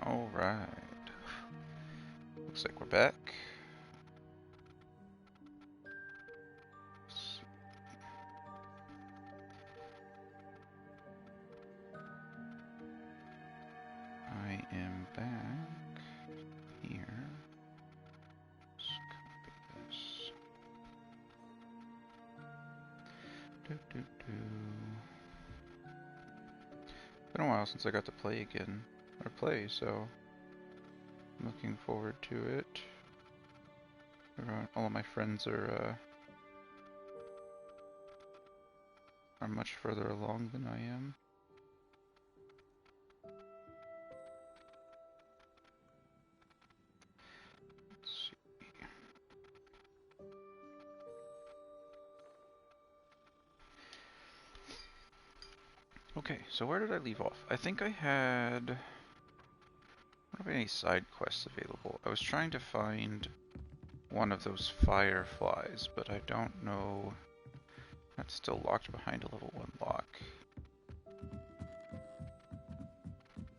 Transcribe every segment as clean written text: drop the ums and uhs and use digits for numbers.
Alright. Looks like we're back. I am back here. Let's copy this. Been a while since I got to play again, or play, so I'm looking forward to it. All of my friends are much further along than I am. Let's see. Okay, so where did I leave off? I think I had... I don't have any side quests available. I was trying to find one of those fireflies, but I don't know. That's still locked behind a level 1 lock.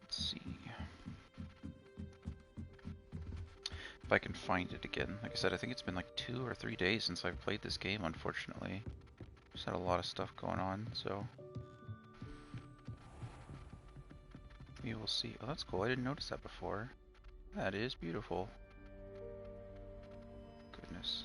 Let's see if I can find it again. Like I said, I think it's been like 2 or 3 days since I've played this game, unfortunately. Just had a lot of stuff going on, so we will see. Oh, that's cool. I didn't notice that before. That is beautiful. Goodness.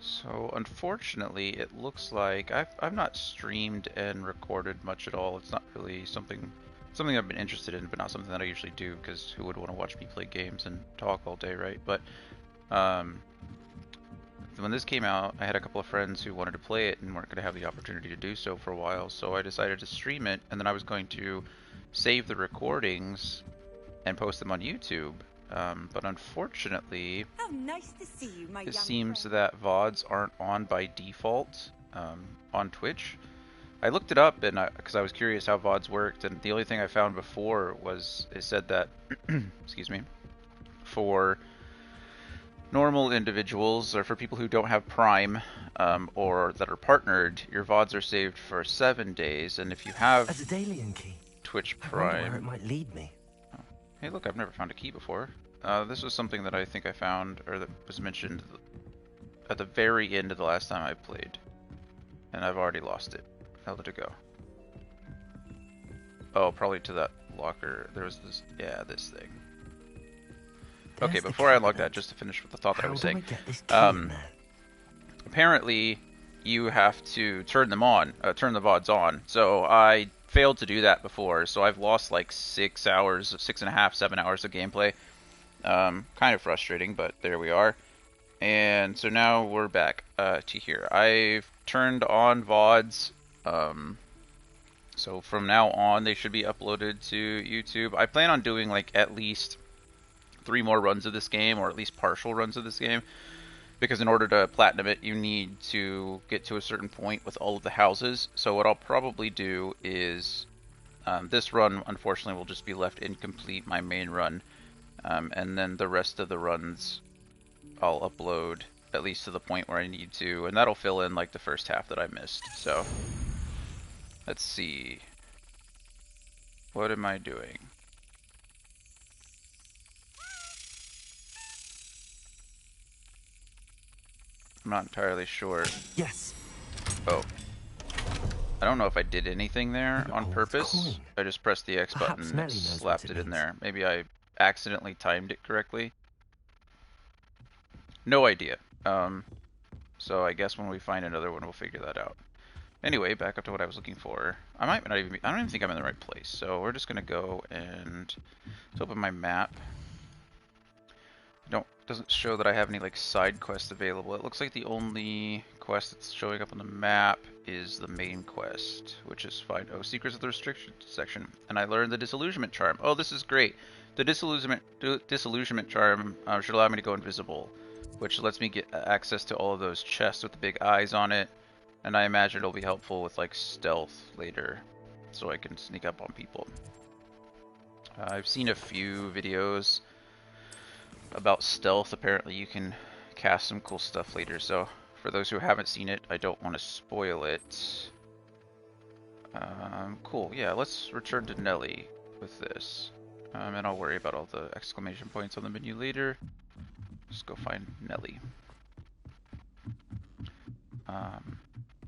So unfortunately, it looks like I've not streamed and recorded much at all. It's not really something I've been interested in, but not something that I usually do, because who would want to watch me play games and talk all day, right? But when this came out, I had a couple of friends who wanted to play it and weren't going to have the opportunity to do so for a while, so I decided to stream it, and then I was going to save the recordings and post them on YouTube. But unfortunately, how nice to see you, my it young seems friend. that VODs aren't on by default on Twitch. I looked it up and because I was curious how VODs worked, and the only thing I found before was it said that, excuse me, for normal individuals or for people who don't have Prime or that are partnered, your VODs are saved for 7 days, and if you have As a Dalian key. Twitch I wonder where it Prime... might lead me. Oh. Hey look, I've never found a key before. This was something that I think I found, or that was mentioned at the very end of the last time I played. And I've already lost it. How did it go? Oh, probably to that locker. There was this, yeah, this thing. Okay, before I unlock that, just to finish with the thought that I was saying. Apparently, you have to turn them on, turn the VODs on. So I failed to do that before, so I've lost like 6 hours, 6.5, 7 hours of gameplay. Kind of frustrating, but there we are. And so now we're back to here. I've turned on VODs, so from now on they should be uploaded to YouTube. I plan on doing like at least 3 more runs of this game, or at least partial runs of this game, because in order to platinum it, you need to get to a certain point with all of the houses. So what I'll probably do is, this run unfortunately will just be left incomplete, my main run, and then the rest of the runs I'll upload at least to the point where I need to, and that'll fill in like the first half that I missed. So let's see, what am I doing? I'm not entirely sure. Yes. Oh, I don't know if I did anything there on purpose. Coin. I just pressed the X button and slapped it in there. Maybe I accidentally timed it correctly. No idea. So I guess when we find another one, we'll figure that out. Anyway, back up to what I was looking for. I don't even think I'm in the right place. So we're just gonna go and let's open my map. Doesn't show that I have any like side quests available. It looks like the only quest that's showing up on the map is the main quest, which is find secrets of the restricted section. And I learned the disillusionment charm. Oh, this is great. The disillusionment charm should allow me to go invisible, which lets me get access to all of those chests with the big eyes on it. And I imagine it'll be helpful with like stealth later, so I can sneak up on people. I've seen a few videos about stealth. Apparently you can cast some cool stuff later, so for those who haven't seen it, I don't want to spoil it. Cool, yeah, let's return to Nelly with this. And I'll worry about all the exclamation points on the menu later. Just go find Nelly.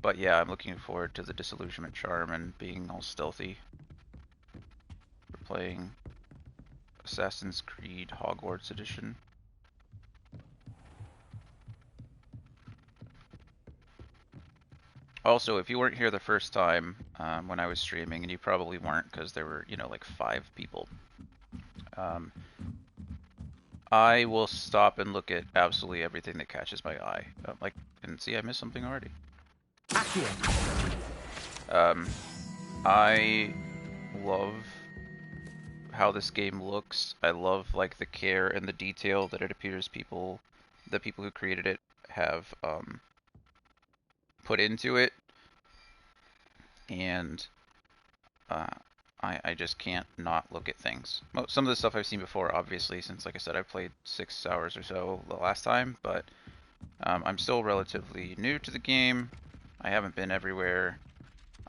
But yeah, I'm looking forward to the Disillusionment Charm and being all stealthy. We're playing Assassin's Creed Hogwarts Edition. Also, if you weren't here the first time when I was streaming, and you probably weren't because there were, you know, like 5 people, I will stop and look at absolutely everything that catches my eye. And see, I missed something already. I love how this game looks. I love like the care and the detail that it appears the people who created it have put into it, and I just can't not look at things. Some of the stuff I've seen before, obviously, since like I said, I played 6 hours or so the last time, but I'm still relatively new to the game. I haven't been everywhere.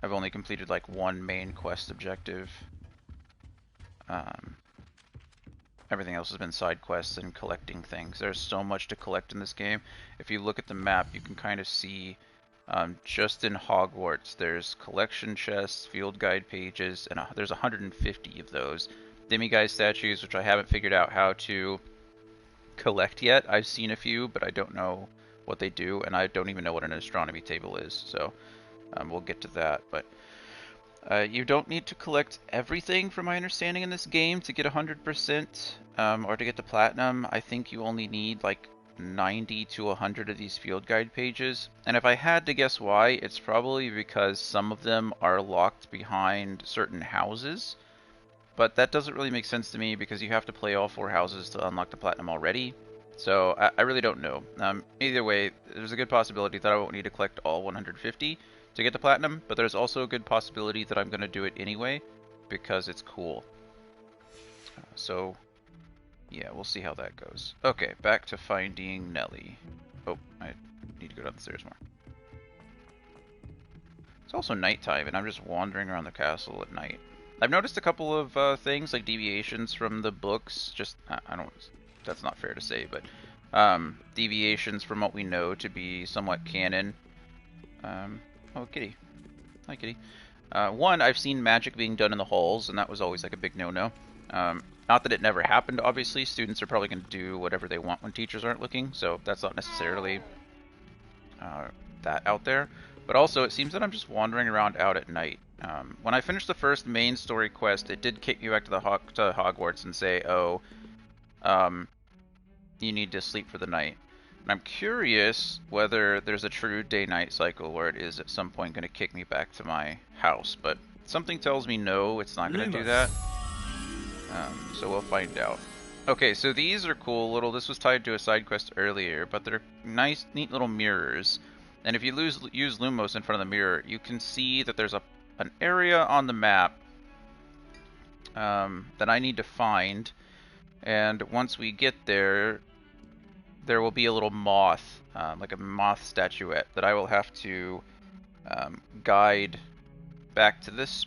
I've only completed like 1 main quest objective. Everything else has been side quests and collecting things. There's so much to collect in this game. If you look at the map, you can kind of see just in Hogwarts, there's collection chests, field guide pages, and there's 150 of those. Demiguise statues, which I haven't figured out how to collect yet. I've seen a few, but I don't know what they do, and I don't even know what an astronomy table is, so we'll get to that. But you don't need to collect everything, from my understanding, in this game to get 100%, or to get to Platinum. I think you only need like 90 to 100 of these field guide pages. And if I had to guess why, it's probably because some of them are locked behind certain houses. But that doesn't really make sense to me because you have to play all 4 houses to unlock the Platinum already. So I really don't know. Either way, there's a good possibility that I won't need to collect all 150 to get the Platinum, but there's also a good possibility that I'm going to do it anyway because it's cool. So yeah, we'll see how that goes. Okay, back to finding Nelly. Oh, I need to go down the stairs more. It's also nighttime, and I'm just wandering around the castle at night. I've noticed a couple of things, like deviations from the books. Just, I don't, that's not fair to say, but deviations from what we know to be somewhat canon. Oh, kitty. Hi, kitty. One, I've seen magic being done in the halls, and that was always like a big no-no. Not that it never happened, obviously. Students are probably going to do whatever they want when teachers aren't looking, so that's not necessarily that out there. But also, it seems that I'm just wandering around out at night. When I finished the first main story quest, it did kick me back to Hogwarts and say, oh, you need to sleep for the night. And I'm curious whether there's a true day-night cycle where it is at some point going to kick me back to my house, but something tells me no, it's not going to do that. So we'll find out. Okay, so these are cool this was tied to a side quest earlier, but they're nice, neat little mirrors. And if you use Lumos in front of the mirror, you can see that there's an area on the map that I need to find. And once we get there, there will be a little moth, like a moth statuette, that I will have to guide back to this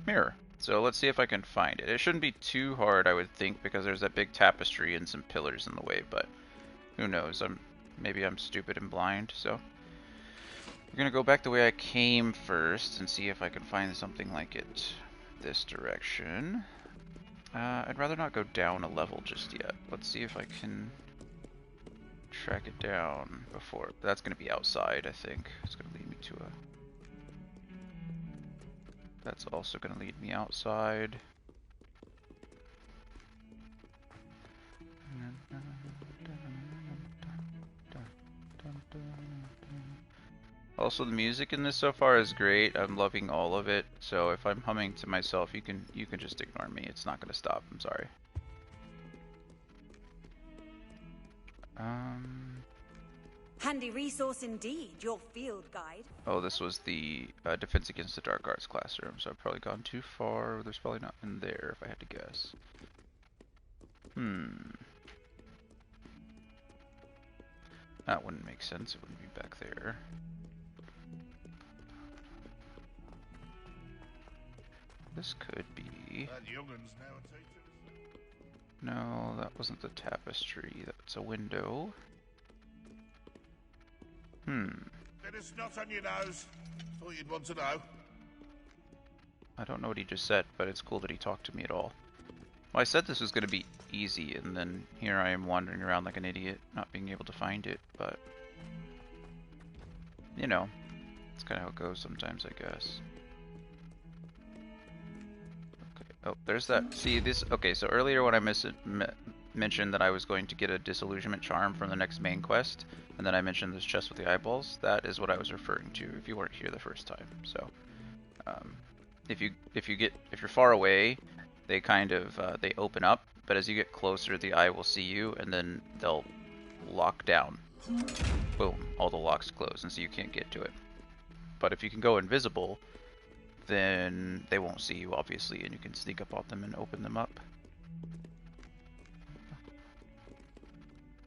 mirror. So let's see if I can find it. It shouldn't be too hard, I would think, because there's that big tapestry and some pillars in the way, but who knows? Maybe I'm stupid and blind, so we're gonna go back the way I came first and see if I can find something like it this direction. I'd rather not go down a level just yet. Let's see if I can track it down before. That's gonna be outside, I think. It's gonna lead me to a... That's also gonna lead me outside. Also, the music in this so far is great. I'm loving all of it. So if I'm humming to myself, you can just ignore me. It's not gonna stop. I'm sorry. Handy resource indeed, your field guide. Oh, this was the Defense Against the Dark Arts classroom, so I've probably gone too far. There's probably not in there if I had to guess. That wouldn't make sense. It wouldn't be back there. This could be... That youngun's now a teacher. No, that wasn't the tapestry. That's a window. Bit of snot on your nose. Thought you'd want to know. I don't know what he just said, but it's cool that he talked to me at all. Well, I said this was going to be easy, and then here I am wandering around like an idiot, not being able to find it, but... You know, it's kind of how it goes sometimes, I guess. Okay. Oh, there's that. See, this... Okay, so earlier when I mentioned that I was going to get a Disillusionment Charm from the next main quest, and then I mentioned this chest with the eyeballs, that is what I was referring to if you weren't here the first time. So, if you're far away, they kind of they open up, but as you get closer, the eye will see you, and then they'll lock down. Boom, all the locks close, and so you can't get to it. But if you can go invisible, then they won't see you, obviously, and you can sneak up on them and open them up.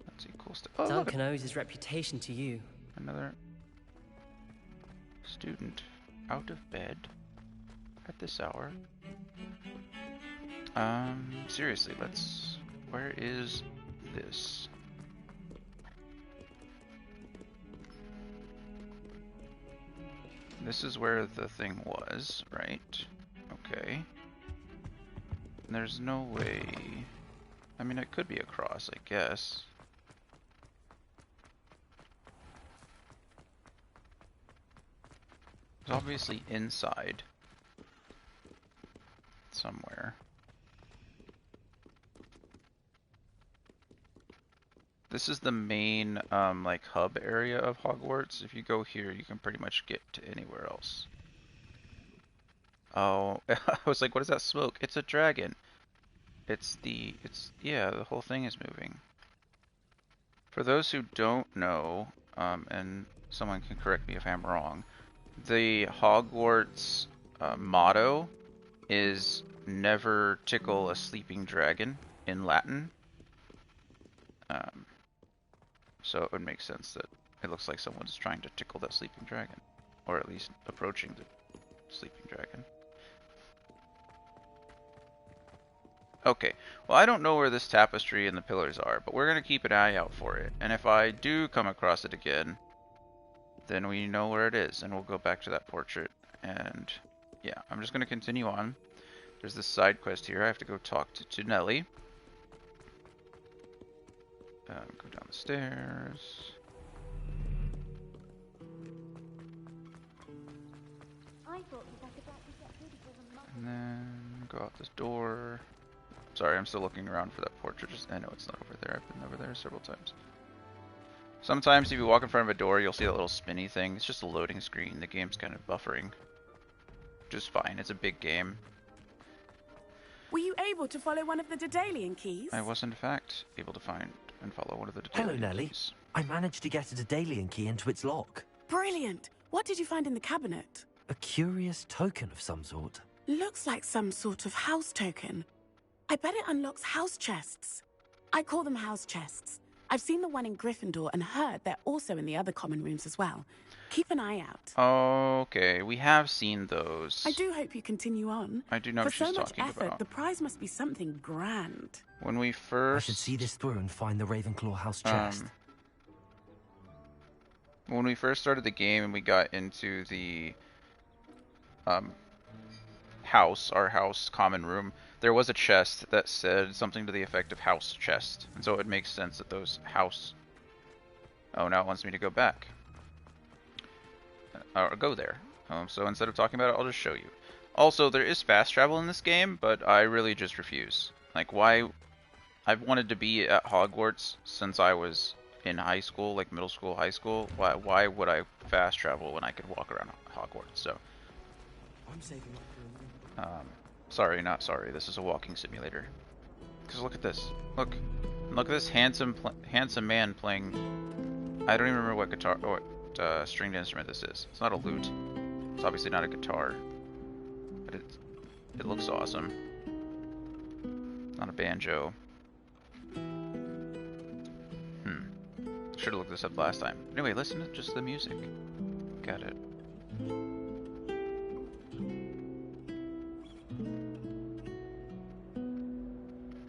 Let's see, cool stuff. Oh, Duncan owes his reputation to you. Another student out of bed at this hour. Seriously, where is this? This is where the thing was, right? Okay. There's no way... I mean, it could be across, I guess. It's obviously inside. Somewhere. This is the main, like, hub area of Hogwarts. If you go here, you can pretty much get to anywhere else. Oh, I was like, what is that smoke? It's a dragon. Yeah, the whole thing is moving. For those who don't know, and someone can correct me if I'm wrong, the Hogwarts motto is never tickle a sleeping dragon in Latin. So it would make sense that it looks like someone's trying to tickle that sleeping dragon. Or at least approaching the sleeping dragon. Okay, well I don't know where this tapestry and the pillars are, but we're going to keep an eye out for it. And if I do come across it again, then we know where it is, and we'll go back to that portrait. And yeah, I'm just going to continue on. There's this side quest here. I have to go talk to Nelly. Go down the stairs. And then go out this door. Sorry, I'm still looking around for that portrait. I know it's not over there. I've been over there several times. Sometimes if you walk in front of a door, you'll see that little spinny thing. It's just a loading screen. The game's kind of buffering. Which is fine. It's a big game. Were you able to follow one of the Daedalian keys? I was in fact able to find and follow one of the Daedalian Hello, Nelly. keys. I managed to get a Daedalian key into its lock. Brilliant! What did you find in the cabinet? A curious token of some sort. Looks like some sort of house token. I bet it unlocks house chests. I call them house chests. I've seen the one in Gryffindor and heard they're also in the other common rooms as well. Keep an eye out. Okay, we have seen those. I do hope you continue on. I do know For what she's so much talking effort, about. the prize must be something grand. When we I first... should see this through and find the Ravenclaw house chest. When we first started the game and we got into the house, our house common room, there was a chest that said something to the effect of house chest. And so it makes sense that those house... Oh, now it wants me to go back. Or go there. So instead of talking about it, I'll just show you. Also, there is fast travel in this game, but I really just refuse. Like, why... I've wanted to be at Hogwarts since I was in high school, like middle school, high school. Why would I fast travel when I could walk around Hogwarts? So, I'm saving up for sorry, not sorry. This is a walking simulator. Because look at this. Look at this handsome man playing. I don't even remember what guitar or what stringed instrument this is. It's not a lute. It's obviously not a guitar, but it looks awesome. Not a banjo. Should have looked this up last time. Anyway, listen to just the music. Got it.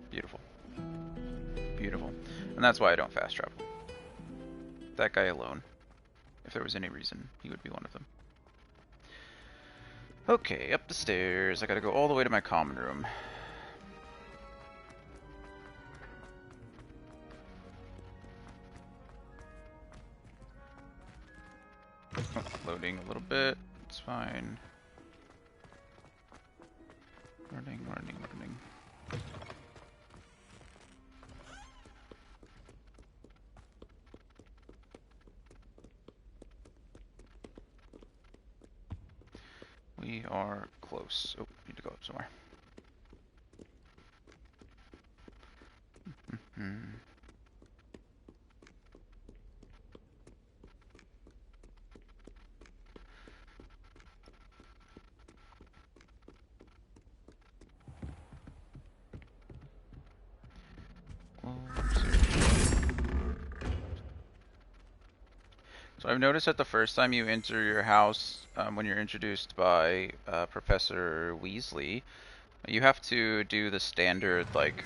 Beautiful. And that's why I don't fast travel. That guy alone. If there was any reason, he would be one of them. Okay, up the stairs. I gotta go all the way to my common room. Oh, loading a little bit. It's fine. Running. We are close. Oh, need to go up somewhere. So I've noticed that the first time you enter your house, when you're introduced by Professor Weasley, you have to do the standard, like,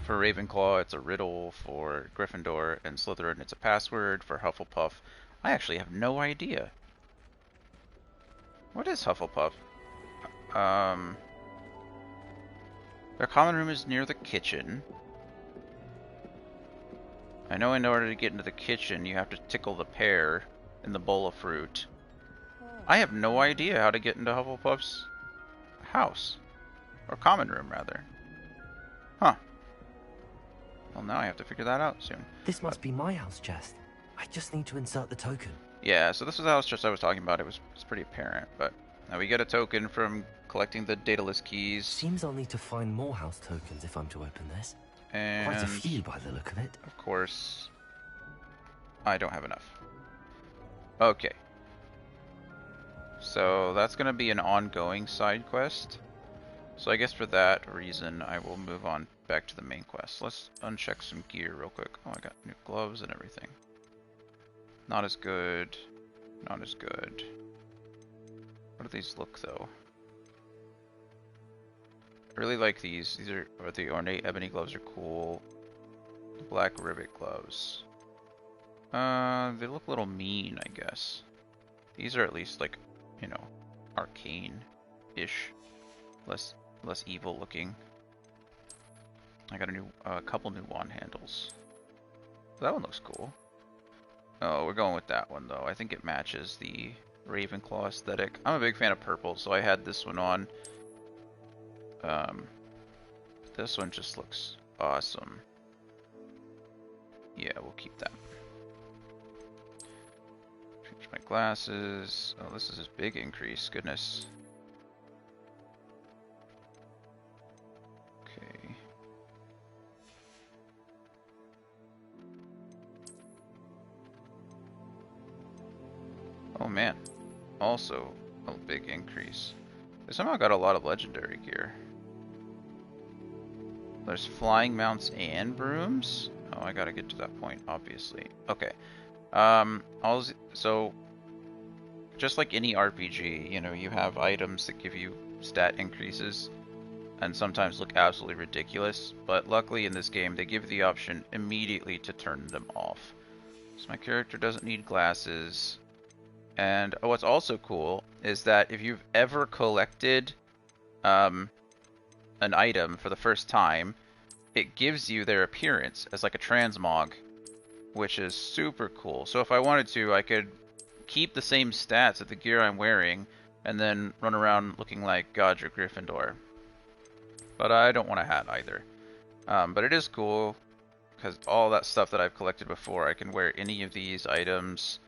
for Ravenclaw it's a riddle, for Gryffindor and Slytherin it's a password, for Hufflepuff I actually have no idea. What is Hufflepuff? Their common room is near the kitchen. I know in order to get into the kitchen, you have to tickle the pear in the bowl of fruit. I have no idea how to get into Hufflepuff's house. Or common room, rather. Huh. Well, now I have to figure that out soon. This must be my house chest. I just need to insert the token. Yeah, so this was the house chest I was talking about. It's pretty apparent, but now we get a token from collecting the Daedalus keys. Seems I'll need to find more house tokens if I'm to open this. And quite a few by the look of it. Of course, I don't have enough. Okay. So that's going to be an ongoing side quest. So I guess for that reason, I will move on back to the main quest. Let's uncheck some gear real quick. Oh, I got new gloves and everything. Not as good. Not as good. What do these look, though? I really like these. These are the ornate ebony gloves are cool. The black rivet gloves. They look a little mean, I guess. These are at least like, you know, arcane-ish. Less evil looking. I got a couple new wand handles. That one looks cool. Oh, we're going with that one though. I think it matches the Ravenclaw aesthetic. I'm a big fan of purple, so I had this one on. This one just looks awesome. Yeah, we'll keep that. Change my glasses. Oh, this is a big increase. Goodness. Okay. Oh man. Also a big increase. They somehow got a lot of legendary gear. There's flying mounts and brooms. Oh, I gotta get to that point, obviously. Okay. So, just like any RPG, you know, you have items that give you stat increases, and sometimes look absolutely ridiculous. But luckily in this game, they give the option immediately to turn them off. So my character doesn't need glasses. And what's also cool is that if you've ever collected an item for the first time, it gives you their appearance as like a transmog, which is super cool. So if I wanted to, I could keep the same stats of the gear I'm wearing and then run around looking like Godric Gryffindor. But I don't want a hat either. But it is cool because all that stuff that I've collected before, I can wear any of these items.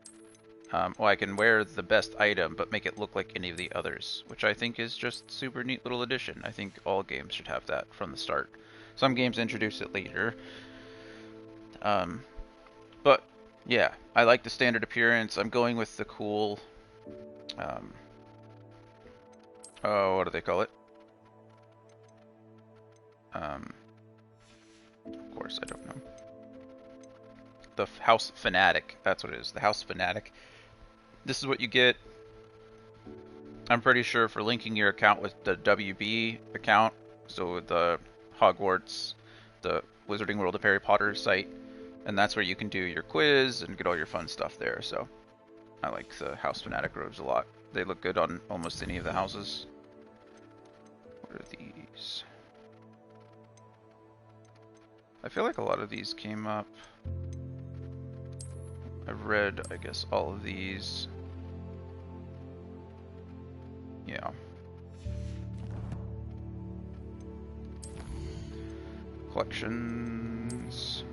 Well, I can wear the best item, but make it look like any of the others, which I think is just super neat little addition. I think all games should have that from the start. Some games introduce it later. But, yeah, I like the standard appearance. I'm going with the cool, oh, what do they call it? Of course, I don't know. The House Fanatic, that's what it is, the House Fanatic. This is what you get. I'm pretty sure for linking your account with the WB account, so the Hogwarts, the Wizarding World of Harry Potter site, and that's where you can do your quiz and get all your fun stuff there. So I like the House Fanatic robes a lot. They look good on almost any of the houses. What are these? I feel like a lot of these came up. I've read, I guess, all of these. Yeah. Collections.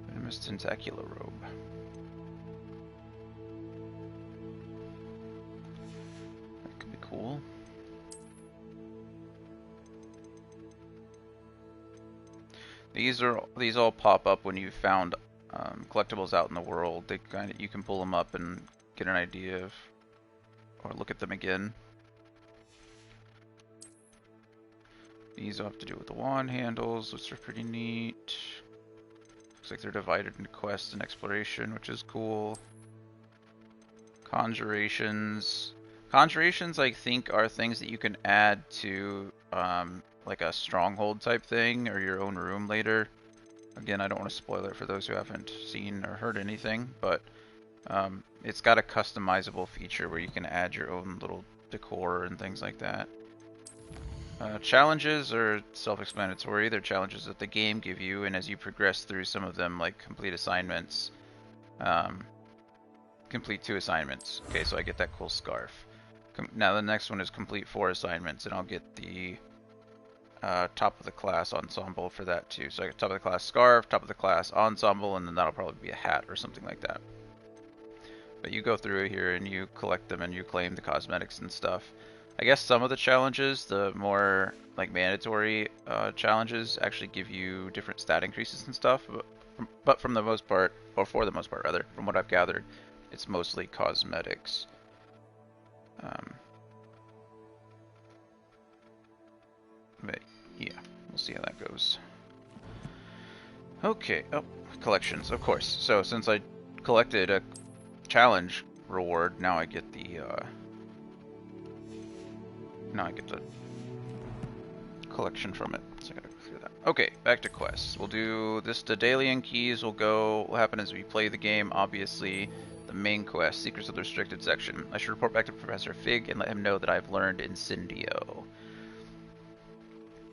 Venomous Tentacular Robe. That could be cool. These all pop up when you found collectibles out in the world. They you can pull them up and get an idea of, or look at them again. These all have to do with the wand handles, which are pretty neat. Looks like they're divided into quests and exploration, which is cool. Conjurations. Conjurations, I think, are things that you can add to like a stronghold type thing or your own room later. Again, I don't want to spoil it for those who haven't seen or heard anything, but it's got a customizable feature where you can add your own little decor and things like that. Challenges are self-explanatory. They're challenges that the game give you, and as you progress through some of them, like complete assignments, complete 2 assignments. Okay, so I get that cool scarf. Now the next one is complete 4 assignments, and I'll get the top of the class ensemble for that too. So I get top of the class scarf, top of the class ensemble, and then that'll probably be a hat or something like that. But you go through here and you collect them and you claim the cosmetics and stuff. I guess some of the challenges, the more like mandatory challenges, actually give you different stat increases and stuff. But from the most part, or for the most part rather, from what I've gathered, it's mostly cosmetics. But yeah, we'll see how that goes. Okay, oh, collections, of course. So since I collected a challenge reward, now I get the collection from it. So I gotta go through that. Okay, back to quests. We'll do this. Daedalian Keys will happen as we play the game. Obviously, the main quest, Secrets of the Restricted Section. I should report back to Professor Fig and let him know that I've learned Incendio.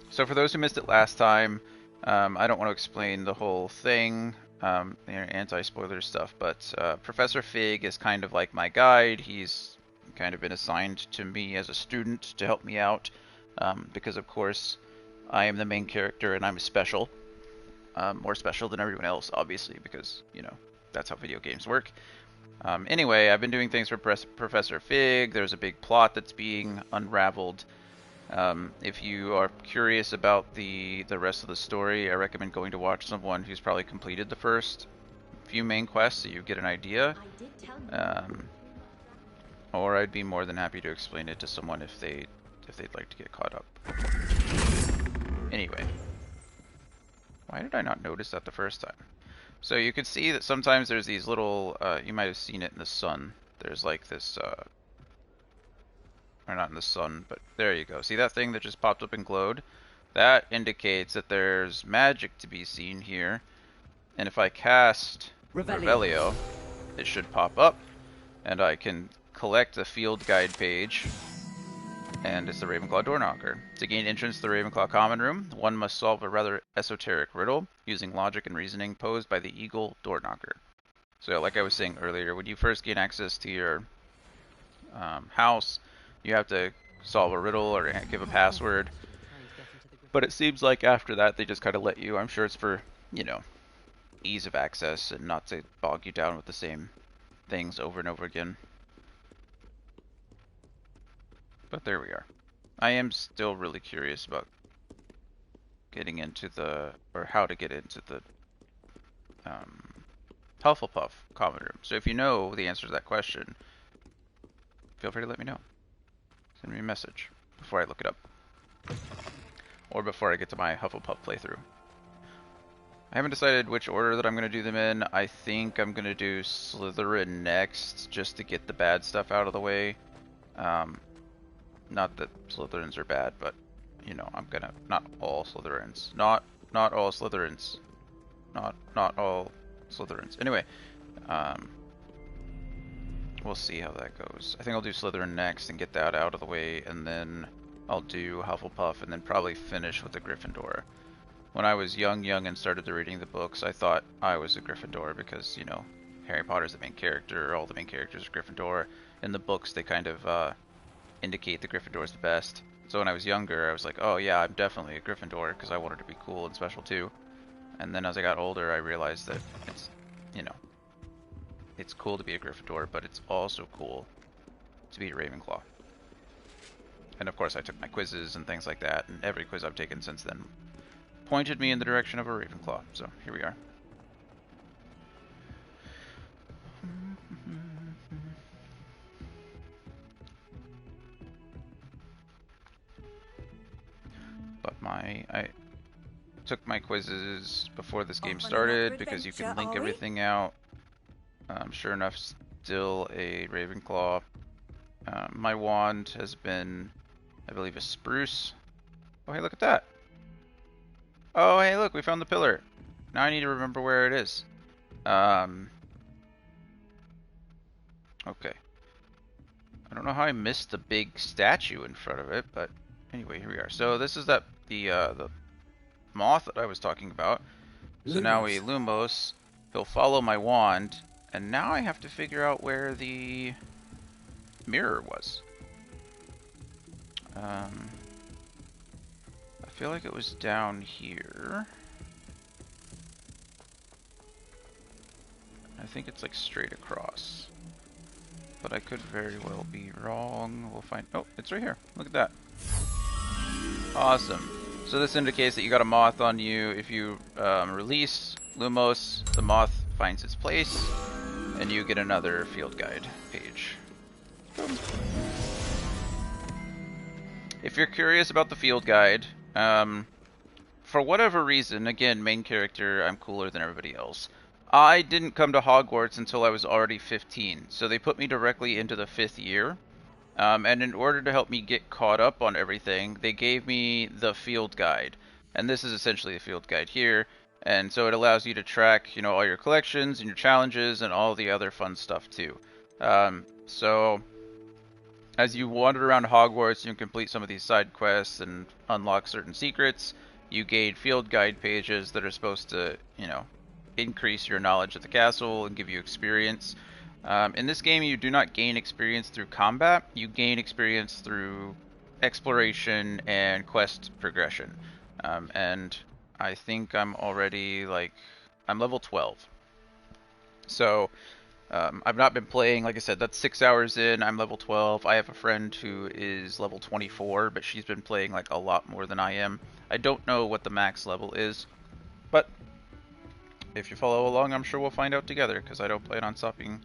So for those who missed it last time, I don't want to explain the whole thing, anti-spoiler stuff, but Professor Fig is kind of like my guide. He's kind of been assigned to me as a student to help me out, because of course I am the main character and I'm special. More special than everyone else, obviously, because, you know, that's how video games work. Anyway, I've been doing things for Professor Fig. There's a big plot that's being unraveled. If you are curious about the rest of the story, I recommend going to watch someone who's probably completed the first few main quests so you get an idea. Or I'd be more than happy to explain it to someone if they'd like to get caught up. Anyway, why did I not notice that the first time? So you can see that sometimes there's these little, you might have seen it in the sun. There's like this, or not in the sun, but there you go. See that thing that just popped up and glowed? That indicates that there's magic to be seen here. And if I cast Revelio, it should pop up, and I can collect a field guide page, and it's the Ravenclaw Doorknocker. To gain entrance to the Ravenclaw Common Room, one must solve a rather esoteric riddle using logic and reasoning posed by the Eagle Doorknocker. So like I was saying earlier, when you first gain access to your house, you have to solve a riddle or give a password. But it seems like after that they just kind of let you. I'm sure it's for, you know, ease of access and not to bog you down with the same things over and over again. But there we are. I am still really curious about getting into how to get into the Hufflepuff Common Room. So if you know the answer to that question, feel free to let me know. Send me a message before I look it up. Or before I get to my Hufflepuff playthrough. I haven't decided which order that I'm going to do them in. I think I'm going to do Slytherin next, just to get the bad stuff out of the way. Not that Slytherins are bad, but you know, I'm gonna not all Slytherins. Not all Slytherins. Not all Slytherins. Anyway, we'll see how that goes. I think I'll do Slytherin next and get that out of the way, and then I'll do Hufflepuff, and then probably finish with the Gryffindor. When I was young and started reading the books, I thought I was a Gryffindor because, you know, Harry Potter's the main character, all the main characters are Gryffindor. In the books, they kind of indicate the Gryffindor is the best. So when I was younger, I was like, oh yeah, I'm definitely a Gryffindor because I wanted to be cool and special too. And then as I got older, I realized that it's, you know, it's cool to be a Gryffindor, but it's also cool to be a Ravenclaw. And of course, I took my quizzes and things like that, and every quiz I've taken since then pointed me in the direction of a Ravenclaw. So here we are. But I took my quizzes before this game started because you can link everything out. Sure enough, still a Ravenclaw. My wand has been, I believe, a spruce. Oh, hey, look at that. Oh, hey, look, we found the pillar. Now I need to remember where it is. Okay. I don't know how I missed the big statue in front of it, but anyway, here we are. So this is the moth that I was talking about. So now we Lumos. He'll follow my wand, and now I have to figure out where the mirror was. I feel like it was down here. I think it's like straight across. But I could very well be wrong. We'll find... Oh, it's right here. Look at that. Awesome. So this indicates that you got a moth on you. If you release Lumos, the moth finds its place, and you get another field guide page. If you're curious about the field guide, for whatever reason, again, main character, I'm cooler than everybody else. I didn't come to Hogwarts until I was already 15, so they put me directly into the 5th year. And in order to help me get caught up on everything, they gave me the field guide. And this is essentially the field guide here. And so it allows you to track, you know, all your collections and your challenges and all the other fun stuff too. So as you wander around Hogwarts, you can complete some of these side quests and unlock certain secrets. You gain field guide pages that are supposed to, you know, increase your knowledge of the castle and give you experience. In this game, you do not gain experience through combat. You gain experience through exploration and quest progression. And I think I'm already, like, I'm level 12. So I've not been playing, like I said, that's 6 hours in. I'm level 12. I have a friend who is level 24, but she's been playing, like, a lot more than I am. I don't know what the max level is, but if you follow along, I'm sure we'll find out together, because I don't plan on stopping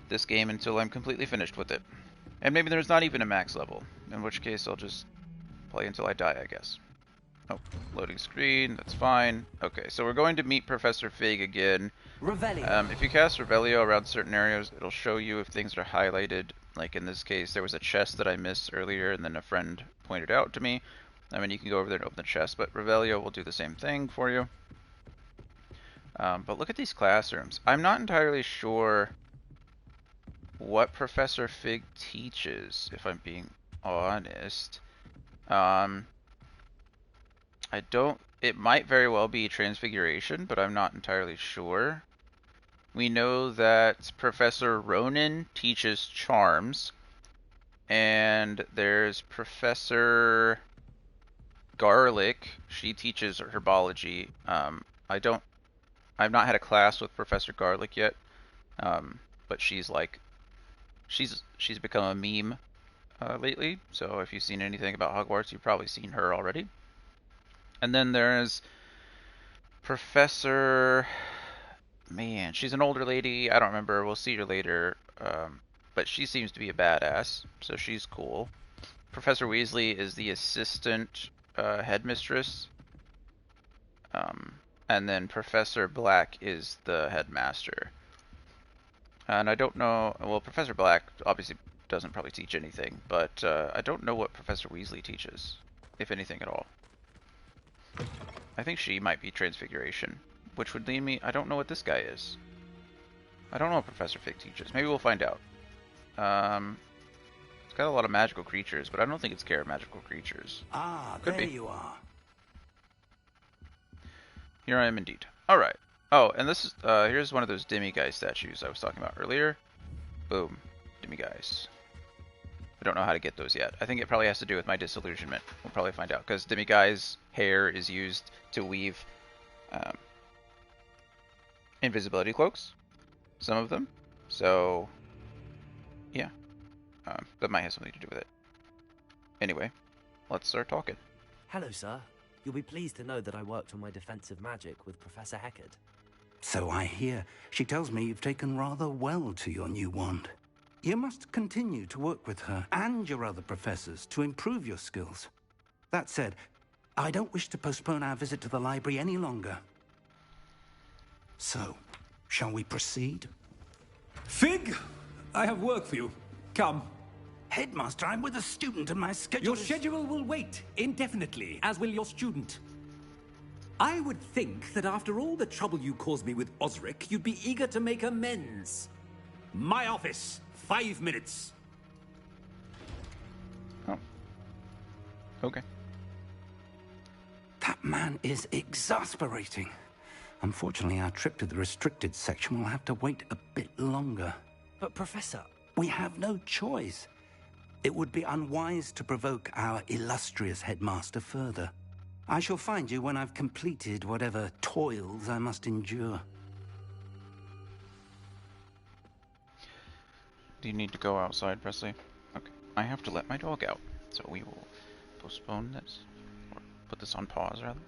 this game until I'm completely finished with it. And maybe there's not even a max level, in which case I'll just play until I die, I guess. Oh, loading screen, that's fine. Okay, so we're going to meet Professor Fig again. Revelio. If you cast Revelio around certain areas, it'll show you if things are highlighted. Like in this case, there was a chest that I missed earlier, and then a friend pointed out to me. I mean, you can go over there and open the chest, but Revelio will do the same thing for you. But look at these classrooms. I'm not entirely sure what Professor Fig teaches, if I'm being honest. It might very well be Transfiguration, but I'm not entirely sure. We know that Professor Ronan teaches Charms, and there's Professor Garlick. She teaches Herbology. I've not had a class with Professor Garlick yet, but she's become a meme lately. So if you've seen anything about Hogwarts, you've probably seen her already. And then there's Professor... Man, she's an older lady. I don't remember. We'll see her later. But she seems to be a badass, so she's cool. Professor Weasley is the assistant headmistress. And then Professor Black is the headmaster. And I don't know... Well, Professor Black obviously doesn't probably teach anything, but I don't know what Professor Weasley teaches, if anything at all. I think she might be Transfiguration, which would lead me... I don't know what this guy is. I don't know what Professor Fig teaches. Maybe we'll find out. It's got a lot of magical creatures, but I don't think it's Care of Magical Creatures. Ah, Could there be. you are. Here I am indeed. Alright. Oh, and this is, here's one of those Demiguise statues I was talking about earlier. Boom. Demiguise. I don't know how to get those yet. I think it probably has to do with my disillusionment. We'll probably find out, because Demiguise hair is used to weave invisibility cloaks. Some of them. So, yeah. That might have something to do with it. Anyway, let's start talking. Hello, sir. You'll be pleased to know that I worked on my defensive magic with Professor Heckard. So I hear. She tells me you've taken rather well to your new wand. You must continue to work with her and your other professors to improve your skills. That said, I don't wish to postpone our visit to the library any longer. So, shall we proceed? Fig, I have work for you. Come. Headmaster, I'm with a student and my schedule Your is... schedule will wait indefinitely, as will your student. I would think that after all the trouble you caused me with Osric, you'd be eager to make amends. My office, 5 minutes. Oh. Okay. That man is exasperating. Unfortunately, our trip to the restricted section will have to wait a bit longer. But, Professor... We have no choice. It would be unwise to provoke our illustrious headmaster further. I shall find you when I've completed whatever toils I must endure. Do you need to go outside, Presley? Okay. I have to let my dog out, so we will postpone this. Or put this on pause, rather.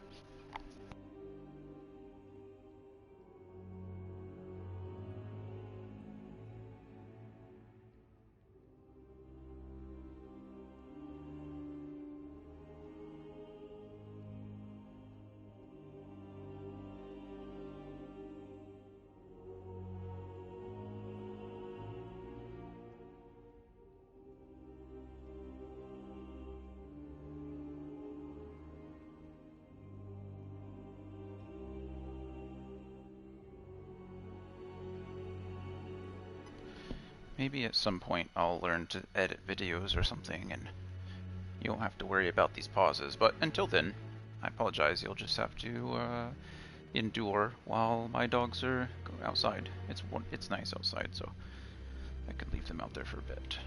Maybe at some point I'll learn to edit videos or something and you won't have to worry about these pauses. But until then, I apologize. You'll just have to endure while my dogs are outside. It's nice outside, so I could leave them out there for a bit.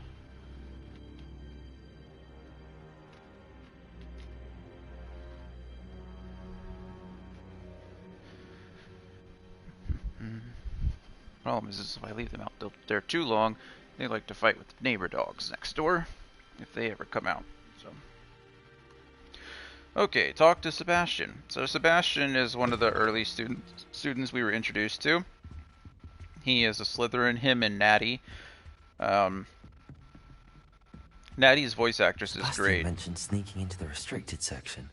Problem is if I leave them out there too long, they like to fight with the neighbor dogs next door, if they ever come out. So, okay, talk to Sebastian. So Sebastian is one of the early students we were introduced to. He is a Slytherin. Him and Natty. Natty's voice actress is Sebastian great. mentioned sneaking into the restricted section.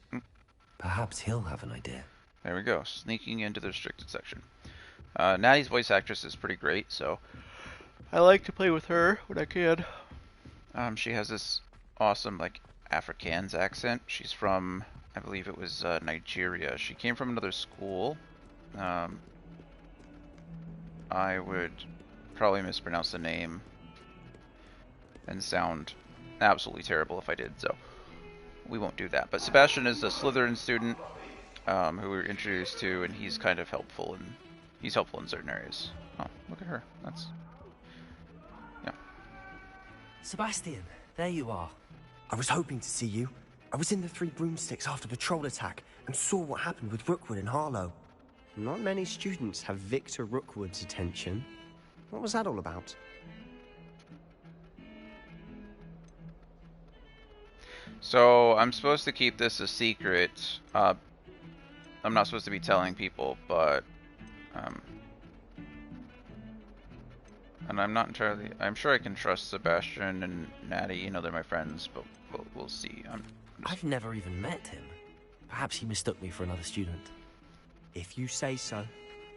Perhaps he'll have an idea. There we go, sneaking into the restricted section. Natty's voice actress is pretty great, so I like to play with her when I can. She has this awesome, like, Afrikaans accent. She's from, I believe it was Nigeria. She came from another school. I would probably mispronounce the name and sound absolutely terrible if I did, so we won't do that. But Sebastian is a Slytherin student who we were introduced to, and he's kind of helpful, and he's helpful in certain areas. Oh, look at her. That's... yeah. Sebastian, there you are. I was hoping to see you. I was in the Three Broomsticks after the troll attack and saw what happened with Rookwood and Harlow. Not many students have Victor Rookwood's attention. What was that all about? So, I'm supposed to keep this a secret. I'm not supposed to be telling people, but... and I'm not entirely... I'm sure I can trust Sebastian and Natty, you know, they're my friends, but we'll see. I've never even met him. Perhaps he mistook me for another student. If you say so.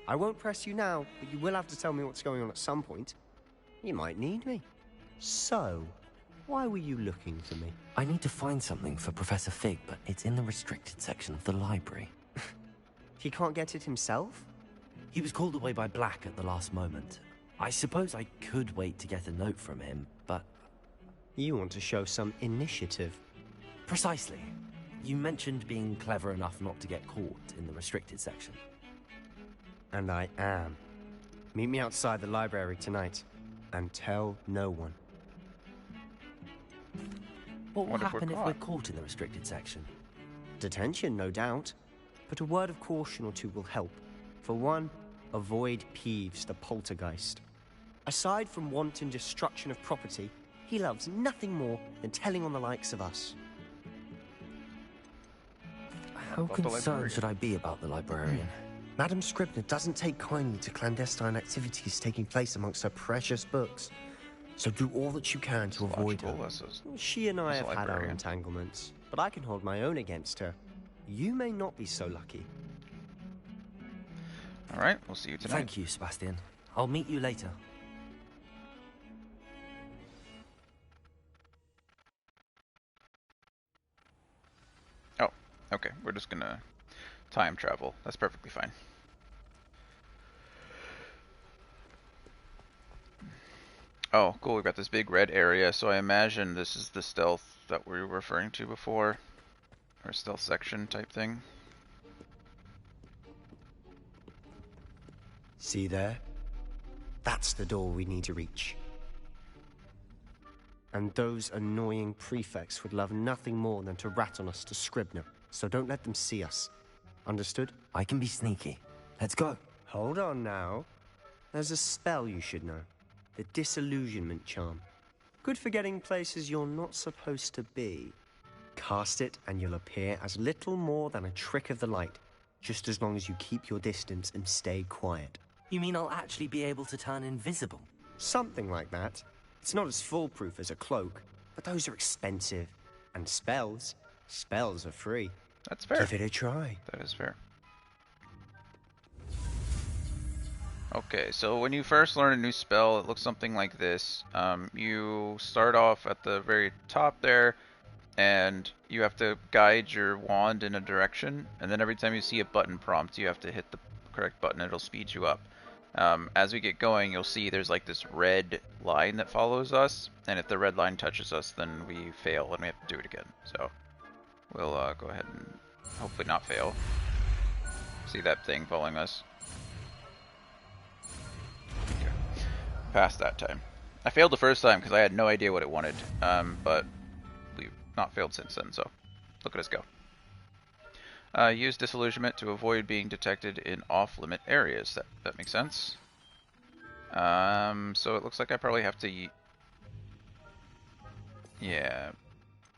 I won't press you now, but you will have to tell me what's going on at some point. You might need me. So, Why were you looking for me? I need to find something for Professor Fig, but it's in the restricted section of the library. He can't get it himself? He was called away by Black at the last moment. I suppose I could wait to get a note from him, but... You want to show some initiative. Precisely. You mentioned being clever enough not to get caught in the restricted section. And I am. Meet me outside the library tonight, and tell no one. What will What if we're happen if caught? we're caught in the restricted section? Detention, no doubt. But a word of caution or two will help. For one, avoid Peeves, the poltergeist. Aside from wanton destruction of property, he loves nothing more than telling on the likes of us. How About the concerned librarian. should I be about the librarian? Madame Scribner doesn't take kindly to clandestine activities taking place amongst her precious books. So do all that you can to avoid her. She and I as a have had our librarian. entanglements, but I can hold my own against her. You may not be so lucky. Alright, we'll see you tonight. Thank you, Sebastian. I'll meet you later. Oh, okay. We're just gonna time travel. That's perfectly fine. Oh, cool. We've got this big red area, so I imagine this is the stealth that we were referring to before. Or stealth section type thing. See there? That's the door we need to reach. And those annoying prefects would love nothing more than to rat on us to Scribner, so don't let them see us. Understood? I can be sneaky. Let's go. Hold on now. There's a spell you should know. The Disillusionment Charm. Good for getting places you're not supposed to be. Cast it and you'll appear as little more than a trick of the light, just as long as you keep your distance and stay quiet. You mean I'll actually be able to turn invisible? Something like that. It's not as foolproof as a cloak, but those are expensive. And spells are free. That's fair. Give it a try. That is fair. Okay, so when you first learn a new spell, it looks something like this. You start off at the very top there, and you have to guide your wand in a direction, and then every time you see a button prompt, you have to hit the correct button, it'll speed you up. As we get going, you'll see there's like this red line that follows us, and if the red line touches us, then we fail, and we have to do it again. So we'll go ahead and hopefully not fail. See that thing following us? Okay. Passed that time. I failed the first time because I had no idea what it wanted, but we've not failed since then, so look at us go. Use disillusionment to avoid being detected in off-limit areas. That makes sense. So it looks like I probably have to... Yeah.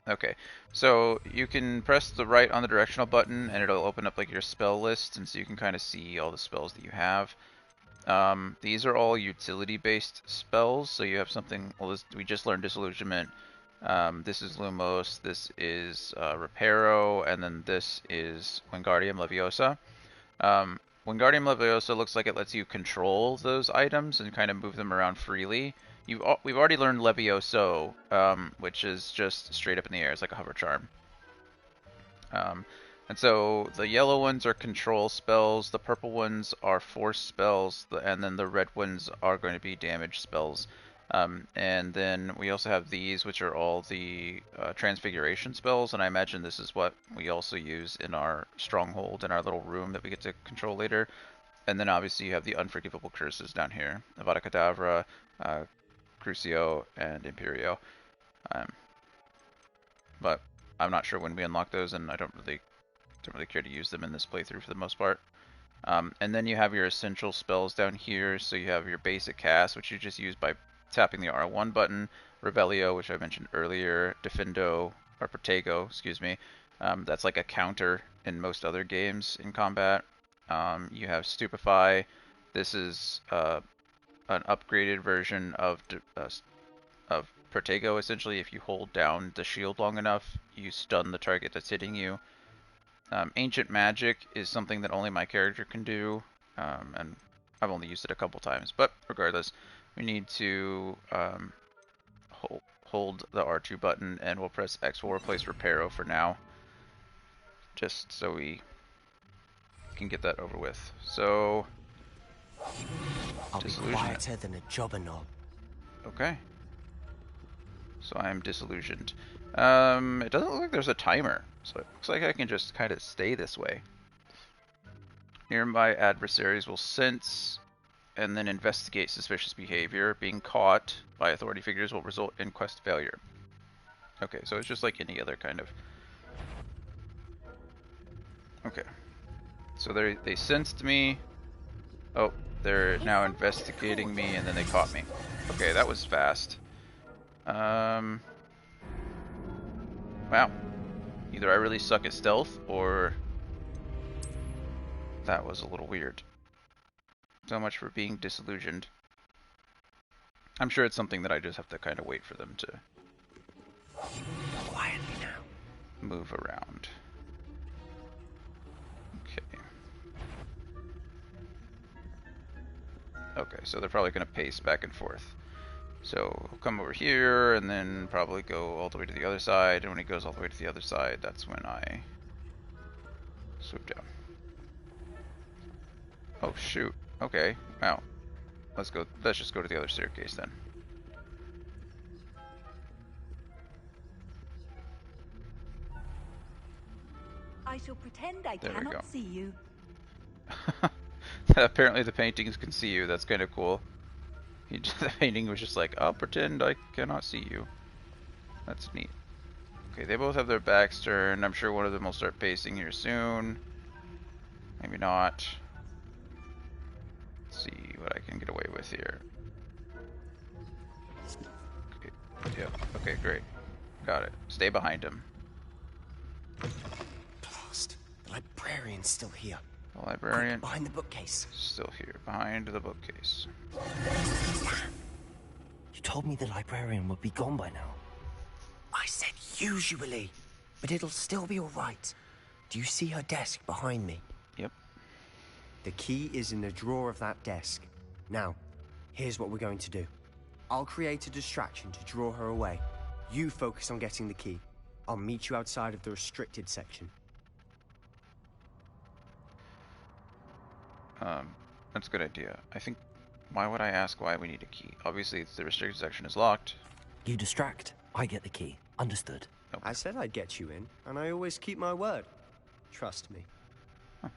Okay. So you can press the right on the directional button and it'll open up like your spell list, and so you can kind of see all the spells that you have. These are all utility-based spells, so you have something... Well, we just learned disillusionment. This is Lumos, this is Reparo, and then this is Wingardium Leviosa. Wingardium Leviosa looks like it lets you control those items and kind of move them around freely. We've already learned Levioso, which is just straight up in the air. It's like a hover charm. And so the yellow ones are control spells, the purple ones are force spells, and then the red ones are going to be damage spells. And then we also have these, which are all the transfiguration spells, and I imagine this is what we also use in our stronghold, in our little room that we get to control later. And then obviously you have the unforgivable curses down here, Avada Kedavra, Crucio, and Imperio. But I'm not sure when we unlock those, and I don't really care to use them in this playthrough for the most part. And then you have your essential spells down here, so you have your basic cast, which you just use by tapping the R1 button, Revelio, which I mentioned earlier, Defendo, or Protego, excuse me. That's like a counter in most other games in combat. You have Stupefy. This is an upgraded version of Protego, essentially. If you hold down the shield long enough, you stun the target that's hitting you. Ancient Magic is something that only my character can do, and I've only used it a couple times, but regardless, we need to hold hold the R2 button and we'll press X. We'll replace Reparo for now, just so we can get that over with. So, I'll be quieter than a jobber knob. Okay. So I'm disillusioned. It doesn't look like there's a timer, so it looks like I can just kind of stay this way. Nearby adversaries will sense and then investigate suspicious behavior. Being caught by authority figures will result in quest failure. Okay, so it's just like any other kind of... Okay. So they sensed me. Oh, they're now investigating me, and then they caught me. Okay, that was fast. Wow. Either I really suck at stealth, or that was a little weird. So much for being disillusioned. I'm sure it's something that I just have to kind of wait for them to Quietly now. move around. Okay. Okay, so they're probably going to pace back and forth. So he'll come over here and then probably go all the way to the other side. And when he goes all the way to the other side, that's when I swoop down. Oh shoot. Okay. Wow. Let's go. Let's just go to the other staircase then. I shall pretend I There we go. cannot see you. Apparently the paintings can see you. That's kind of cool. The painting was just like, I'll pretend I cannot see you. That's neat. Okay, they both have their backs turned. I'm sure one of them will start pacing here soon. Maybe not. Let's see what I can get away with here. Okay. Yep. Okay, great. Got it. Stay behind him. Blast. The librarian's still here. The librarian. Quick, behind the bookcase. Still here. Behind the bookcase. You told me the librarian would be gone by now. I said usually, but it'll still be all right. Do you see her desk behind me? Yep. The key is in the drawer of that desk. Now, here's what we're going to do. I'll create a distraction to draw her away. You focus on getting the key. I'll meet you outside of the restricted section. That's a good idea. I think, why would I ask why we need a key? Obviously, the restricted section is locked. You distract, I get the key. Understood. Nope. I said I'd get you in, and I always keep my word. Trust me. Huh.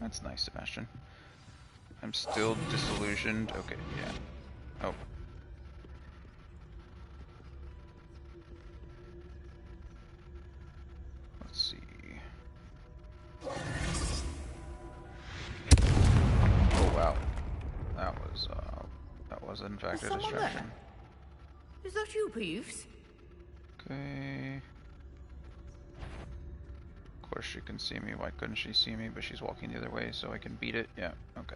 That's nice, Sebastian. I'm still disillusioned. Okay, yeah. Oh. Let's see. Oh wow. That was in fact a distraction. Is that you, Peeves? Okay. Of course she can see me. Why couldn't she see me? But she's walking the other way, so I can beat it. Yeah, okay.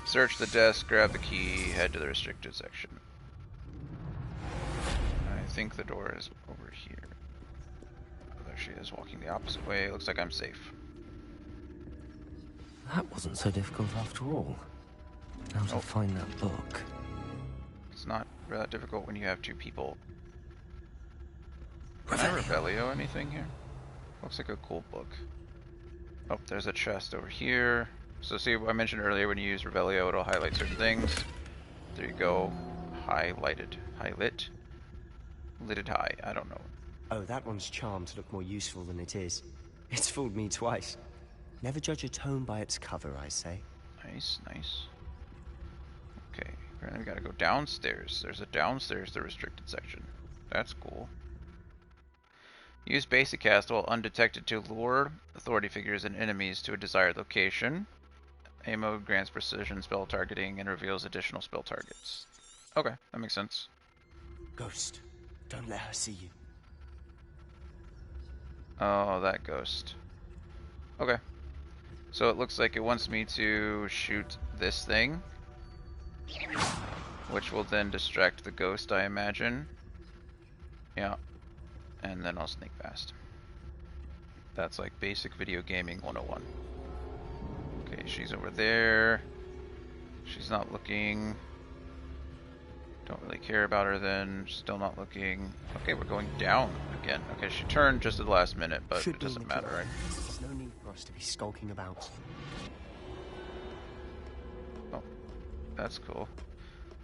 Search the desk, grab the key, head to the restricted section. I think the door is over here. Oh, there she is, walking the opposite way. Looks like I'm safe. That wasn't so difficult after all. Now to find that book. It's not that difficult when you have two people. Can I Revelio anything here? Looks like a cool book. Oh, there's a chest over here. So see, I mentioned earlier when you use Revelio, it'll highlight certain things. There you go. Highlighted. Highlit? Lidded high. I don't know. Oh, that one's charmed to look more useful than it is. It's fooled me twice. Never judge a tome by its cover, I say. Nice, nice. Okay, apparently we gotta go downstairs. There's a downstairs, the restricted section. That's cool. Use basic cast while undetected to lure authority figures and enemies to a desired location. A mode grants precision spell targeting and reveals additional spell targets. Okay, that makes sense. Ghost, don't let her see you. Oh, that ghost. Okay. So it looks like it wants me to shoot this thing, which will then distract the ghost, I imagine. Yeah. And then I'll sneak past. That's like basic video gaming 101. Okay, she's over there. She's not looking. Don't really care about her then. Still not looking. Okay, we're going down again. Okay, she turned just at the last minute, but Should it be in doesn't the matter, drawer. right? There's no need for us to be skulking about. Oh, that's cool.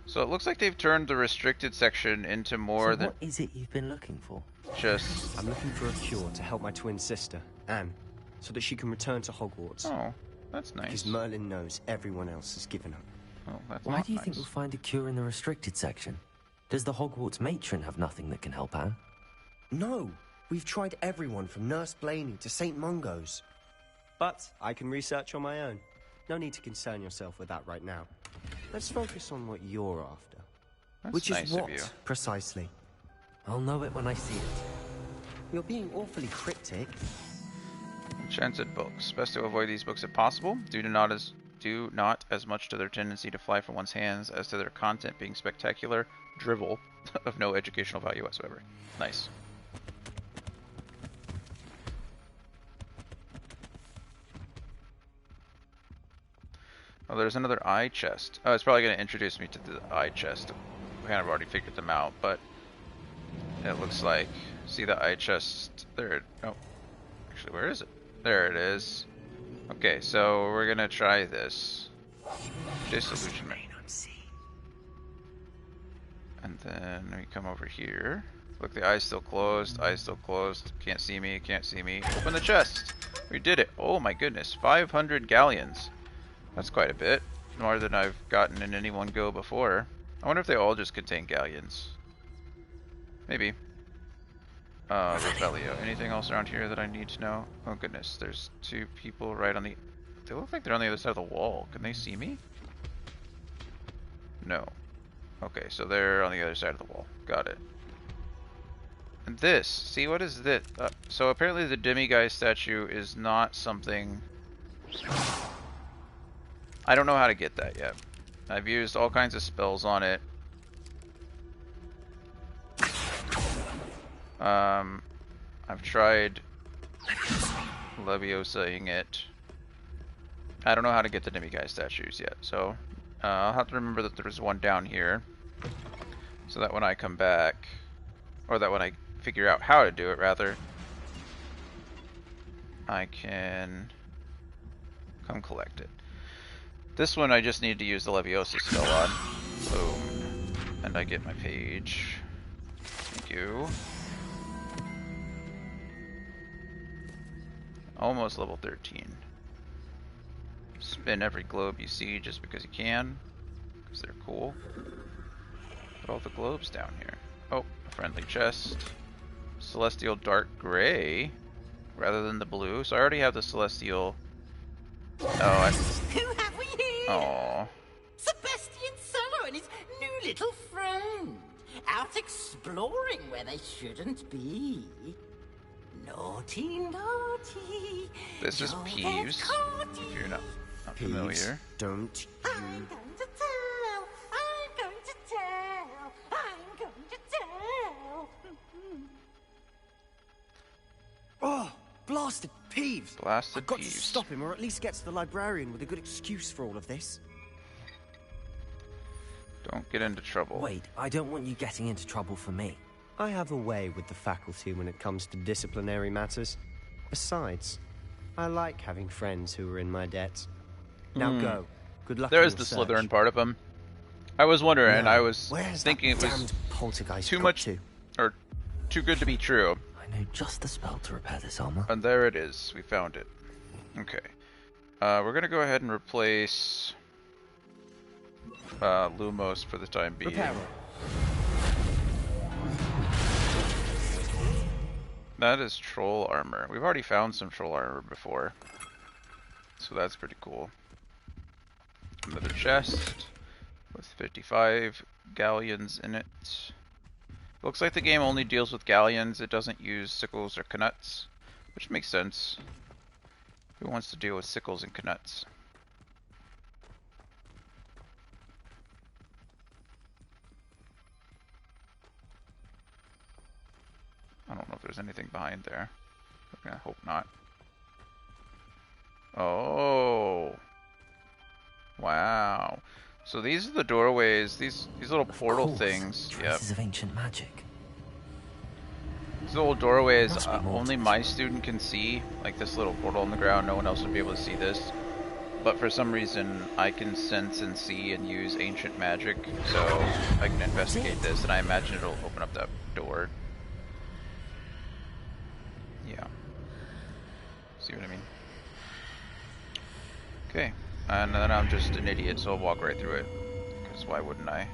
So it looks like they've turned the restricted section into more than what is it you've been looking for? just... I'm looking for a cure to help my twin sister, Anne, so that she can return to Hogwarts. Oh, that's nice. Because Merlin knows everyone else has given up. Oh, that's Why not do you nice. think we'll find a cure in the restricted section? Does the Hogwarts matron have nothing that can help Anne? No, we've tried everyone from Nurse Blaney to St. Mungo's. But I can research on my own. No need to concern yourself with that right now. Let's focus on what you're after. That's Which nice is of what, you. precisely? I'll know it when I see it. You're being awfully cryptic. Enchanted books. Best to avoid these books if possible. Do not as much to their tendency to fly from one's hands as to their content being spectacular drivel of no educational value whatsoever. Nice. Oh, there's another eye chest. Oh, it's probably going to introduce me to the eye chest. We kind of already figured them out, but it looks like... See the eye chest? There. Oh, actually, where is it? There it is. Okay, so we're going to try this. Disillusionment. And then we come over here. Look, the eye's still closed. Eye's still closed. Can't see me. Can't see me. Open the chest. We did it. Oh my goodness. 500 galleons. That's quite a bit. More than I've gotten in any one go before. I wonder if they all just contain galleons. Maybe. Revelio. Anything else around here that I need to know? Oh goodness. There's two people right on the... They look like they're on the other side of the wall. Can they see me? No. Okay, so they're on the other side of the wall. Got it. And this, see, what is this? So apparently the demiguise statue is not something... I don't know how to get that yet. I've used all kinds of spells on it. I've tried Leviosaing it. I don't know how to get the demiguise statues yet, so I'll have to remember that there's one down here, so that when I come back, or that when I figure out how to do it, rather, I can come collect it. This one I just need to use the Leviosa spell on. Boom. And I get my page. Thank you. Almost level 13. Spin every globe you see just because you can, because they're cool. Put all the globes down here. Oh, a friendly chest. Celestial dark gray rather than the blue. So I already have the celestial. Oh, Who have we here? oh. Sebastian Sallow and his new little friend. Out exploring where they shouldn't be. Naughty, naughty. This is Don't get Peeves. caught. If you're not familiar. Don't I'm going to tell. I'm going to tell. I'm going to tell. Oh, blasted Peeves! Blasted I've got Peeves. to stop him, or at least get to the librarian with a good excuse for all of this. Don't get into trouble. Wait, I don't want you getting into trouble for me. I have a way with the faculty when it comes to disciplinary matters. Besides, I like having friends who are in my debt. Now go. Good luck. There in is your the search. Slytherin part of him. I was wondering, Now, I was where's thinking it that was damned poltergeist too got much, to? or too good to be true. I know just the spell to repair this armor. And there it is. We found it. Okay. We're gonna go ahead and replace Lumos for the time being. Repair. That is troll armor. We've already found some troll armor before, so that's pretty cool. Another chest with 55 galleons in it. Looks like the game only deals with galleons. It doesn't use sickles or knuts, which makes sense. Who wants to deal with sickles and knuts? I don't know if there's anything behind there. Okay, I hope not. Oh. Wow. So these are the doorways, these little portal things. Yep. Traces of ancient magic. These little doorways, Must be more only to my student can see. Like this little portal on the ground, no one else would be able to see this. But for some reason, I can sense and see and use ancient magic, so I can investigate this, and I imagine it'll open up that door. Yeah. See what I mean? Okay. And then I'm just an idiot, so I'll walk right through it. Because why wouldn't I?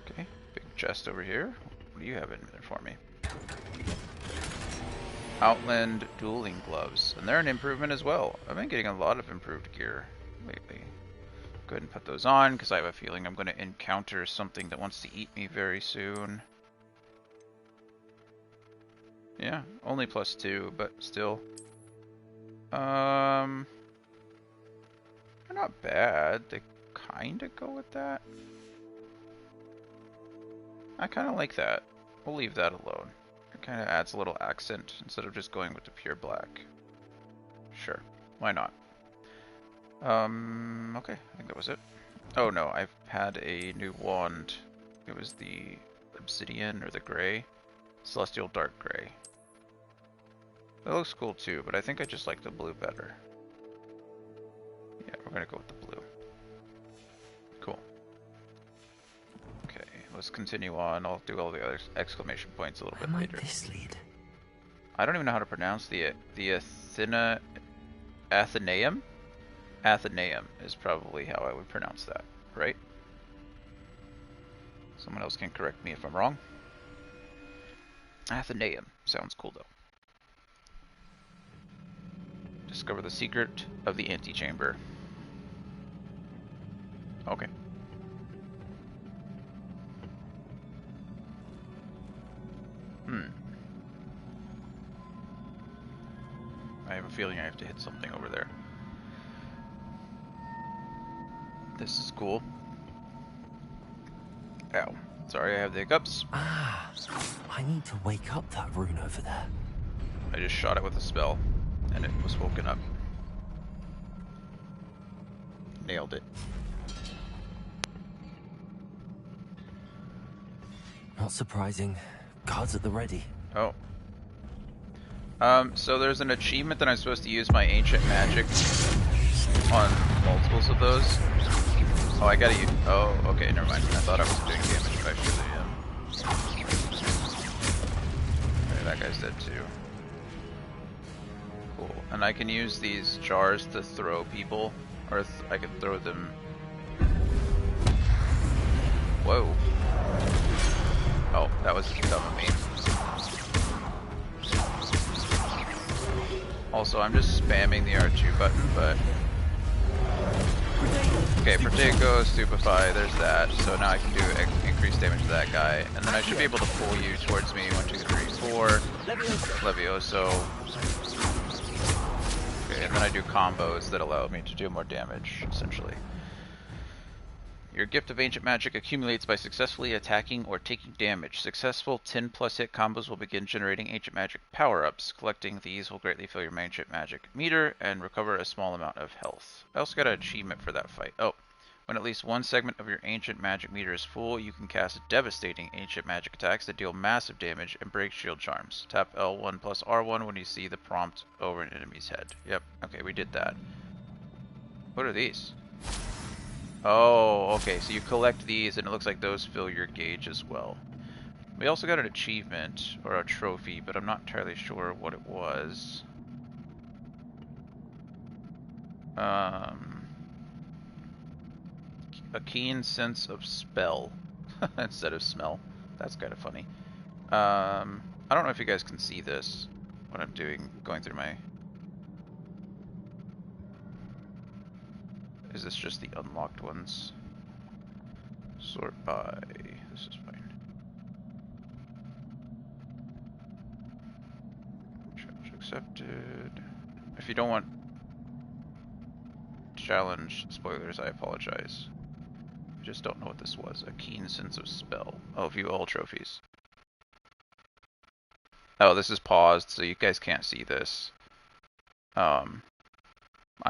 Okay, big chest over here. What do you have in there for me? Outland dueling gloves. And they're an improvement as well. I've been getting a lot of improved gear lately. Go ahead and put those on, because I have a feeling I'm going to encounter something that wants to eat me very soon. Yeah, only +2, but still. They're not bad. They kinda go with that. I kinda like that. We'll leave that alone. It kinda adds a little accent instead of just going with the pure black. Sure, why not? Okay, I think that was it. Oh no, I've had a new wand. It was the obsidian or the gray. Celestial dark gray. That looks cool too, but I think I just like the blue better. Yeah, we're gonna go with the blue. Cool. Okay, let's continue on. I'll do all the other exclamation points a little bit later. This lead? I don't even know how to pronounce the Athenaeum? Athenaeum is probably how I would pronounce that, right? Someone else can correct me if I'm wrong. Athenaeum. Sounds cool though. Discover the secret of the antechamber. Okay. I have a feeling I have to hit something over there. This is cool. Ow. Sorry, I have the hiccups. Ah, I need to wake up that rune over there. I just shot it with a spell, and it was woken up. Nailed it. Not surprising. Guards at the ready. Oh. So there's an achievement that I'm supposed to use my ancient magic on multiples of those. Oh, I gotta use... Oh, okay, never mind. I thought I was doing damage, but I surely am. Okay, that guy's dead too. Cool. And I can use these jars to throw people, or I can throw them... Whoa. Oh, that was dumb of me. Also, I'm just spamming the R2 button, but... Okay, Protego, Stupefy, there's that. So now I can do increased damage to that guy. And then I should be able to pull you towards me. 1, 2, 3, 4. Levioso. Okay, and then I do combos that allow me to do more damage, essentially. Your gift of ancient magic accumulates by successfully attacking or taking damage. Successful 10+ hit combos will begin generating ancient magic power-ups. Collecting these will greatly fill your ancient magic meter and recover a small amount of health. I also got an achievement for that fight. Oh, when at least one segment of your ancient magic meter is full, you can cast devastating ancient magic attacks that deal massive damage and break shield charms. Tap L1 plus R1 when you see the prompt over an enemy's head. Yep, okay, we did that. What are these? Oh, okay, so you collect these and it looks like those fill your gauge as well. We also got an achievement, or a trophy, but I'm not entirely sure what it was. A keen sense of spell instead of smell. That's kind of funny. I don't know if you guys can see this, what I'm doing, going through my... Is this just the unlocked ones? Sort by... This is fine. Challenge accepted. If you don't want challenge spoilers, I apologize. I just don't know what this was. A keen sense of spell. Oh, view all trophies. Oh, this is paused, so you guys can't see this. I'm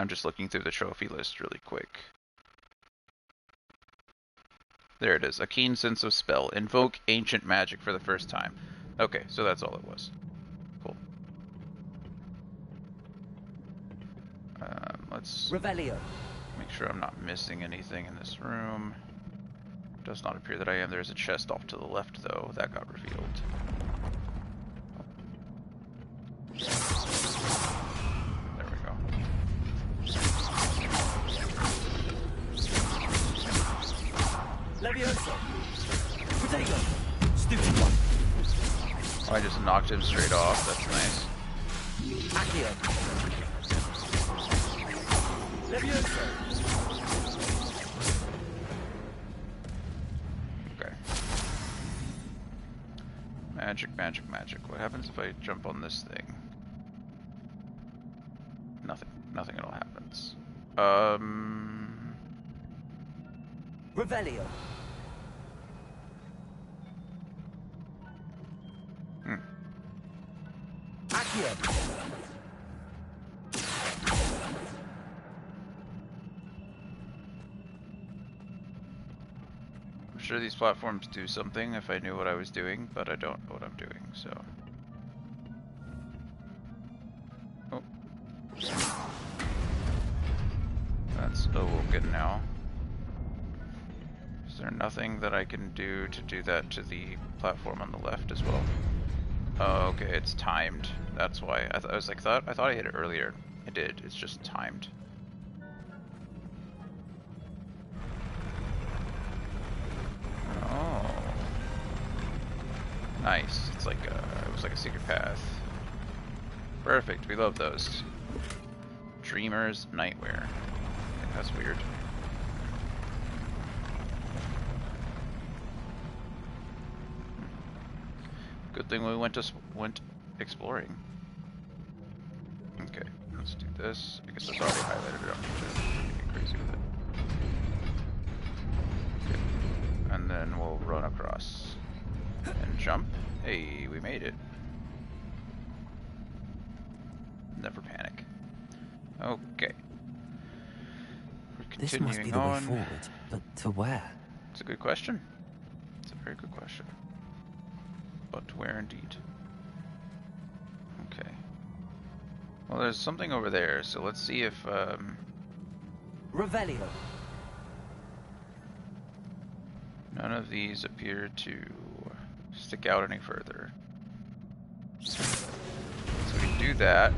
just looking through the trophy list really quick. There it is. A keen sense of spell. Invoke ancient magic for the first time. Okay, so that's all it was. Cool. Let's Revelio. make sure I'm not missing anything in this room. Does not appear that I am. There's a chest off to the left, though. That got revealed. There we go. Levioso. Potato. Stupid one. Oh, I just knocked him straight off. That's nice. Accio. Levioso. Okay. Magic, magic, magic. What happens if I jump on this thing? Nothing. Nothing at all happens. Revelio. Accio. I'm sure these platforms do something if I knew what I was doing, but I don't know what I'm doing, so. Oh. That's awoken now. Is there nothing that I can do to do that to the platform on the left as well? Oh, okay, it's timed. That's why. I thought I hit it earlier. I did. It's just timed. Oh. Nice. It was like a secret path. Perfect. We love those. Dreamer's Nightwear. I think that's weird. Good thing we went exploring. Okay, let's do this. I guess it's already highlighted it up to get crazy with it. Okay. And then we'll run across and jump. Hey, we made it. Never panic. Okay. We're This must be the way forward, but to where? It's a good question. It's a very good question. But where indeed? Okay. Well, there's something over there, so let's see if, Revelio. none of these appear to stick out any further. So we can do that.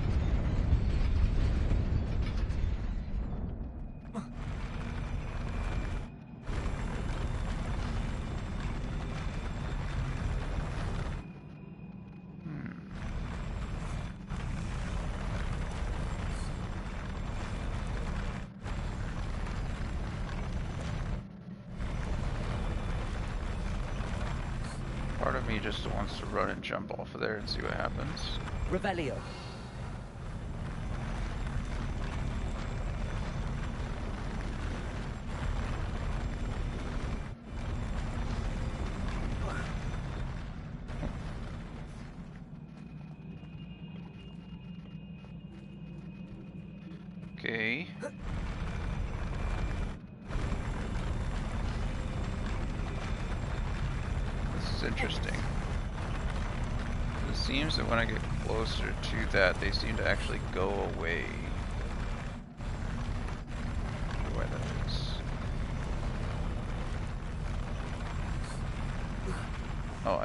Part of me just wants to run and jump off of there and see what happens. Revelio. Okay. This is interesting. It seems that when I get closer to that, they seem to actually go away. I wonder why that is. Oh,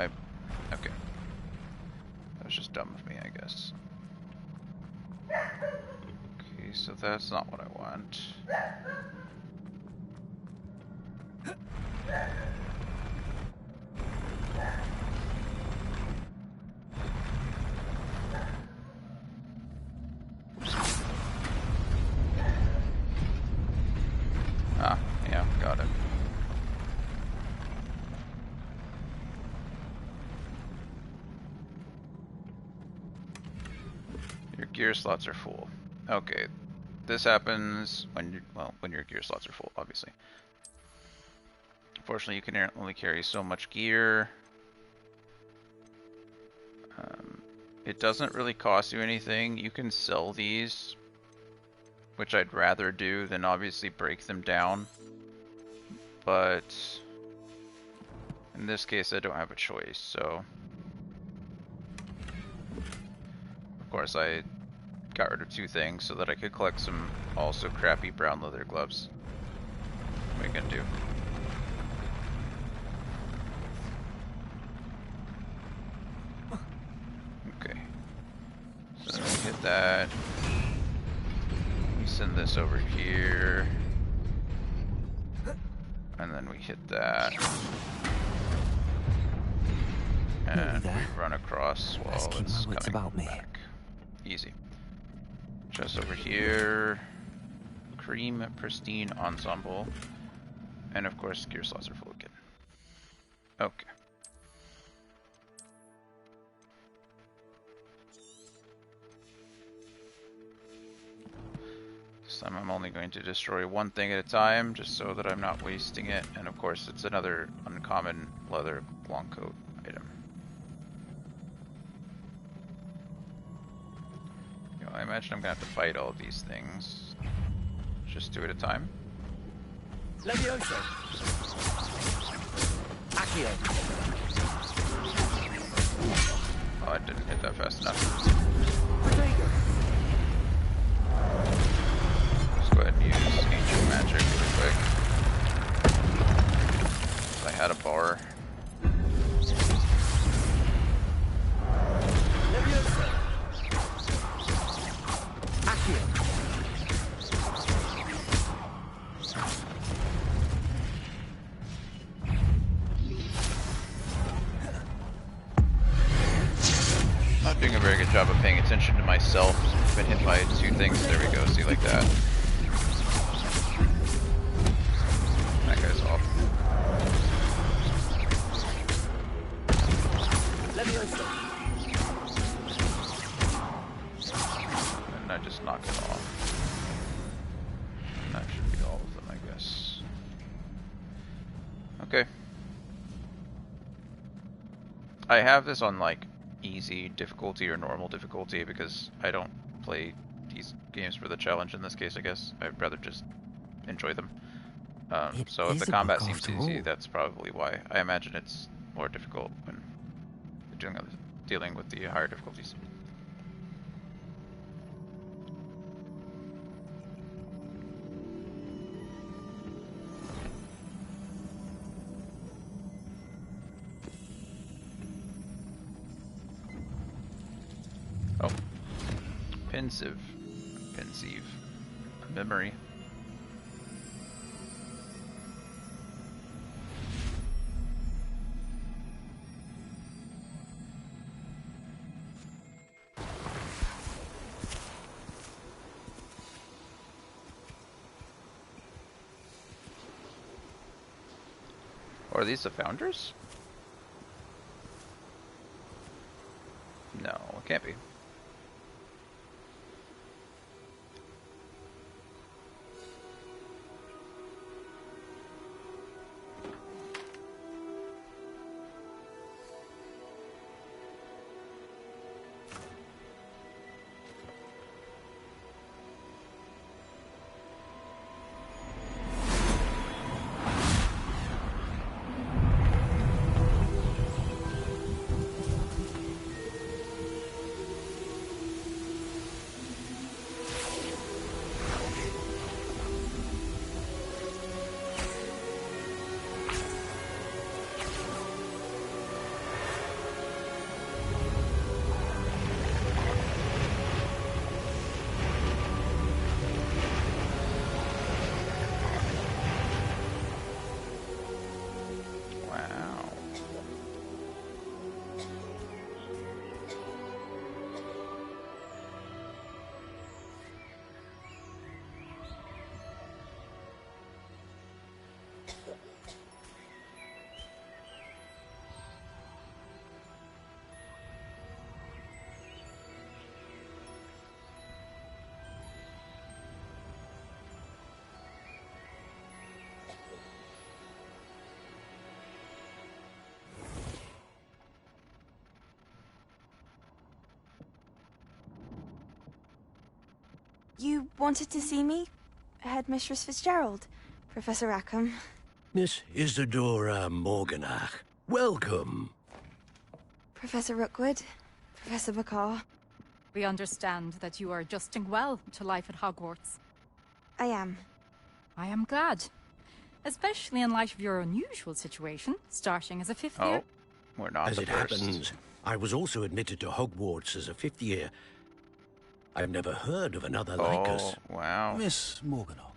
okay. That was just dumb of me, I guess. Okay, so that's not what I want. Ah, yeah, got it. Your gear slots are full. Okay, this happens when when your gear slots are full, obviously. Unfortunately, you can only carry so much gear. It doesn't really cost you anything. You can sell these, which I'd rather do than obviously break them down. But in this case, I don't have a choice, so... Of course, I got rid of 2 things so that I could collect some also crappy brown leather gloves. What are you gonna do? Okay. So then we hit that. We send this over here. And then we hit that. And we run across while it's coming back. Easy. Just over here. Cream Pristine Ensemble. And of course, Gear Saucer Fluid. Okay. This time I'm only going to destroy 1 thing at a time, just so that I'm not wasting it. And of course, it's another uncommon leather long coat item. You know, I imagine I'm gonna have to fight all of these things. Just 2 at a time. Levioso. Accio. Oh, I didn't hit that fast enough. Let's go ahead and use Ancient Magic really quick. I had a bar. Levioso. Accio. Not doing a very good job of paying attention to myself. Been hit by 2 things. There we go. See, like that. That guy's off. And I just knock it off. And that should be all of them, I guess. Okay. I have this on like easy difficulty or normal difficulty because I don't play these games for the challenge in this case, I guess. I'd rather just enjoy them. So if the combat seems easy, that's probably why. I imagine it's more difficult when you're dealing with the higher difficulties. Oh. Pensive. Memory. Are these the founders? No, it can't be. You wanted to see me? Headmistress Fitzgerald, Professor Rackham. Miss Isadora Morganach, welcome. Professor Rookwood, Professor Bakar. We understand that you are adjusting well to life at Hogwarts. I am. I am glad. Especially in light of your unusual situation, starting as a fifth year. We're not As the it first. happens, I was also admitted to Hogwarts as a fifth year. I've never heard of another like us. Wow. Miss Morganach,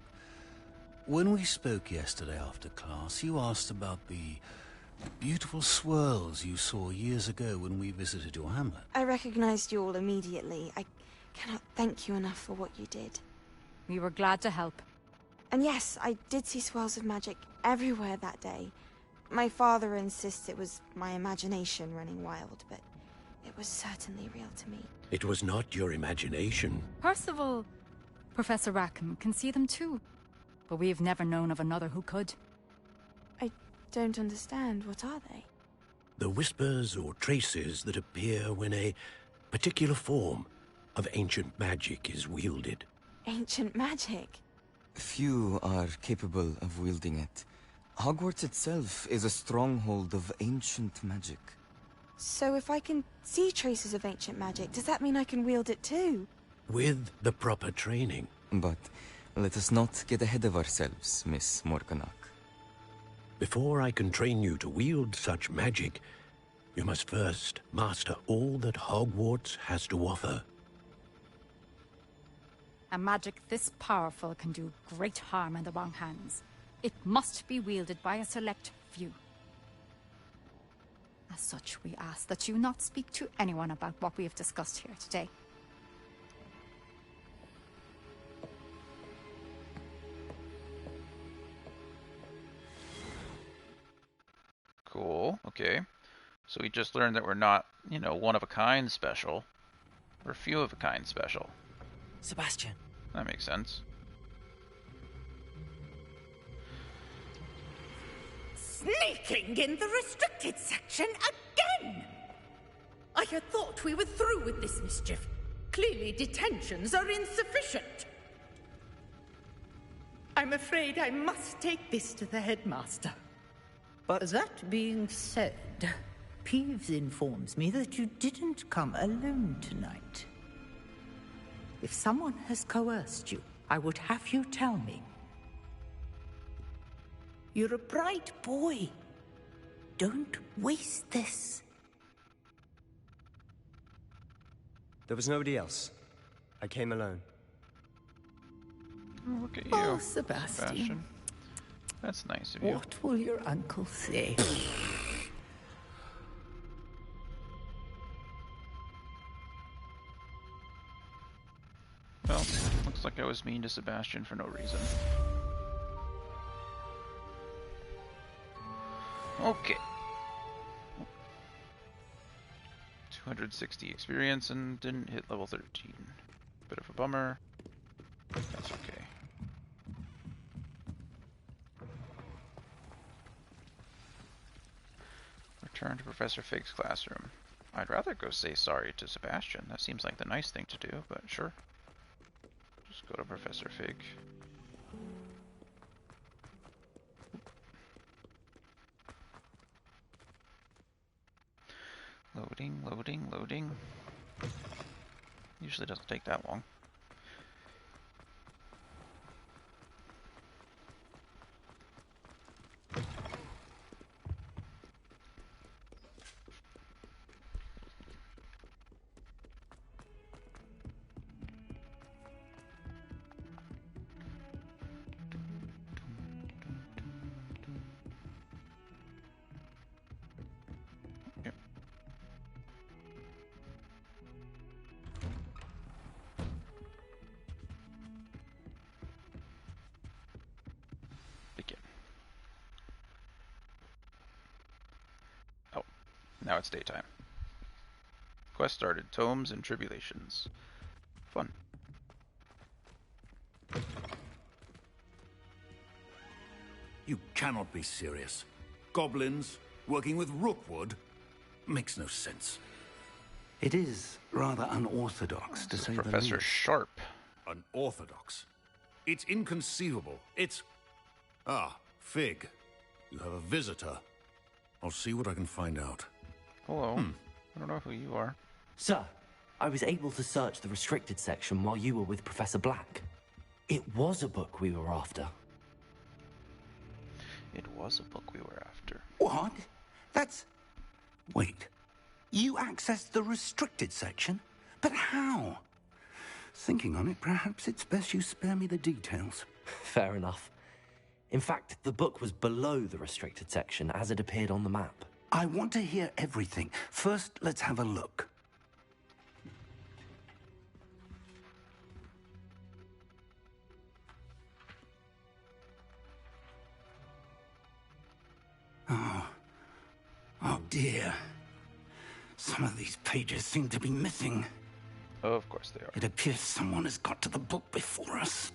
when we spoke yesterday after class, you asked about the beautiful swirls you saw years ago when we visited your hamlet. I recognized you all immediately. I cannot thank you enough for what you did. We were glad to help. And yes, I did see swirls of magic everywhere that day. My father insists it was my imagination running wild, but it was certainly real to me. It was not your imagination. Percival, Professor Rackham can see them too. But we have never known of another who could. I don't understand. What are they? The whispers or traces that appear when a particular form of ancient magic is wielded. Ancient magic? Few are capable of wielding it. Hogwarts itself is a stronghold of ancient magic. So if I can see traces of ancient magic, does that mean I can wield it too? With the proper training. But let us not get ahead of ourselves, Miss Morganach. Before I can train you to wield such magic, you must first master all that Hogwarts has to offer. A magic this powerful can do great harm in the wrong hands. It must be wielded by a select few. As such, we ask that you not speak to anyone about what we have discussed here today. Cool. Okay. So we just learned that we're not, one of a kind special. We're few of a kind special. Sebastian. That makes sense. Sneaking in the restricted section again! I had thought we were through with this mischief. Clearly detentions are insufficient. I'm afraid I must take this to the headmaster. But that being said, Peeves informs me that you didn't come alone tonight. If someone has coerced you, I would have you tell me. You're a bright boy. Don't waste this. There was nobody else. I came alone. Look at you, Oh, Sebastian. That's nice of you. What will your uncle say? Well, looks like I was mean to Sebastian for no reason. Okay. 260 experience and didn't hit level 13. Bit of a bummer. That's okay. Return to Professor Fig's classroom. I'd rather go say sorry to Sebastian. That seems like the nice thing to do, but sure. Just go to Professor Fig. Loading, loading, loading. Usually doesn't take that long. Now it's daytime. Quest started. Tomes and Tribulations. Fun. You cannot be serious. Goblins working with Rookwood makes no sense. It is rather unorthodox, to say the least. Professor Sharp. Unorthodox. It's inconceivable. It's... Ah, Fig. You have a visitor. I'll see what I can find out. Hello. I don't know who you are. Sir, I was able to search the restricted section while you were with Professor Black. It was a book we were after. It was a book we were after. What? That's... Wait. You accessed the restricted section? But how? Thinking on it, perhaps it's best you spare me the details. Fair enough. In fact, the book was below the restricted section as it appeared on the map. I want to hear everything. First, let's have a look. Oh dear. Some of these pages seem to be missing. Oh, of course they are. It appears someone has got to the book before us.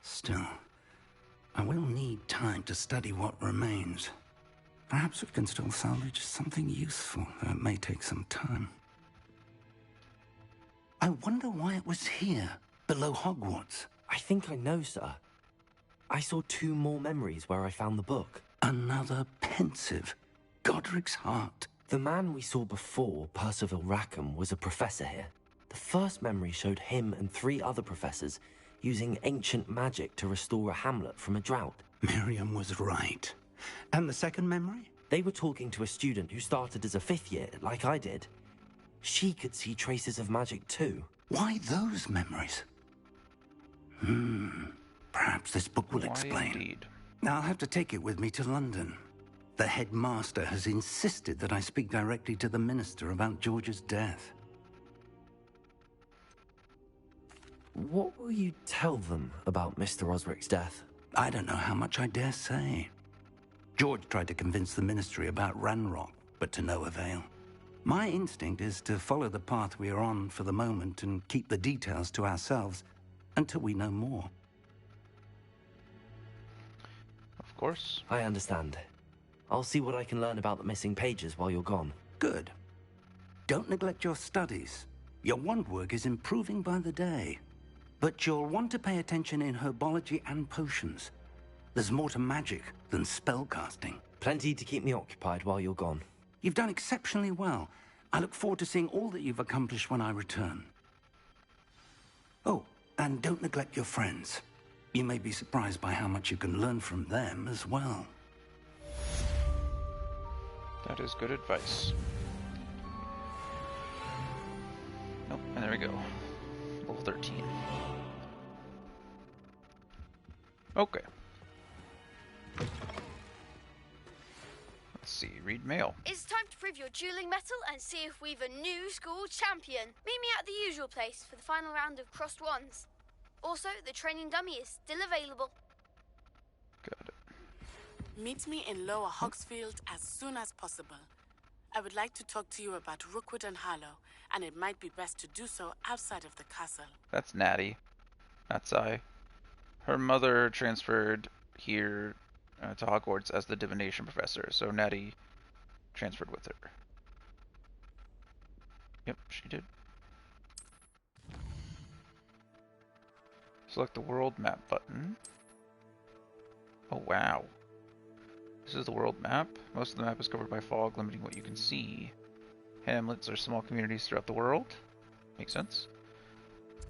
Still, I will need time to study what remains. Perhaps we can still salvage something useful, though it may take some time. I wonder why it was here, below Hogwarts. I think I know, sir. I saw 2 more memories where I found the book. Another pensive. Godric's heart. The man we saw before, Percival Rackham, was a professor here. The first memory showed him and 3 other professors using ancient magic to restore a hamlet from a drought. Miriam was right. And the second memory? They were talking to a student who started as a 5th year, like I did. She could see traces of magic too. Why those memories? Perhaps this book will explain. Indeed. I'll have to take it with me to London. The headmaster has insisted that I speak directly to the minister about George's death. What will you tell them about Mr. Osric's death? I don't know how much I dare say. George tried to convince the ministry about Ranrock, but to no avail. My instinct is to follow the path we are on for the moment and keep the details to ourselves until we know more. Of course. I understand. I'll see what I can learn about the missing pages while you're gone. Good. Don't neglect your studies. Your wand work is improving by the day. But you'll want to pay attention in herbology and potions. There's more to magic than spellcasting. Plenty to keep me occupied while you're gone. You've done exceptionally well. I look forward to seeing all that you've accomplished when I return. Oh, and don't neglect your friends. You may be surprised by how much you can learn from them as well. That is good advice. Nope, and there we go. Level 13. Okay. Let's see, read mail. It's time to prove your dueling mettle and see if we've a new school champion. Meet me at the usual place for the final round of crossed wands. Also, the training dummy is still available. Got it. Meet me in Lower Hogsfield as soon as possible. I would like to talk to you about Rookwood and Harlow, and it might be best to do so outside of the castle. That's Natty. That's I. Her mother transferred here to Hogwarts as the divination professor, so Natty transferred with her. Yep, she did. Select the world map button. Oh wow. This is the world map. Most of the map is covered by fog, limiting what you can see. Hamlets are small communities throughout the world. Makes sense.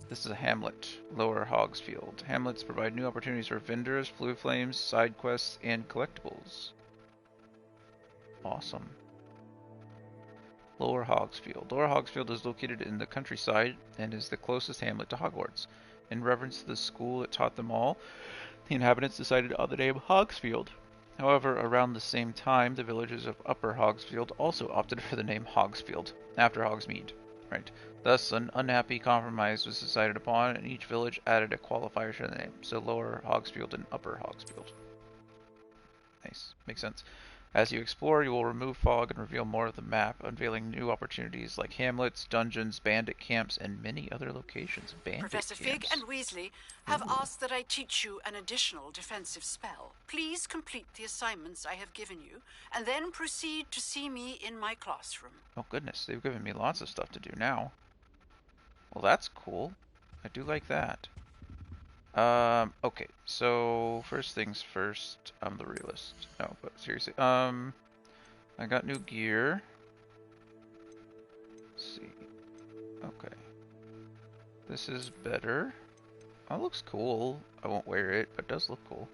This is a hamlet, Lower Hogsfield. Hamlets provide new opportunities for vendors, fluid flames, side quests, and collectibles. Awesome. Lower Hogsfield. Lower Hogsfield is located in the countryside and is the closest hamlet to Hogwarts. In reverence to the school that taught them all, the inhabitants decided on the name Hogsfield. However, around the same time, the villagers of Upper Hogsfield also opted for the name Hogsfield, after Hogsmeade. Right. Thus, an unhappy compromise was decided upon, and each village added a qualifier to the name. So Lower Hogsfield and Upper Hogsfield. Nice. Makes sense. As you explore, you will remove fog and reveal more of the map, unveiling new opportunities like hamlets, dungeons, bandit camps, and many other locations. Bandit Professor camps. Fig and Weasley have asked that I teach you an additional defensive spell. Please complete the assignments I have given you, and then proceed to see me in my classroom. Oh goodness, they've given me lots of stuff to do now. Well, that's cool. I do like that. Okay, so first things first, I'm the realist. No, but seriously, I got new gear. Let's see. Okay. This is better. Oh, it looks cool. I won't wear it, but it does look cool.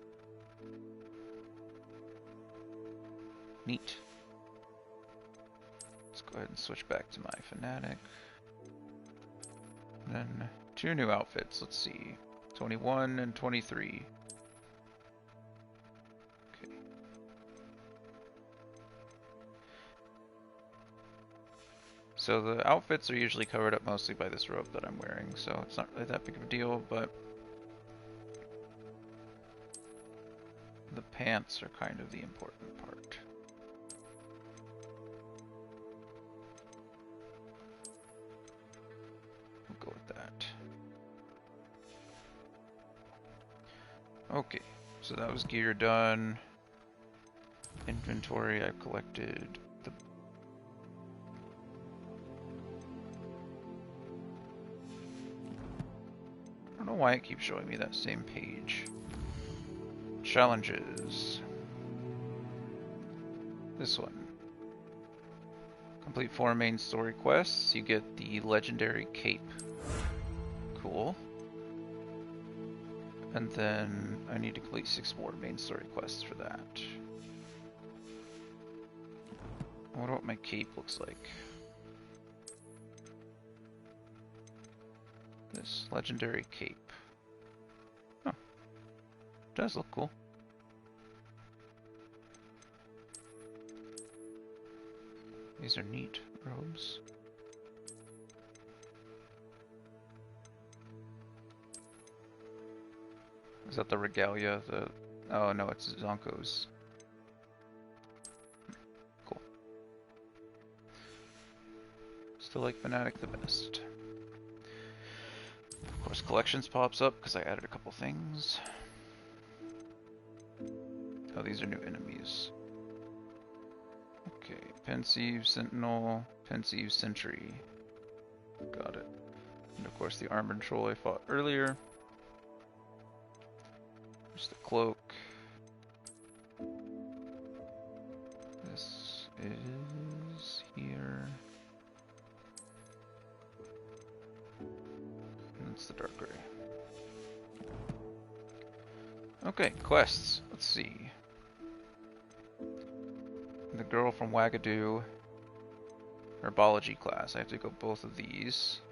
Neat. Let's go ahead and switch back to my Fanatic. And then 2 new outfits. Let's see. 21 and 23. Okay. So the outfits are usually covered up mostly by this robe that I'm wearing, so it's not really that big of a deal, but the pants are kind of the important part. We'll go with that. Okay, so that was gear done. Inventory, I've collected the... I don't know why it keeps showing me that same page. Challenges. This one. Complete 4 main story quests, you get the legendary cape. Cool. And then I need to complete 6 more main story quests for that. I wonder what my cape looks like. This legendary cape. Oh. Does look cool. These are neat robes. Is that the regalia? Oh no, it's Zonko's. Cool. Still like Fanatic the best. Of course, collections pops up because I added a couple things. Oh, these are new enemies. Okay, Pensieve, Sentinel, Pensieve, Sentry. Got it. And of course the Armored Troll I fought earlier. There's the cloak. This is here. And it's the Dark Gray. Okay, quests. Let's see. The girl from Wagadoo. Herbology class. I have to go both of these.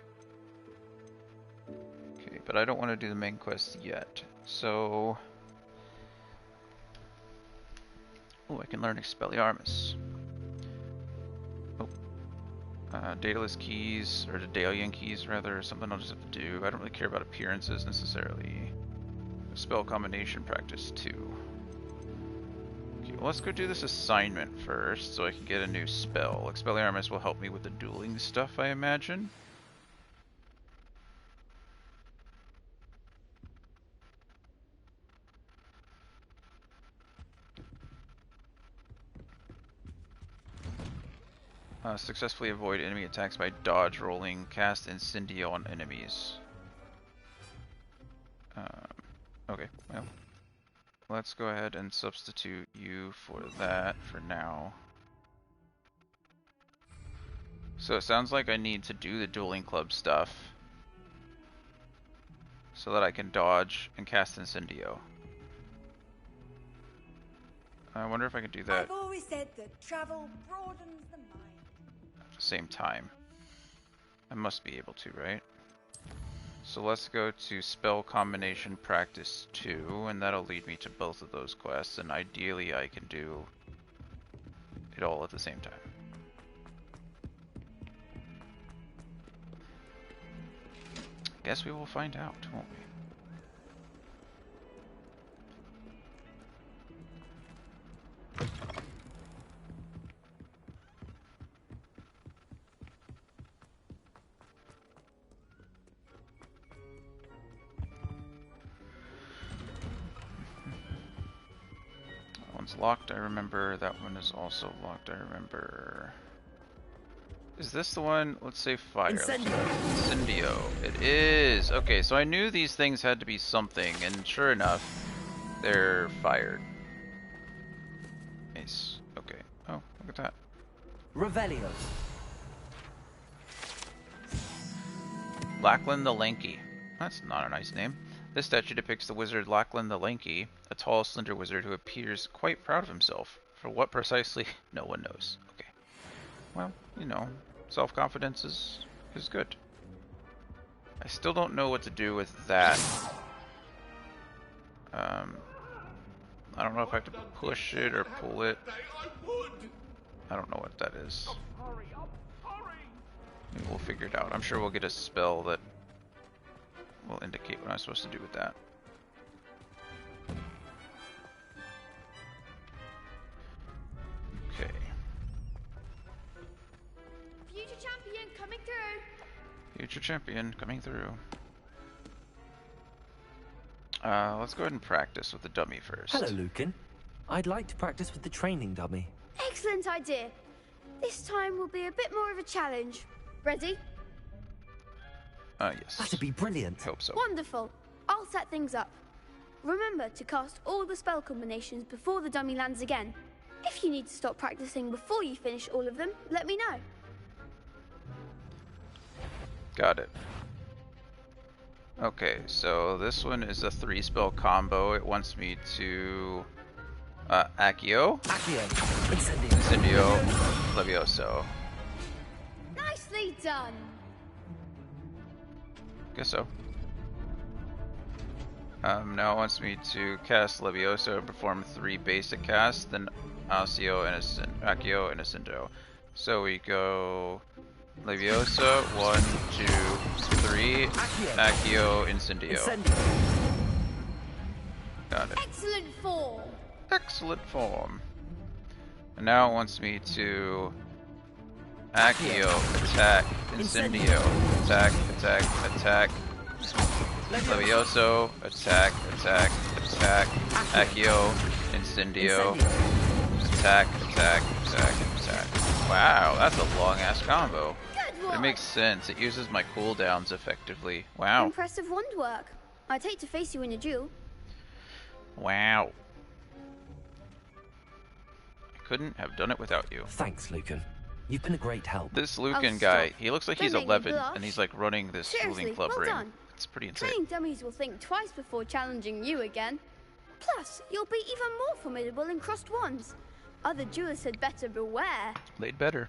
Okay, but I don't want to do the main quest yet. So... oh, I can learn Expelliarmus. Oh. Daedalus keys, or the Daedalian keys rather, something I'll just have to do. I don't really care about appearances necessarily. Spell combination practice 2. Okay, well, let's go do this assignment first so I can get a new spell. Expelliarmus will help me with the dueling stuff, I imagine. Successfully avoid enemy attacks by dodge rolling. Cast Incendio on enemies. Okay, well, let's go ahead and substitute you for that for now. So it sounds like I need to do the dueling club stuff so that I can dodge and cast Incendio. I wonder if I can do that. I've always said that travel broadens the mind. At the same time. I must be able to, right? So let's go to Spell Combination Practice 2, and that'll lead me to both of those quests, and ideally I can do it all at the same time. Guess we will find out, won't we? That one's locked, I remember. That one is also locked, I remember. Is this the one? Let's say fire. Incendio. Incendio. It is. Okay, so I knew these things had to be something, and sure enough, they're fired. Nice. Okay. Oh, look at that. Revelio. Lachlan the Lanky. That's not a nice name. This statue depicts the wizard Lachlan the Lanky, a tall, slender wizard who appears quite proud of himself. For what precisely, no one knows. Okay. Well, you know, self-confidence is good. I still don't know what to do with that. I don't know if I have to push it or pull it. I don't know what that is. Maybe we'll figure it out. I'm sure we'll get a spell that will indicate what I'm supposed to do with that. Okay. Future champion coming through. Future champion coming through. Let's go ahead and practice with the dummy first. Hello, Lucan. I'd like to practice with the training dummy. Excellent idea. This time will be a bit more of a challenge. Ready? Yes. That'd be brilliant. Hope so. Wonderful. I'll set things up. Remember to cast all the spell combinations before the dummy lands again. If you need to stop practicing before you finish all of them, let me know. Got it. Okay, so this one is a 3-spell combo. It wants me to Accio, Incendio, Levioso. Nicely done. Guess so. Now it wants me to cast Levioso and perform 3 basic casts, then Accio and Incendio. So we go Leviosa, 1, 2, 3, Accio, Incendio. Got it. Excellent form. Excellent form. And now it wants me to Accio, attack, Incendio, attack, attack, attack, Levioso, attack, attack, attack, Accio, Incendio, attack, attack, attack, attack. Wow, that's a long-ass combo. It makes sense. It uses my cooldowns effectively. Wow. Impressive wand work. I'd hate to face you in a duel. Wow. I couldn't have done it without you. Thanks, Lucan. You've been a great help. This Lucan guy, he looks like he's 11, and he's like running this dueling club ring. Done. It's pretty insane. Training dummies will think twice before challenging you again. Plus, you'll be even more formidable in crossed wands. Other duelists had better beware. Laid better.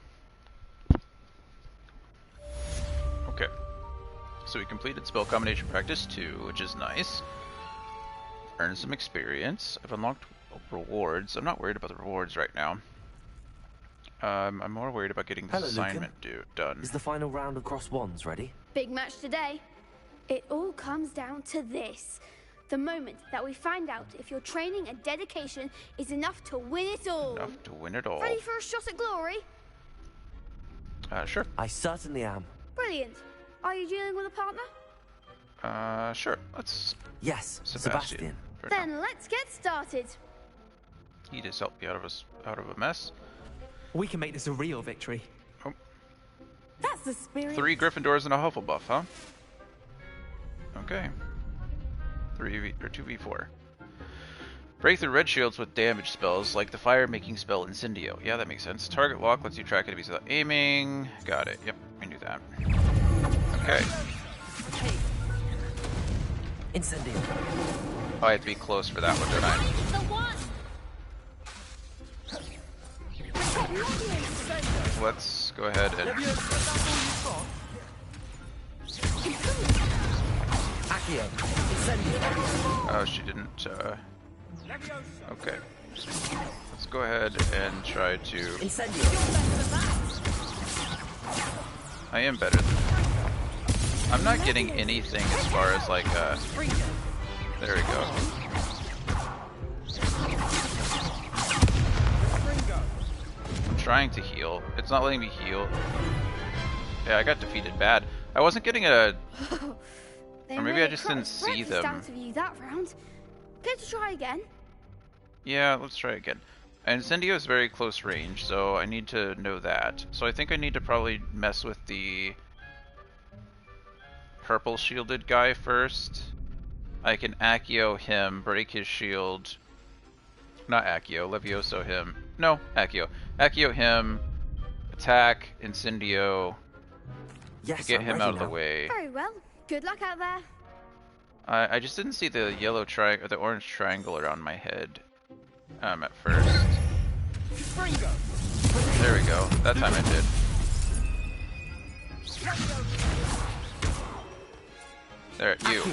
Okay. So we completed spell combination practice 2, which is nice. Earned some experience. I've unlocked rewards. I'm not worried about the rewards right now. I'm more worried about getting this assignment done. Is the final round of cross wands ready? Big match today. It all comes down to this. The moment that we find out if your training and dedication is enough to win it all. Enough to win it all. Ready for a shot at glory? Sure. I certainly am. Brilliant. Are you dealing with a partner? Sure. Let's... Yes, Sebastian. Then let's get started. He just helped me out of a mess. We can make this a real victory. Oh. That's the spirit. 3 Gryffindors and a Hufflepuff, huh? Okay. 2v4. Break through red shields with damage spells, like the fire-making spell Incendio. Yeah, that makes sense. Target lock lets you track enemies without aiming. Got it. Yep, we knew that. Okay. Incendio. Oh, I have to be close for that one, don't I? Let's go ahead and... Oh, she didn't, Okay. Let's go ahead and try to... I am better than... I'm not getting anything as far as, like, There we go. I'm trying to heal. It's not letting me heal. Yeah, I got defeated bad. I wasn't getting a... Or maybe I just didn't see them. Out of you that round. Care to try again? Yeah, let's try again. And Incendio is very close range, so I need to know that. So I think I need to probably mess with the purple shielded guy first. I can Accio him, break his shield. Not Accio, Levioso him. No, Accio. Accio him, attack Incendio. Yes, get I'm him ready out of the now. way. Very well. Good luck out there. I just didn't see the yellow triangle, or the orange triangle around my head at first. There we go. That time I did. There, you.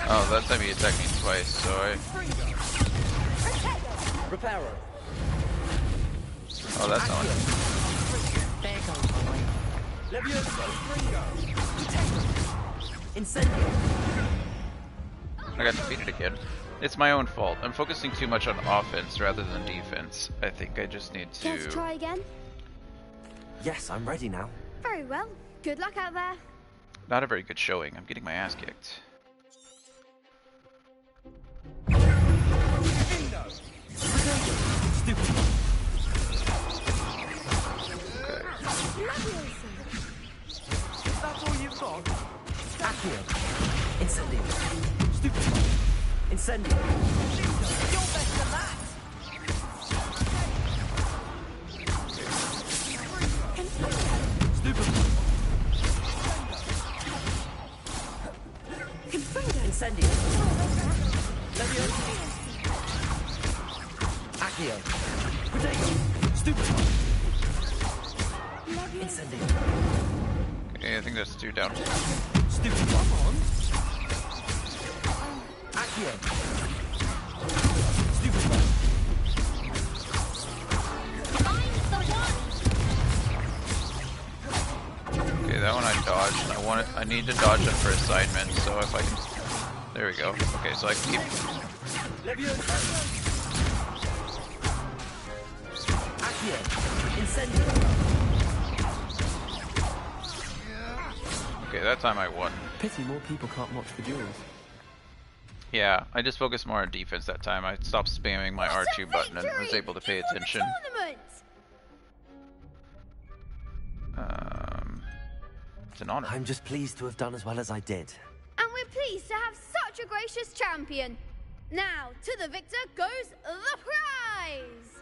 Oh, that time he attacked me twice, so I... Reparo. Oh, that's not I got defeated again. It's my own fault. I'm focusing too much on offense rather than defense. I think I just need to... Let's try again. Yes, I'm ready now. Very well. Good luck out there. Not a very good showing. I'm getting my ass kicked. That's all you've got? Accio. Incendio. Stupid. Incendio. You're better than that. Stupid. Incendio. Levioso. Accio. Protego. Stupid. Incendio. Okay, I think that's 2 down. Stupid. Come on. Accio. Stupid. Okay, that one I dodged. I need to dodge it for assignment, so if I can... There we go. Okay, so I can keep... Accio. Incendio. Okay, that time I won. Pity more people can't watch the duels. Yeah, I just focused more on defense that time. I stopped spamming my R2 button and was able to pay attention. It's an honor. I'm just pleased to have done as well as I did. And we're pleased to have such a gracious champion. Now, to the victor goes the prize!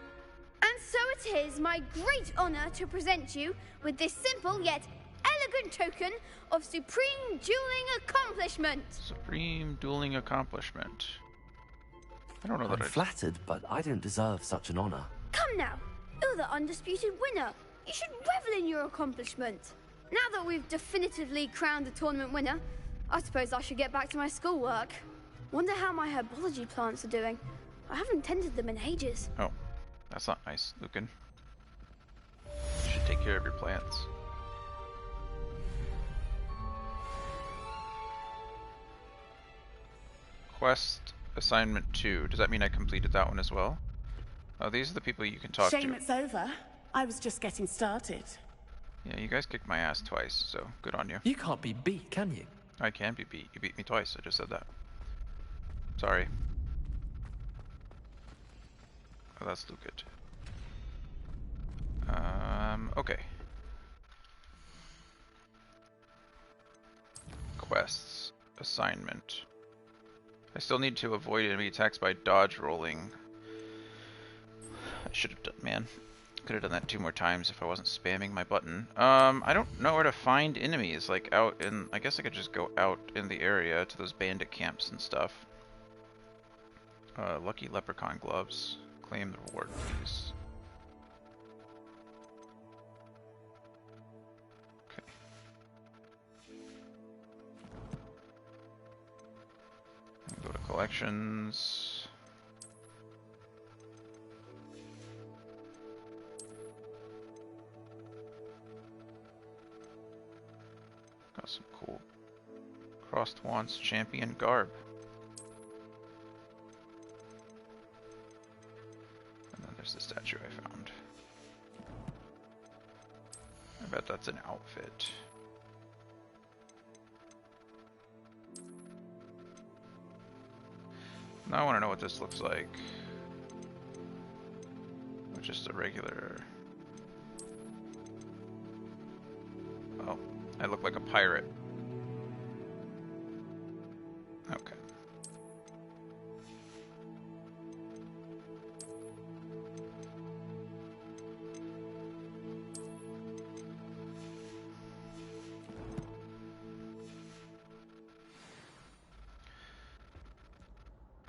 And so it is my great honor to present you with this simple yet elegant token of supreme dueling accomplishment. Supreme dueling accomplishment. I don't know that I'm flattered, but I don't deserve such an honor. Come now, you're the undisputed winner. You should revel in your accomplishment. Now that we've definitively crowned the tournament winner, I suppose I should get back to my schoolwork. Wonder how my herbology plants are doing. I haven't tended them in ages. Oh, that's not nice, Lucan. You should take care of your plants. Quest assignment 2. Does that mean I completed that one as well? Oh, these are the people you can talk Shame to. it's over. I was just getting started. Yeah, you guys kicked my ass twice, so good on you. You can't be beat, can you? I can be beat. You beat me twice. I just said that. Sorry. Oh, that's too good. Okay. Quests. Assignment. I still need to avoid enemy attacks by dodge rolling. I should have done, man. Could have done that 2 more times if I wasn't spamming my button. I don't know where to find enemies, like out in... I guess I could just go out in the area to those bandit camps and stuff. Lucky leprechaun gloves. Claim the reward, please. Okay. Go to collections. Got some cool crossed wands champion garb. And then there's the statue I found. I bet that's an outfit. Now I want to know what this looks like. Or just a regular... Oh, I look like a pirate. Okay.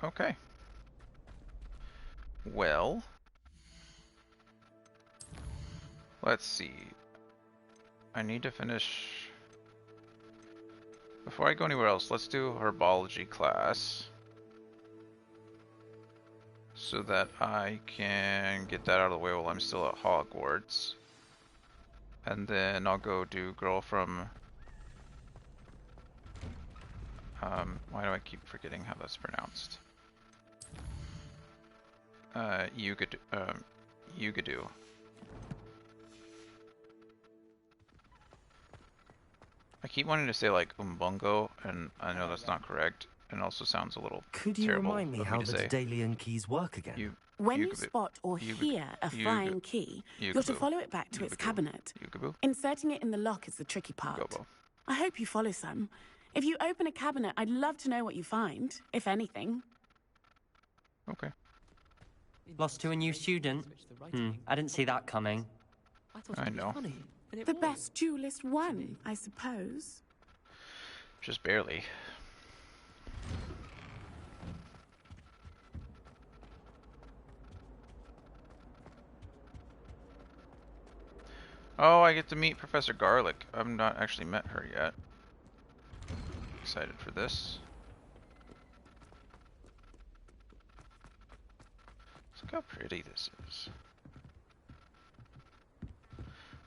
Okay. Well, let's see. I need to finish... Before I go anywhere else, let's do herbology class. So that I can get that out of the way while I'm still at Hogwarts. And then I'll go do girl from... why do I keep forgetting how that's pronounced? Yugadou. I keep wanting to say like Umbongo, and I know that's not correct, and also sounds a little Could you terrible remind me of how me to the say. Daedalian keys work again? When you spot or hear a flying key, you're to follow it back to its cabinet. Inserting it in the lock is the tricky part. I hope you follow some. If you open a cabinet, I'd love to know what you find, if anything. Okay. Lost to a new student? I didn't see that coming. I know. The best duelist won, I suppose. Just barely. Oh, I get to meet Professor Garlick. I've not actually met her yet. Excited for this. Look how pretty this is.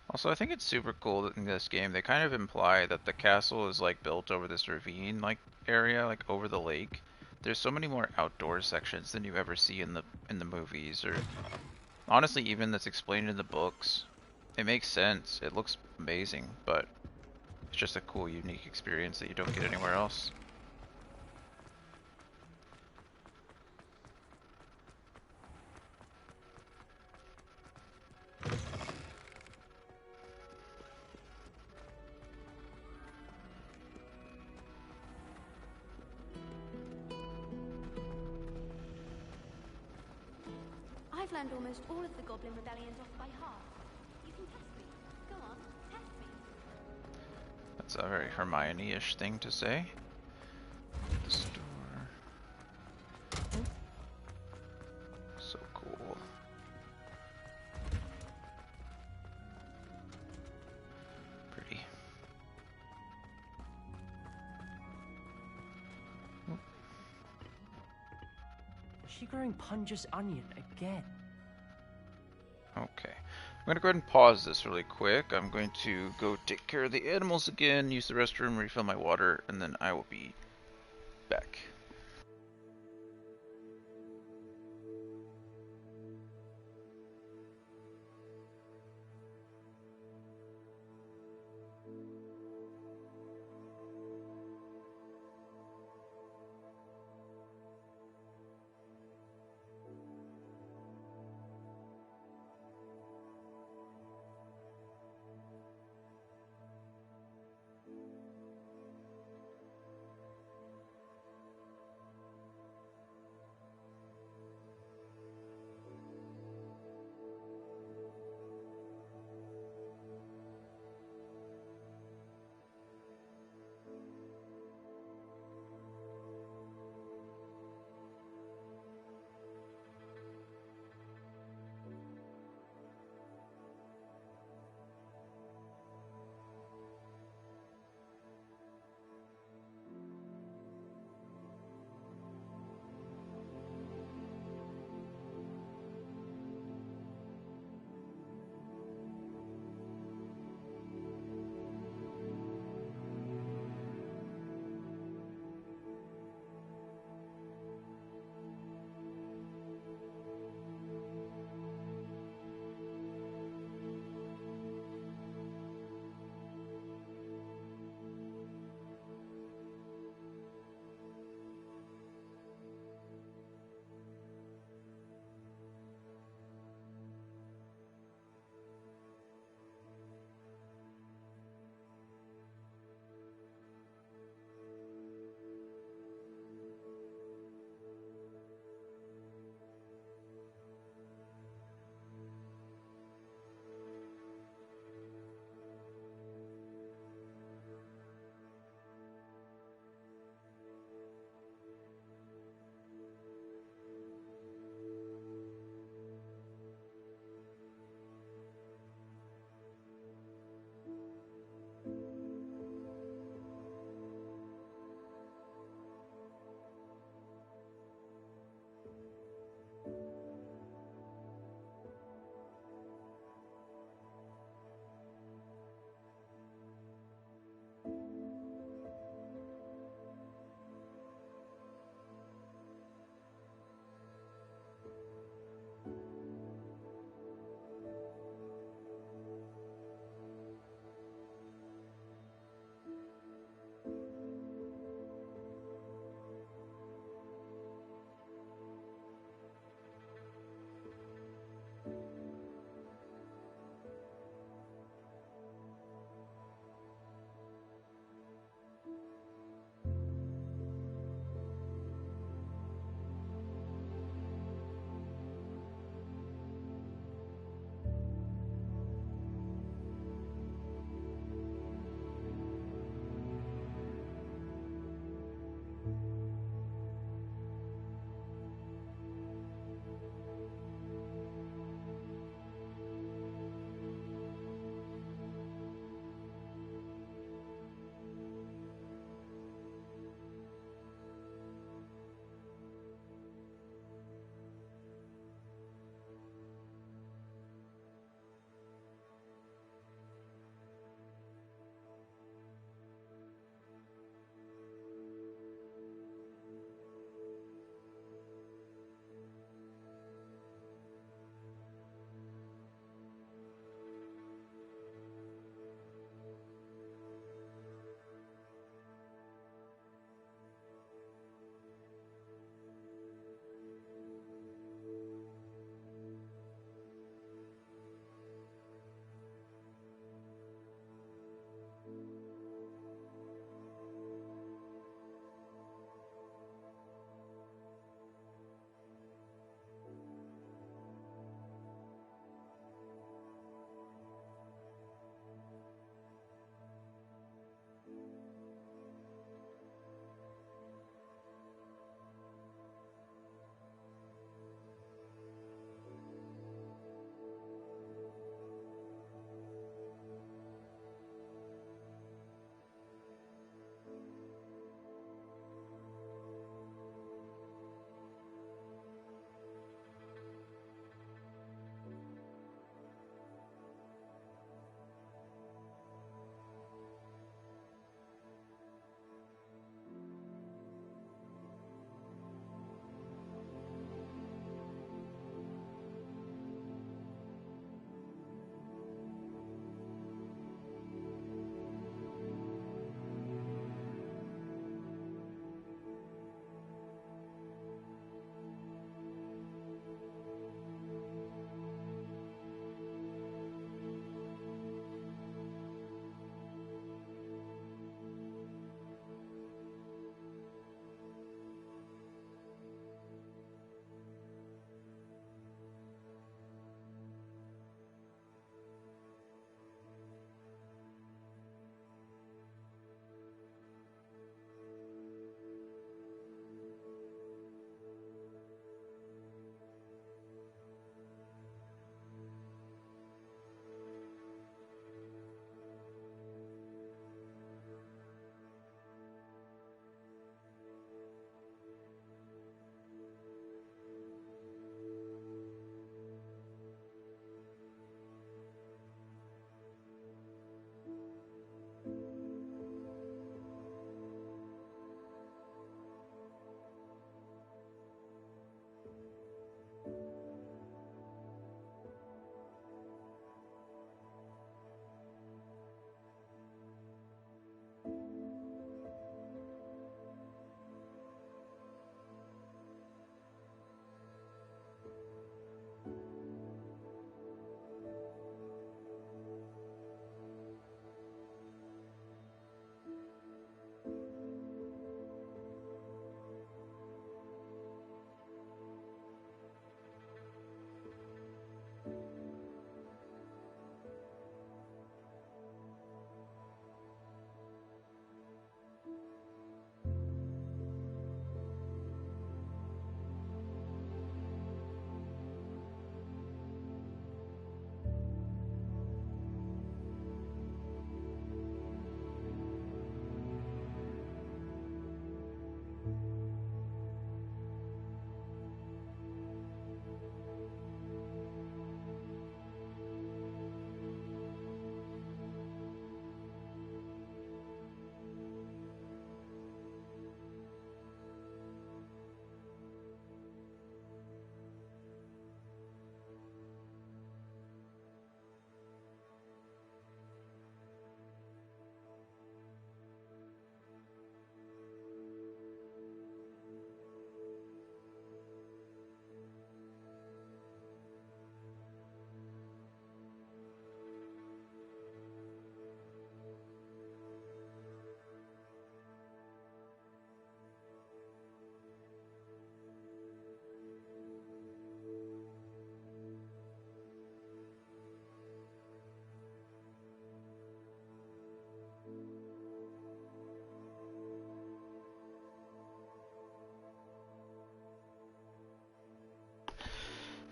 Also, I think it's super cool that in this game they kind of imply that the castle is like built over this ravine like area, like over the lake. There's so many more outdoor sections than you ever see in the movies, or honestly even that's explained in the books. It makes sense. It looks amazing, but it's just a cool, unique experience that you don't get anywhere else. I've learned almost all of the Goblin Rebellions off by heart. You can test me. Go on, test me. That's a very Hermione-ish thing to say. The store. So cool. Pretty. Is she growing Punja's onion again? Okay. I'm going to go ahead and pause this really quick. I'm going to go take care of the animals again, use the restroom, refill my water, and then I will be back.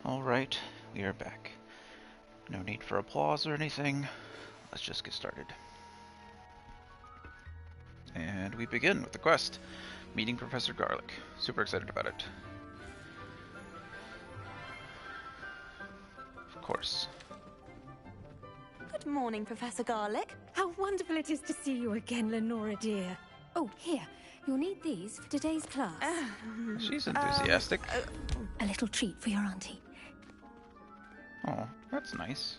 Alright, we are back. No need for applause or anything. Let's just get started. And we begin with the quest. Meeting Professor Garlick. Super excited about it. Of course. Good morning, Professor Garlick. How wonderful it is to see you again, Lenora dear. Oh, here. You'll need these for today's class. She's enthusiastic. A little treat for your auntie. Oh, that's nice.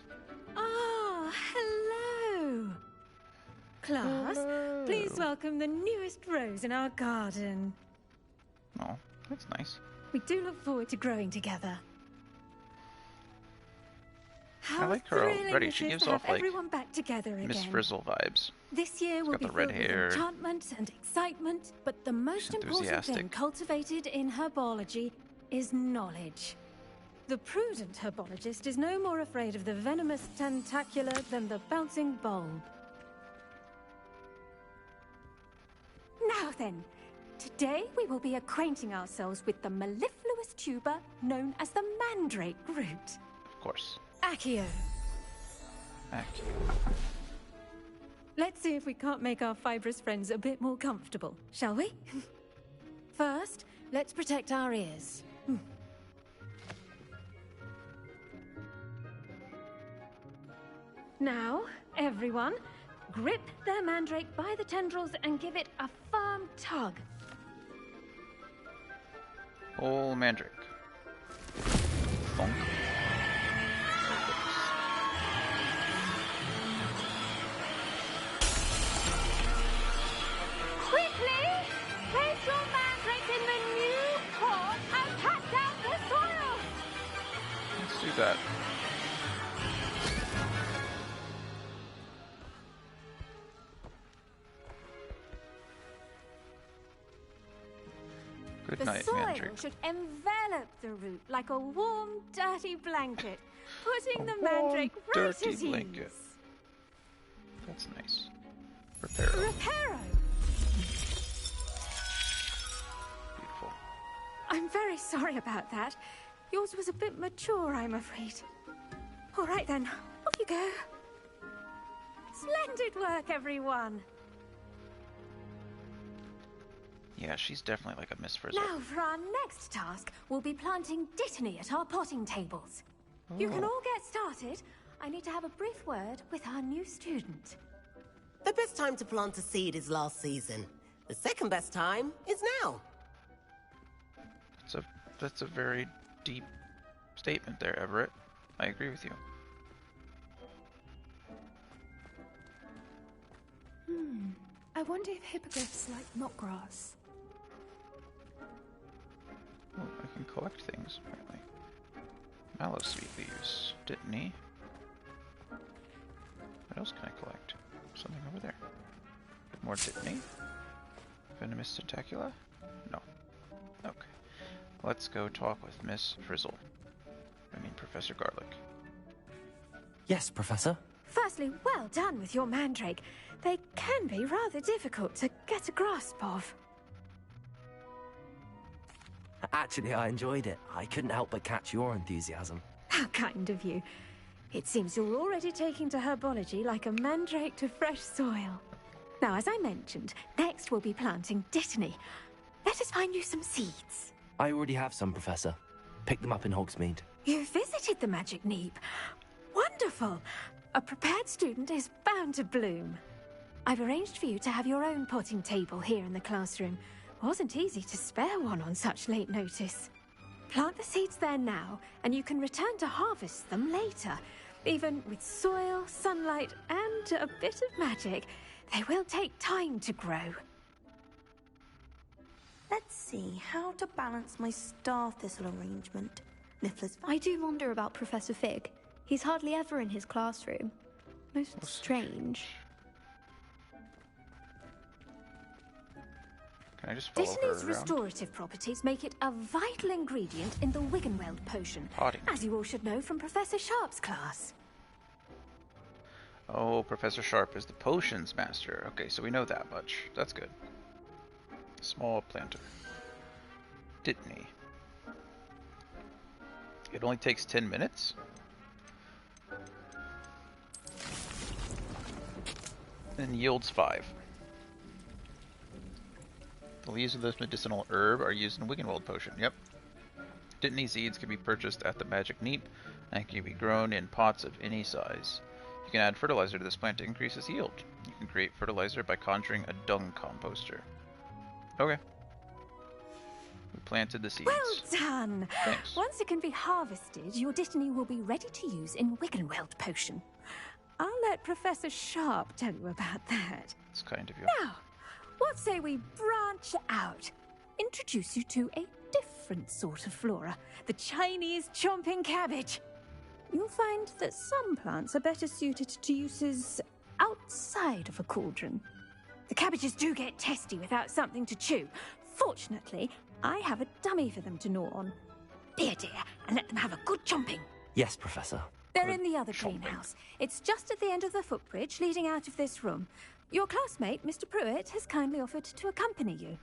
Oh, hello. Class, please welcome the newest rose in our garden. Oh, that's nice. We do look forward to growing together. How I like her thrilling already. it She is gives to off have like everyone back together again. Miss Frizzle vibes. This year will got be the red filled with hair. enchantment and excitement, but the most important thing enthusiastic. cultivated in herbology is knowledge. The prudent herbologist is no more afraid of the venomous tentacula than the bouncing bulb. Now then, today we will be acquainting ourselves with the mellifluous tuber known as the mandrake root. Of course. Accio. Accio. Let's see if we can't make our fibrous friends a bit more comfortable, shall we? First, let's protect our ears. Now, everyone, grip their mandrake by the tendrils and give it a firm tug. Whole mandrake. Bonk. Quickly, place your mandrake in the new pot and pat down the soil. Let's do that. Good night, the soil mandrake. should envelop the root like a warm, dirty blanket, putting the warm, mandrake right dirty at blanket. ease. That's nice. Reparo. Reparo. Beautiful. I'm very sorry about that. Yours was a bit mature, I'm afraid. All right then, off you go. Splendid work, everyone. Yeah, she's definitely like a Miss Frizzle. Now, for our next task, we'll be planting Dittany at our potting tables. You can Oh. all get started. I need to have a brief word with our new student. The best time to plant a seed is last season. The second best time is now. That's a very deep statement there, Everett. I agree with you. I wonder if hippogriffs like knotgrass. Oh, I can collect things, apparently. Mallowsweet leaves. Dittany. What else can I collect? Something over there. More Dittany. Venomous tentacula? No. Okay. Let's go talk with Miss Frizzle. I mean, Professor Garlick. Yes, Professor? Firstly, well done with your mandrake. They can be rather difficult to get a grasp of. Actually, I enjoyed it. I couldn't help but catch your enthusiasm. How kind of you. It seems you're already taking to herbology like a mandrake to fresh soil. Now, as I mentioned, next we'll be planting Dittany. Let us find you some seeds. I already have some, Professor. Picked them up in Hogsmeade. You visited the Magic Neep. Wonderful. A prepared student is bound to bloom. I've arranged for you to have your own potting table here in the classroom. Wasn't easy to spare one on such late notice. Plant the seeds there now, and you can return to harvest them later. Even with soil, sunlight, and a bit of magic, they will take time to grow. Let's see how to balance my star thistle arrangement. Niffler's I do wonder about Professor Fig. He's hardly ever in his classroom. Most strange. Can I just follow her Dittany's around? restorative properties make it a vital ingredient in the Wiggenweld potion, Potting. as you all should know from Professor Sharp's class. Oh, Professor Sharp is the potions master. Okay, so we know that much. That's good. Small planter. Dittany. It only takes 10 minutes? And yields 5. The leaves of this medicinal herb are used in Wiggenweld potion. Yep. Dittany seeds can be purchased at the Magic Neep and can be grown in pots of any size. You can add fertilizer to this plant to increase its yield. You can create fertilizer by conjuring a dung composter. Okay. We planted the seeds. Well done! Thanks. Once it can be harvested, your Dittany will be ready to use in Wiggenweld potion. I'll let Professor Sharp tell you about that. It's kind of you. Now, what say we branch out? Introduce you to a different sort of flora, the Chinese chomping cabbage. You'll find that some plants are better suited to uses outside of a cauldron. The cabbages do get testy without something to chew. Fortunately, I have a dummy for them to gnaw on. Be a dear and let them have a good chomping. Yes, Professor. They're in the other greenhouse. It's just at the end of the footbridge leading out of this room. Your classmate, Mr. Pruitt, has kindly offered to accompany you.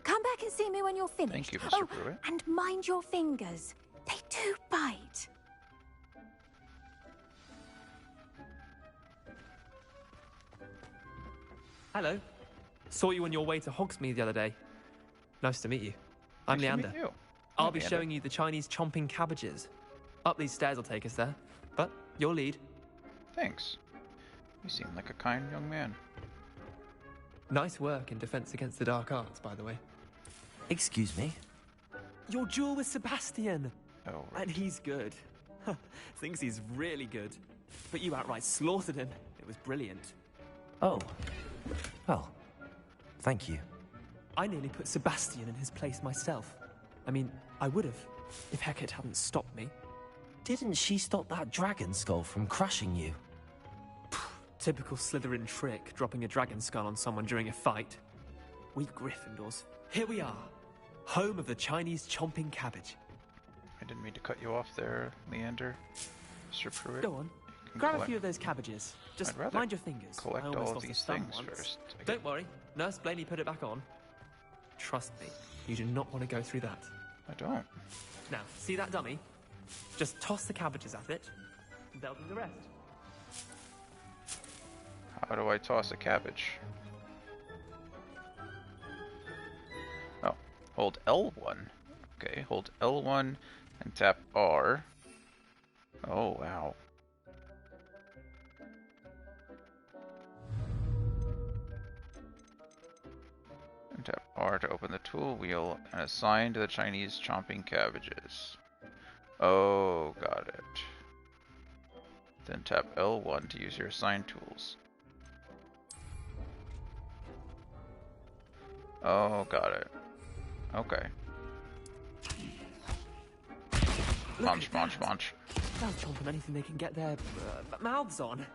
Come back and see me when you're finished. Thank you, Mr. Pruitt. And mind your fingers. They do bite. Hello. Saw you on your way to Hogsmeade the other day. Nice to meet you. I'm Nice to meet Leander. you. I'll Hi, be Leander. showing you the Chinese chomping cabbages. Up these stairs will take us there. But your lead. Thanks. You seem like a kind young man. Nice work in Defense Against the Dark Arts, by the way. Excuse me? Your duel with Sebastian! Oh, And he's good. Thinks he's really good. But you outright slaughtered him. It was brilliant. Oh. Well, thank you. I nearly put Sebastian in his place myself. I mean, I would have, if Hecate hadn't stopped me. Didn't she stop that dragon skull from crushing you? Typical Slytherin trick, dropping a dragon skull on someone during a fight. We Gryffindors, here we are. Home of the Chinese chomping cabbage. I didn't mean to cut you off there, Leander. Mr. Pruitt. Go on. You can Grab a collect- few of those cabbages. Just I'd rather mind your fingers. collect I almost all of lost a these thumb things once. first. Don't worry. Nurse Blaney put it back on. Trust me, you do not want to go through that. I don't. Now, see that dummy? Just toss the cabbages at it. They'll do the rest. How do I toss a cabbage? Oh, hold L1. Okay, hold L1 and tap R. Oh, wow. And tap R to open the tool wheel and assign to the Chinese chomping cabbages. Oh, got it. Then tap L1 to use your assign tools. Oh, got it. Okay. Munch, munch, munch. They'll chomp on anything they can get their mouths on.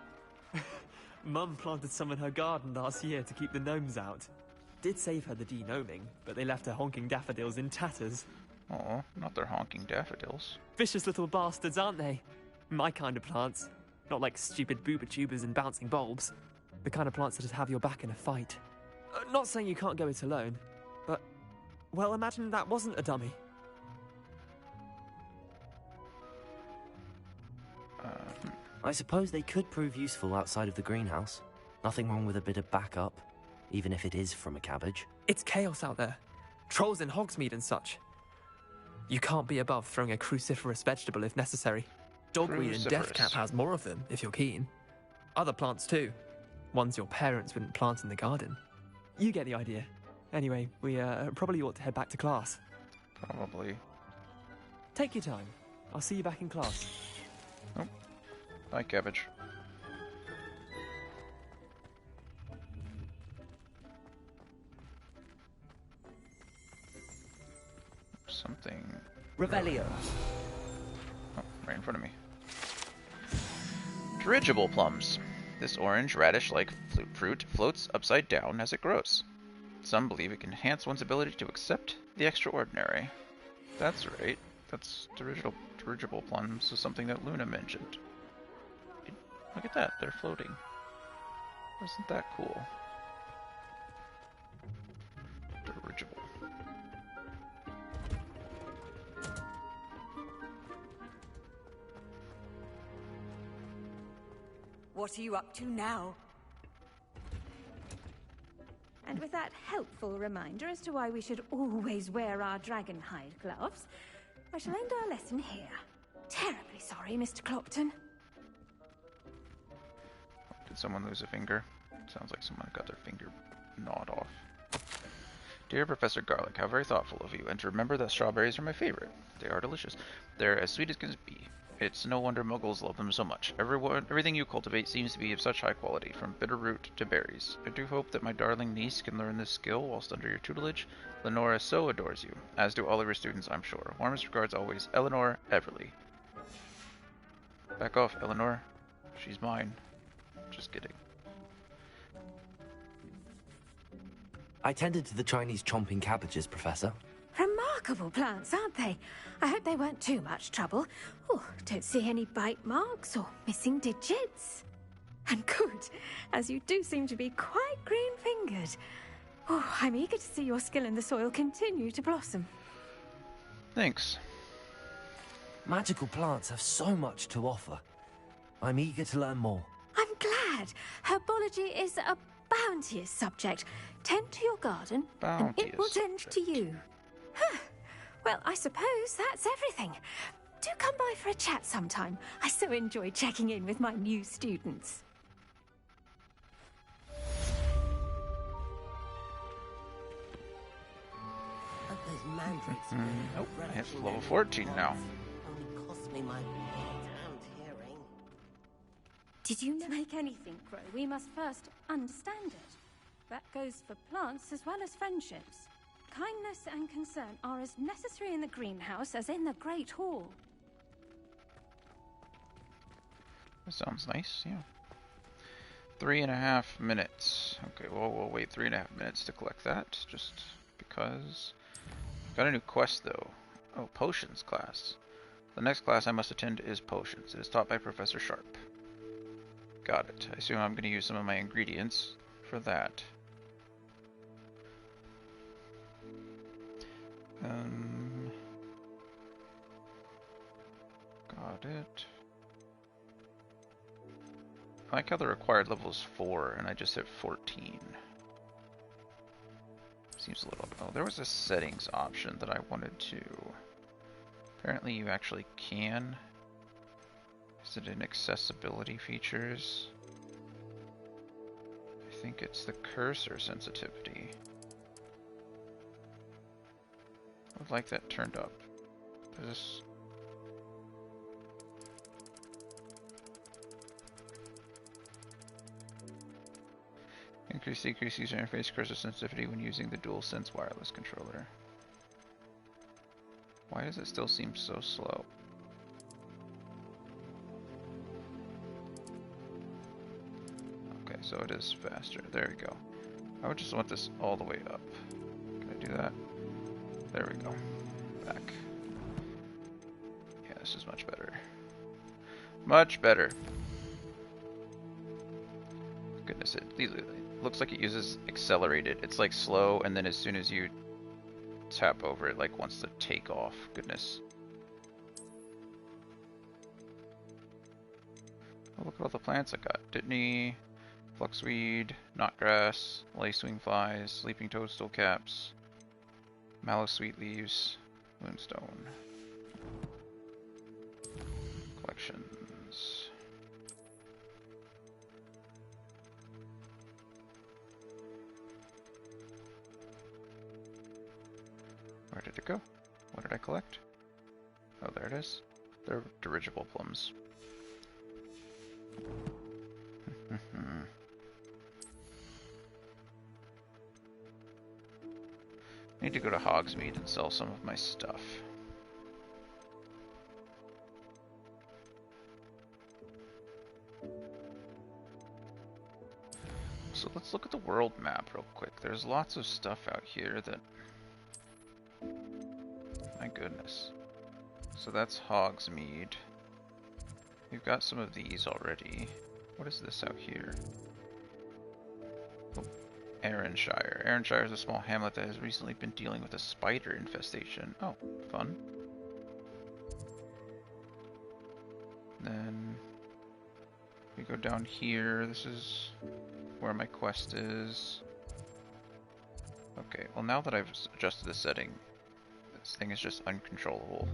Mum planted some in her garden last year to keep the gnomes out. Did save her the de-gnoming, but they left her honking daffodils in tatters. Oh, not their honking daffodils. Vicious little bastards, aren't they? My kind of plants. Not like stupid booba tubers and bouncing bulbs. The kind of plants that'd have your back in a fight. Not saying you can't go it alone, but, well, imagine that wasn't a dummy. I suppose they could prove useful outside of the greenhouse. Nothing wrong with a bit of backup, even if it is from a cabbage. It's chaos out there. Trolls in Hogsmeade and such. You can't be above throwing a cruciferous vegetable if necessary. Dogweed and Deathcap has more of them, if you're keen. Other plants too. Ones your parents wouldn't plant in the garden. You get the idea. Anyway, we probably ought to head back to class. Probably. Take your time. I'll see you back in class. Oh. Bye, cabbage. Something. Revelio. Oh, right in front of me. Dirigible plums. This orange radish-like fruit floats upside down as it grows. Some believe it can enhance one's ability to accept the extraordinary. That's right. That's dirigible plums is something that Luna mentioned. Look at that, they're floating. Isn't that cool? Dirigible. What are you up to now? And with that helpful reminder as to why we should always wear our dragonhide gloves, I shall end our lesson here. Terribly sorry, Mr. Clopton. Did someone lose a finger? Sounds like someone got their finger gnawed off. Dear Professor Garlick, how very thoughtful of you, and to remember that strawberries are my favorite. They are delicious. They're as sweet as can be. It's no wonder muggles love them so much. Everything you cultivate seems to be of such high quality, from bitterroot to berries. I do hope that my darling niece can learn this skill whilst under your tutelage. Lenora so adores you, as do all of your students, I'm sure. Warmest regards always, Eleanor Everly. Back off, Eleanor. She's mine. Just kidding. I tended to the Chinese chomping cabbages, Professor. Remarkable plants, aren't they? I hope they weren't too much trouble. Oh, don't see any bite marks or missing digits. And good, as you do seem to be quite green-fingered. Oh, I'm eager to see your skill in the soil continue to blossom. Thanks. Magical plants have so much to offer. I'm eager to learn more. I'm glad. Herbology is a bounteous subject. Tend to your garden, and it will tend to you. Huh. Well, I suppose that's everything. Do come by for a chat sometime. I so enjoy checking in with my new students. But those mandrakes Nope, I hit level 14 now. only cost me my damned hearing. Did you to make anything grow, we must first understand it. That goes for plants as well as friendships. Kindness and concern are as necessary in the greenhouse as in the Great Hall. That sounds nice, yeah. 3.5 minutes. Okay, well, we'll wait 3.5 minutes to collect that, just because. Got a new quest, though. Oh, Potions class. The next class I must attend is Potions. It is taught by Professor Sharp. Got it. I assume I'm going to use some of my ingredients for that. Got it. I like how the required level is 4 and I just hit 14. Seems a little... Oh, there was a settings option that I wanted to... Apparently you actually can. Is it in accessibility features? I think it's the cursor sensitivity. I would like that turned up. This... Decrease user interface cursor sensitivity when using the DualSense wireless controller. Why does it still seem so slow? Okay, so it is faster. There we go. I would just want this all the way up. Can I do that? There we go. Back. Yeah, this is much better. Much better. Goodness, it looks like it uses accelerated. It's like slow, and then as soon as you tap over it, like wants to take off. Goodness. Oh, look at all the plants I got. Dittany, fluxweed, knotgrass, lacewing flies, sleeping toadstool caps, mallow sweet leaves, moonstone. Collections. Where did it go? What did I collect? Oh, there it is. They're dirigible plums. I need to go to Hogsmeade and sell some of my stuff. So let's look at the world map real quick. There's lots of stuff out here that... My goodness. So that's Hogsmeade. We've got some of these already. What is this out here? Oh, Arranshire. Arranshire is a small hamlet that has recently been dealing with a spider infestation. Oh, fun. Then We go down here. This is where my quest is. Okay, well now that I've adjusted the setting, this thing is just uncontrollable.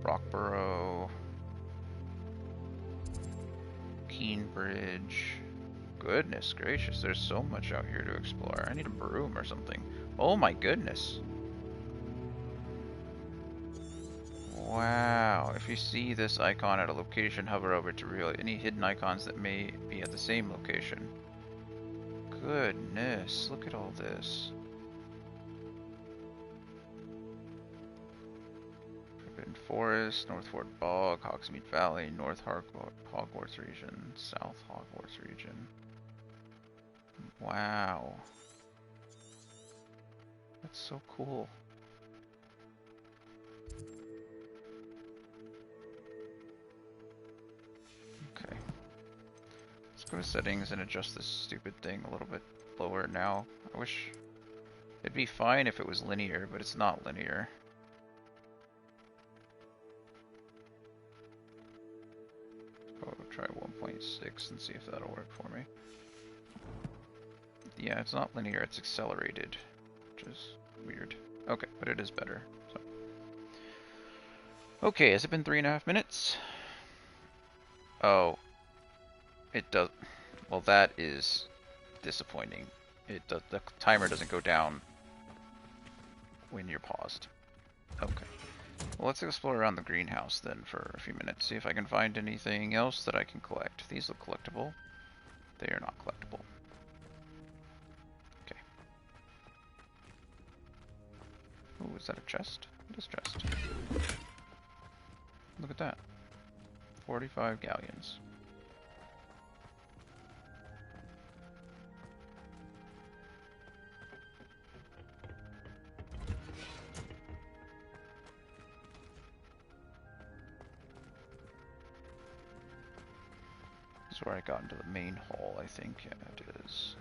Rockborough, Keenbridge. Goodness gracious, there's so much out here to explore. I need a broom or something. Oh my goodness. Wow, if you see this icon at a location, hover over to reveal any hidden icons that may be at the same location. Goodness, look at all this. Forbidden Forest, Northford Bog, Hogsmeade Valley, North Hogwarts region, South Hogwarts region. Wow. That's so cool. Okay. Let's go to settings and adjust this stupid thing a little bit lower now. I wish it'd be fine if it was linear, but it's not linear. I'll try 1.6 and see if that'll work for me. Yeah, it's not linear, it's accelerated, which is weird. Okay, but it is better. So. Okay, has it been 3.5 minutes? Oh, it does. Well, that is disappointing. It does. The timer doesn't go down when you're paused. Okay. Well, let's explore around the greenhouse then for a few minutes. See if I can find anything else that I can collect. These look collectible. They are not collectible. Okay. Oh, is that a chest? It is a chest. Look at that. 45 galleons. This is where I got into the main hall, I think. Yeah, it is.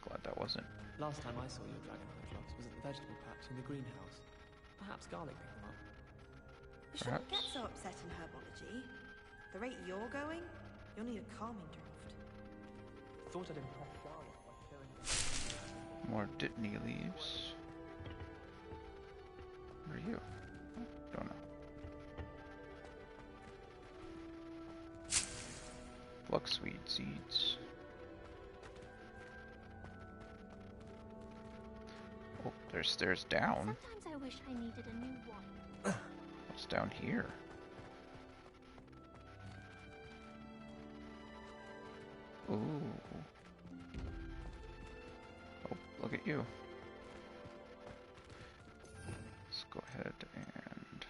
Glad that wasn't. Last time I saw your dragonite clogs was at the vegetable patch in the greenhouse. Perhaps Garlic picked them up. You shouldn't get so upset in herbology. The rate you're going, you'll need a calming draught. Thought I'd impress Garlic by showing them. More Dittany leaves. Where are you? Don't know. Fluxweed seeds. Oh, there's stairs down. Sometimes I wish I needed a new one. What's down here? Ooh. Oh, look at you. Let's go ahead and...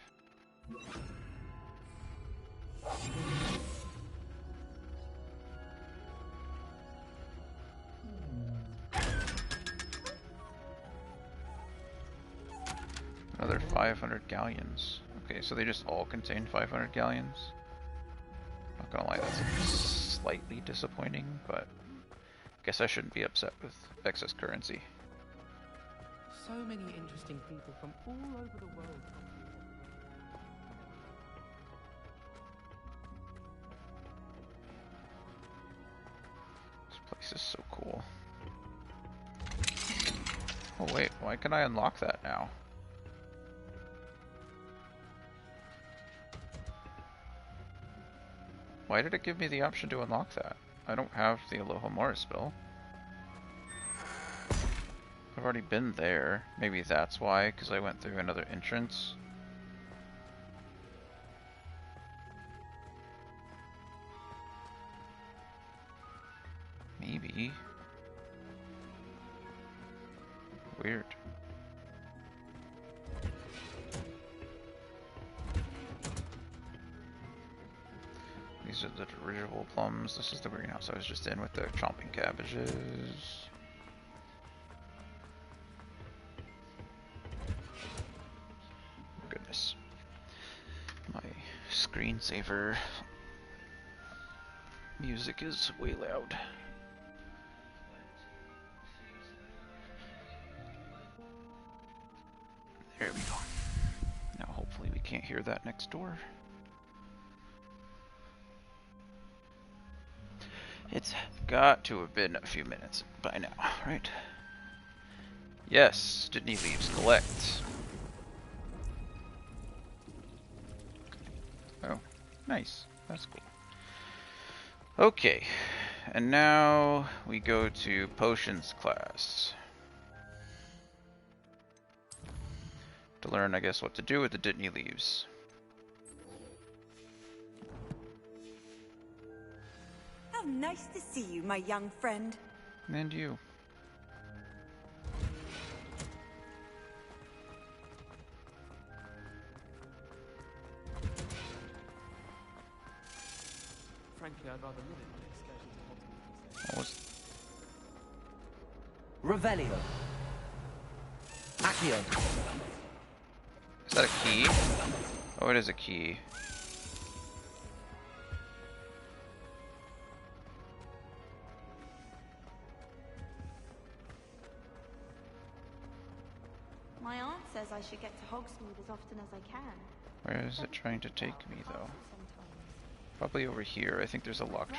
Another 500 galleons. Okay, so they just all contain 500 galleons. Not gonna lie, that's slightly disappointing, but I guess I shouldn't be upset with excess currency. So many interesting people from all over the world. This place is so cool. Oh wait, why can I unlock that now? Why did it give me the option to unlock that? I don't have the Alohomora spell. I've already been there. Maybe that's why, because I went through another entrance. Maybe. Weird. These are the dirigible plums. This is the greenhouse I was just in with the chomping cabbages. Goodness. My screensaver music is way loud. There we go. can't hear that next door. It's got to have been a few minutes by now, right? Yes, Dittany Leaves collect. Oh, nice. That's cool. Okay, and now we go to Potions class. To learn, I guess, what to do with the Dittany Leaves. How nice to see you, my young friend. And you. Frankly, I'd rather limit my excursion to What was... Revelio. Accio. Is that a key? Oh, it is a key. My aunt says I should get to Hogsmeade as often as I can. Where is it trying to take me, though? Probably over here. I think there's a locked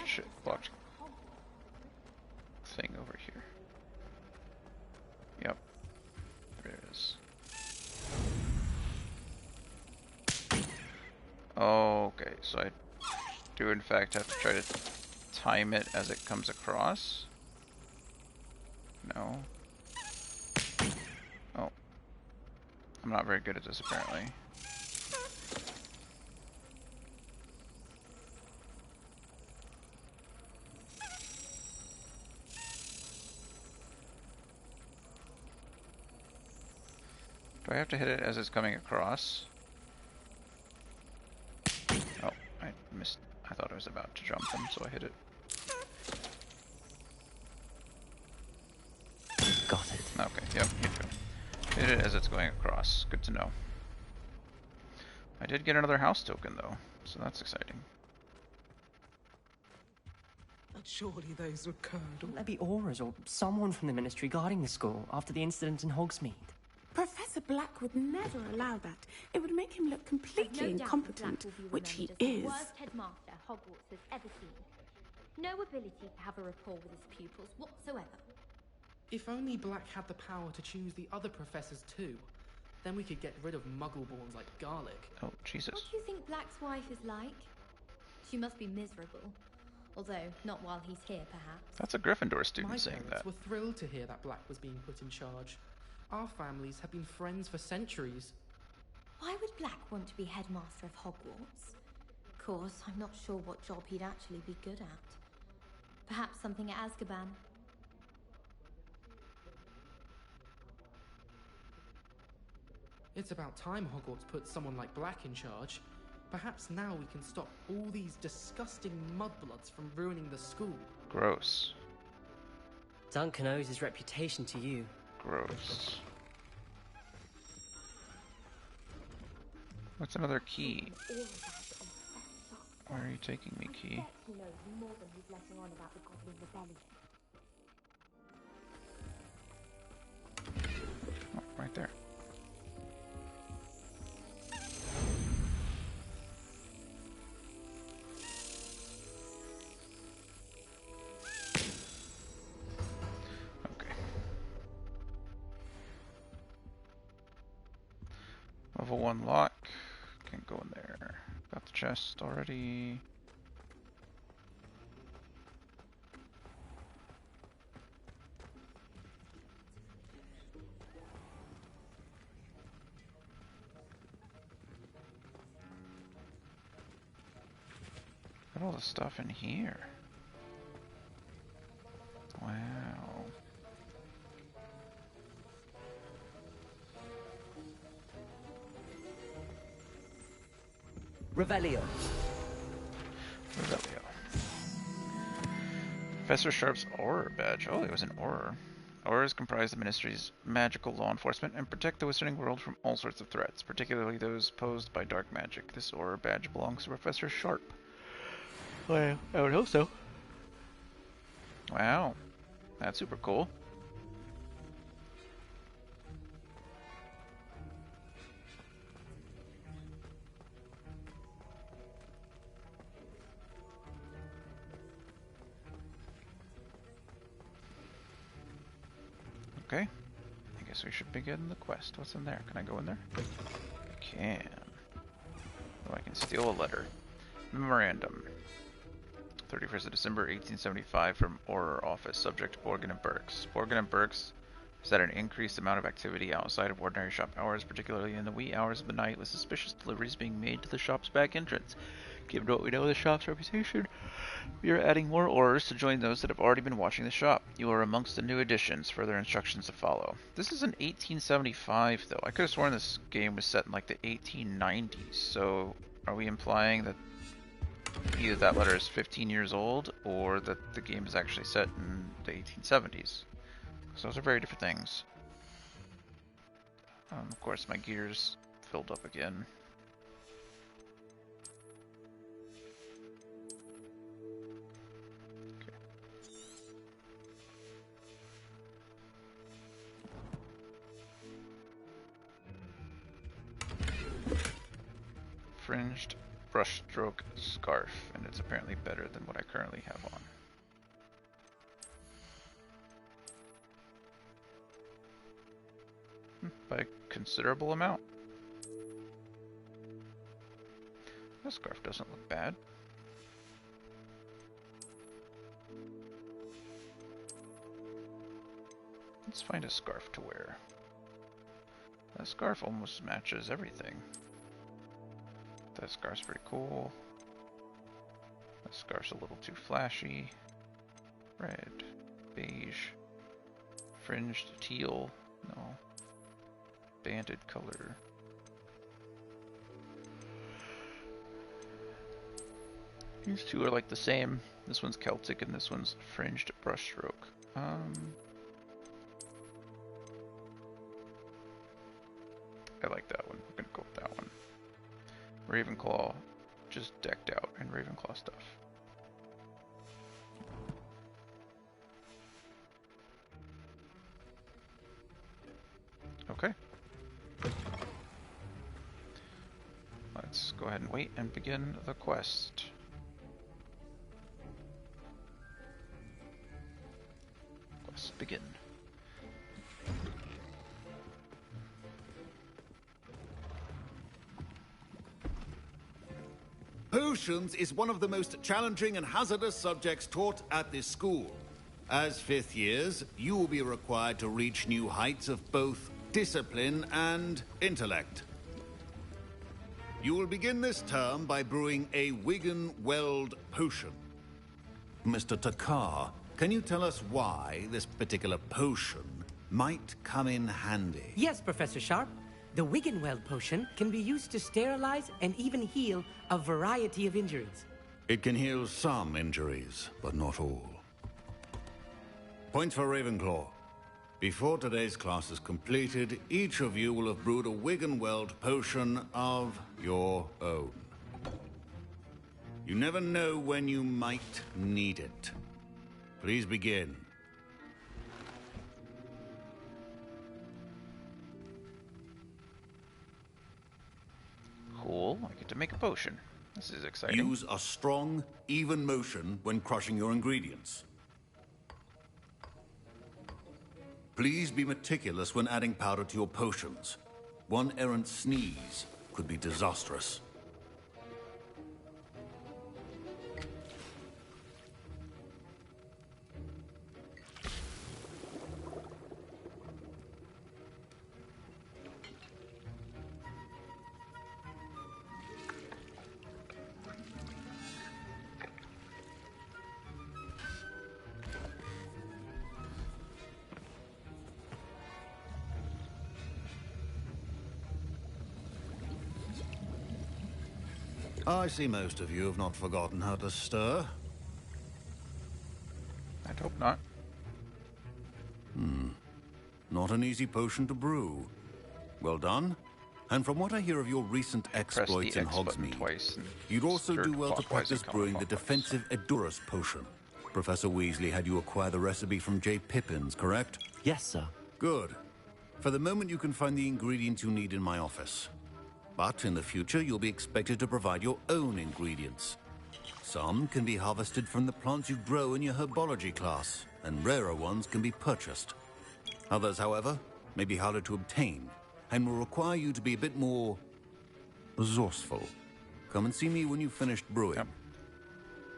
thing over here. Yep. There it is. Okay, so I do in fact have to try to time it as it comes across. No. Oh. I'm not very good at this apparently. Do I have to hit it as it's coming across? Oh, I missed. I thought I was about to jump him, so I hit it. Got it. Okay, yep, you do. Hit it as it's going across. Good to know. I did get another house token though, so that's exciting. But surely those were Curdle. Wouldn't there be auras or someone from the Ministry guarding the school after the incident in Hogsmeade? Professor Black would never allow that. It would make him look completely incompetent, which he is. Worst headmaster Hogwarts has ever seen. No ability to have a rapport with his pupils whatsoever. If only Black had the power to choose the other professors too, then we could get rid of Muggleborns like Garlic. Oh, Jesus. What do you think Black's wife is like? She must be miserable. Although, not while he's here, perhaps. That's a Gryffindor student saying My that. parents were thrilled to hear that Black was being put in charge. Our families have been friends for centuries. Why would Black want to be headmaster of Hogwarts? Of course, I'm not sure what job he'd actually be good at. Perhaps something at Azkaban. It's about time Hogwarts put someone like Black in charge. Perhaps now we can stop all these disgusting mudbloods from ruining the school. Gross. Duncan owes his reputation to you. Gross. What's another key? Where are you taking me, key? He knows more than he's letting on about the Goblin Rebellion. Oh, right there. Level 1 lock. Can't go in there. Got the chest already. Got all the stuff in here. Wow. Revelio. Revelio. Professor Sharp's Auror badge. Oh, it was an Auror. Aurors comprise the Ministry's magical law enforcement and protect the wizarding world from all sorts of threats, particularly those posed by dark magic. This Auror badge belongs to Professor Sharp. Well, I would hope so. Wow. That's super cool. Okay. I guess we should begin the quest. What's in there? Can I go in there? I can. Oh, I can steal a letter. Memorandum. 31st of December 1875 from Order Office. Subject Borgin and Burks. Borgin and Burks said an increased amount of activity outside of ordinary shop hours, particularly in the wee hours of the night, with suspicious deliveries being made to the shop's back entrance. Given what we know of the shop's reputation, we are adding more orders to join those that have already been watching the shop. You are amongst the new additions. Further instructions to follow. This is an 1875, though. I could have sworn this game was set in like the 1890s. So, are we implying that either that letter is 15 years old, or that the game is actually set in the 1870s? So those are very different things. Of course, my gear's filled up again. Fringed brushstroke scarf, and it's apparently better than what I currently have on. By a considerable amount. This scarf doesn't look bad. Let's find a scarf to wear. That scarf almost matches everything. That scarf's pretty cool. That scarf's a little too flashy. Red, beige, fringed teal, no. Banded color. These two are like the same. This one's Celtic and this one's fringed brushstroke. I like that one. We're gonna go with that one. Ravenclaw, just decked out in Ravenclaw stuff. Okay. Let's go ahead and wait and begin the quest. Quest begin. Potions is one of the most challenging and hazardous subjects taught at this school. As fifth years, you will be required to reach new heights of both discipline and intellect. You will begin this term by brewing a Wiggenweld potion. Mr. Takar, can you tell us why this particular potion might come in handy? Yes, Professor Sharp. The Wiggenweld potion can be used to sterilize and even heal a variety of injuries. It can heal some injuries, but not all. Points for Ravenclaw. Before today's class is completed, each of you will have brewed a Wiggenweld potion of your own. You never know when you might need it. Please begin. Cool, I get to make a potion. This is exciting. Use a strong, even motion when crushing your ingredients. Please be meticulous when adding powder to your potions. One errant sneeze could be disastrous. I see most of you have not forgotten how to stir. I'd hope not. Not an easy potion to brew. Well done. And from what I hear of your recent exploits in Hogsmeade, you'd also do well to practice brewing the defensive Edurus potion. Professor Weasley had you acquire the recipe from J. Pippins, correct? Yes, sir. Good. For the moment, you can find the ingredients you need in my office. But in the future, you'll be expected to provide your own ingredients. Some can be harvested from the plants you grow in your herbology class, and rarer ones can be purchased. Others, however, may be harder to obtain and will require you to be a bit more resourceful. Come and see me when you've finished brewing. Yep.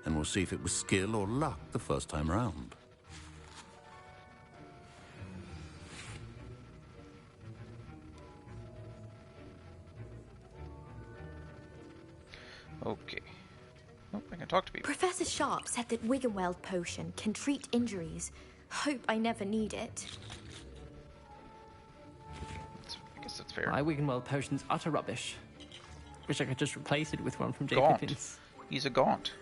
And we'll see if it was skill or luck the first time round. Okay. Oh, I can talk to people. Professor Sharp said that Wiggenweld potion can treat injuries. Hope I never need it. I guess that's fair. My Wiggenweld potion's utter rubbish. Wish I could just replace it with one from J. Gaunt. Pippin's. He's a Gaunt.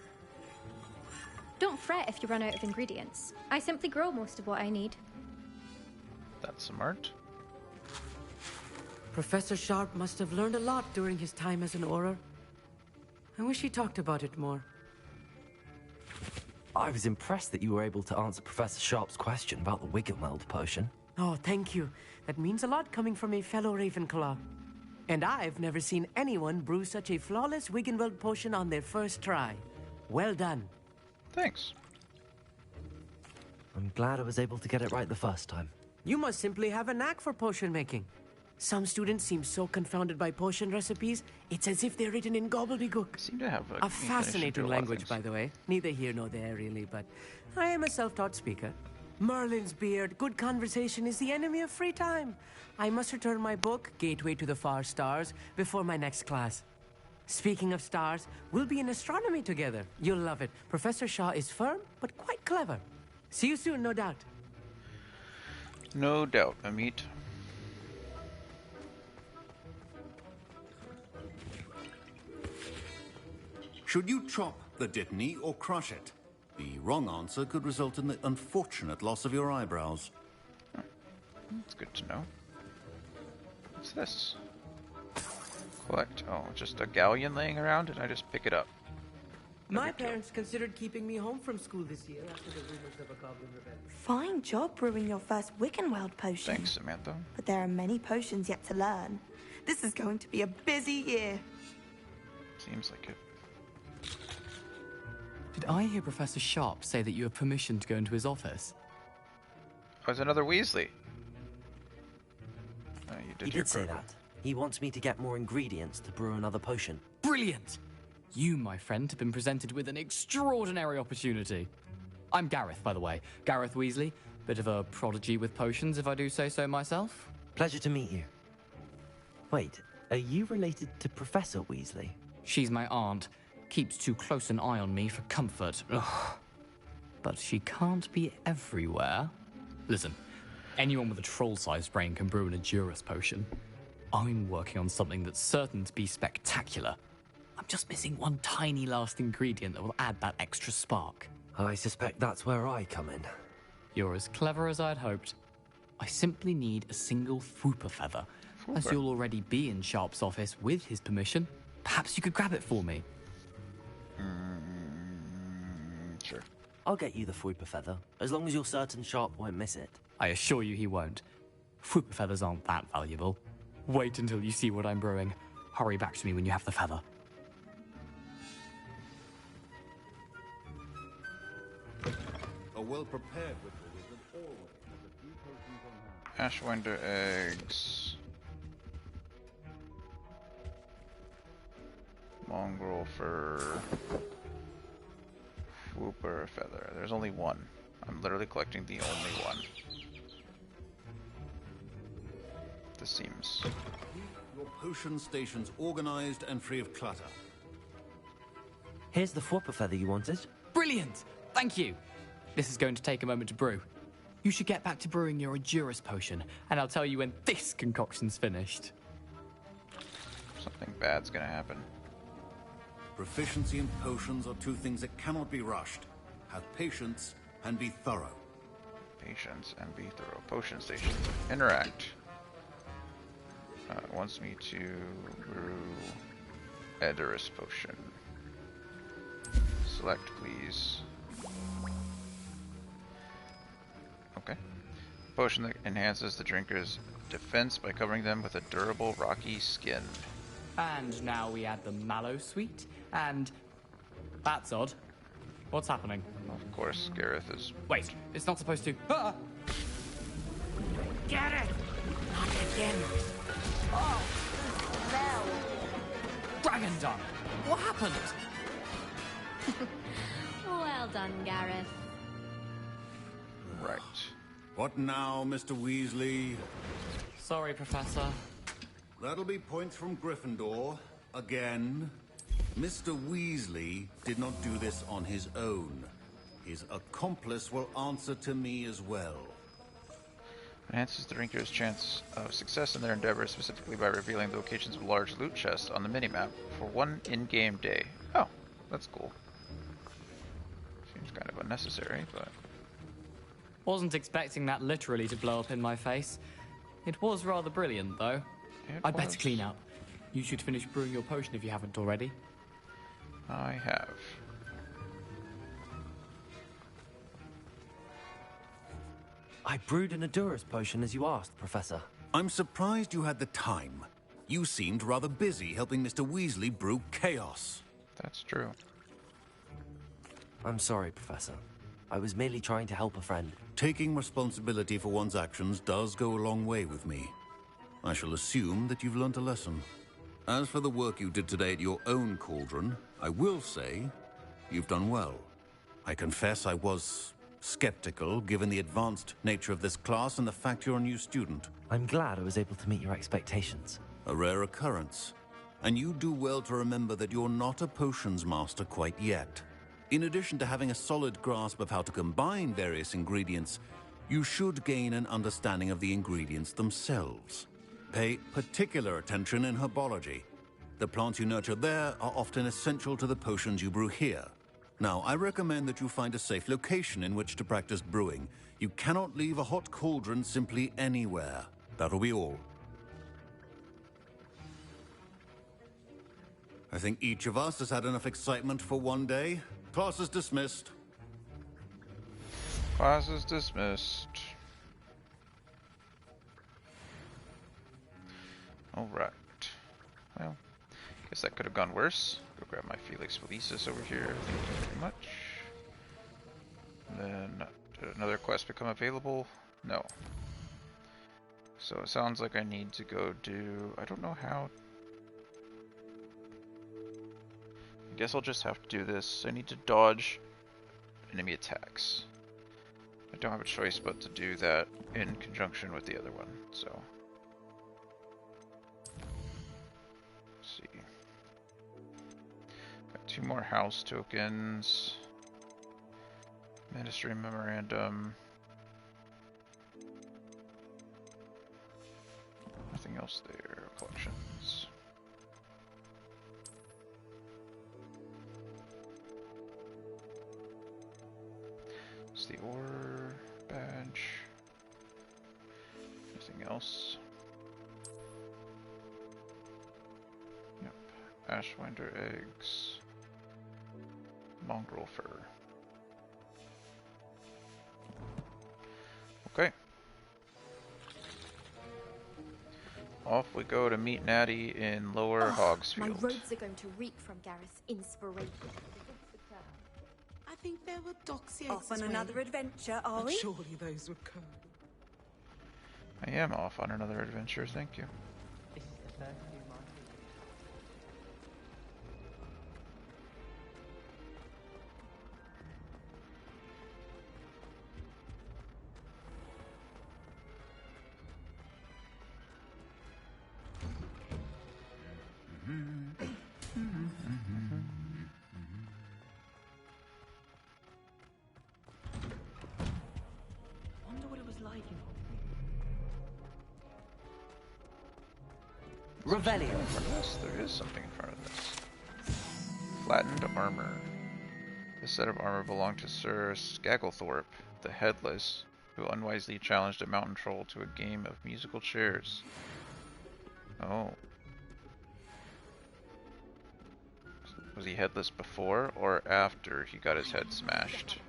Don't fret if you run out of ingredients. I simply grow most of what I need. That's smart. Professor Sharp must have learned a lot during his time as an Auror. I wish he talked about it more. I was impressed that you were able to answer Professor Sharp's question about the Wiggenweld potion. Oh, thank you. That means a lot coming from a fellow Ravenclaw. And I've never seen anyone brew such a flawless Wiggenweld potion on their first try. Well done. Thanks. I'm glad I was able to get it right the first time. You must simply have a knack for potion making. Some students seem so confounded by potion recipes, it's as if they're written in gobbledygook. I seem to have a fascinating language, by the way. Neither here nor there, really, but I am a self-taught speaker. Merlin's beard, good conversation is the enemy of free time. I must return my book, Gateway to the Far Stars, before my next class. Speaking of stars, we'll be in astronomy together. You'll love it. Professor Shaw is firm, but quite clever. See you soon, no doubt. No doubt, Amit. Should you chop the Dittany or crush it? The wrong answer could result in the unfortunate loss of your eyebrows. That's good to know. What's this? Collect. Oh, just a galleon laying around, and I just pick it up. My parents considered keeping me home from school this year after the rumors of a goblin rebellion. Fine job brewing your first Wiggenweld potion. Thanks, Samantha. But there are many potions yet to learn. This is going to be a busy year. Seems like it. Did I hear Professor Sharp say that you have permission to go into his office? Oh, it's another Weasley. He did say that. He wants me to get more ingredients to brew another potion. Brilliant! You, my friend, have been presented with an extraordinary opportunity. I'm Gareth, by the way. Gareth Weasley. Bit of a prodigy with potions, if I do say so myself. Pleasure to meet you. Wait, are you related to Professor Weasley? She's my aunt. Keeps too close an eye on me for comfort. Ugh. But she can't be everywhere. Listen, anyone with a troll-sized brain can brew an Edurus potion. I'm working on something that's certain to be spectacular. I'm just missing one tiny last ingredient that will add that extra spark. I suspect that's where I come in. You're as clever as I'd hoped. I simply need a single Fwooper feather. As you'll already be in Sharp's office with his permission, perhaps you could grab it for me. Sure. I'll get you the Fwooper feather, as long as you're certain Sharp won't miss it. I assure you he won't. Fwooper feathers aren't that valuable. Wait until you see what I'm brewing. Hurry back to me when you have the feather. A well-prepared wizard always has a few potions on hand. Ashwinder eggs. Mongrel fur. Fwooper feather. There's only one. I'm literally collecting the only one. This seems... Your potion stations organized and free of clutter. Here's the Fwooper feather you wanted. Brilliant! Thank you! This is going to take a moment to brew. You should get back to brewing your Edurus potion, and I'll tell you when this concoction's finished. Something bad's gonna happen. Proficiency in potions are two things that cannot be rushed. Have patience and be thorough. Patience and be thorough. Potion station. Interact. It wants me to brew Edurus potion. Select, please. Okay. Potion that enhances the drinker's defense by covering them with a durable, rocky skin. And now we add the Mallow Sweet, and... That's odd. What's happening? Of course, Gareth is... Wait, it's not supposed to... Ah! Gareth! Not again. Oh, no. Dragon Dung, what happened? Well done, Gareth. Right. What now, Mr. Weasley? Sorry, Professor. That'll be points from Gryffindor. Again. Mr. Weasley did not do this on his own. His accomplice will answer to me as well. Enhances the Rinker's chance of success in their endeavor, specifically by revealing the locations of large loot chests on the minimap for one in-game day. Oh, that's cool. Seems kind of unnecessary, but... Wasn't expecting that literally to blow up in my face. It was rather brilliant, though. I'd better clean up. You should finish brewing your potion if you haven't already. I have. I brewed an Adurus potion as you asked, Professor. I'm surprised you had the time. You seemed rather busy helping Mr. Weasley brew chaos. That's true. I'm sorry, Professor. I was merely trying to help a friend. Taking responsibility for one's actions does go a long way with me. I shall assume that you've learnt a lesson. As for the work you did today at your own cauldron, I will say you've done well. I confess I was skeptical, given the advanced nature of this class and the fact you're a new student. I'm glad I was able to meet your expectations. A rare occurrence. And you do well to remember that you're not a potions master quite yet. In addition to having a solid grasp of how to combine various ingredients, you should gain an understanding of the ingredients themselves. Pay particular attention in herbology. The plants you nurture there are often essential to the potions you brew here. Now, I recommend that you find a safe location in which to practice brewing. You cannot leave a hot cauldron simply anywhere. That'll be all. I think each of us has had enough excitement for one day. Class is dismissed. Class is dismissed. Alright. Well, guess that could have gone worse. Go grab my Felix Felicis over here. Thank you very much. And then, did another quest become available? No. So it sounds like I need to go do... I don't know how... I guess I'll just have to do this. I need to dodge enemy attacks. I don't have a choice but to do that in conjunction with the other one, so... Let's see. Got 2 more house tokens. Ministry Memorandum. Nothing else there. Collections. It's the ore badge. Anything else? Yep. Ashwinder eggs. Mongrel fur. Okay. Off we go to meet Natty in Lower Hogsfield. My robes are going to reek from Gareth's inspiration. I think there were doxiers. Off on another adventure, are we? Surely those were code. I am off on another adventure, thank you. This is the first few months. Wonder what it was like in Revelio. In front of this, there is something in front of this. Flattened armor. This set of armor belonged to Sir Skagglethorpe, the Headless, who unwisely challenged a mountain troll to a game of musical chairs. Oh. Was he headless before or after he got his head smashed?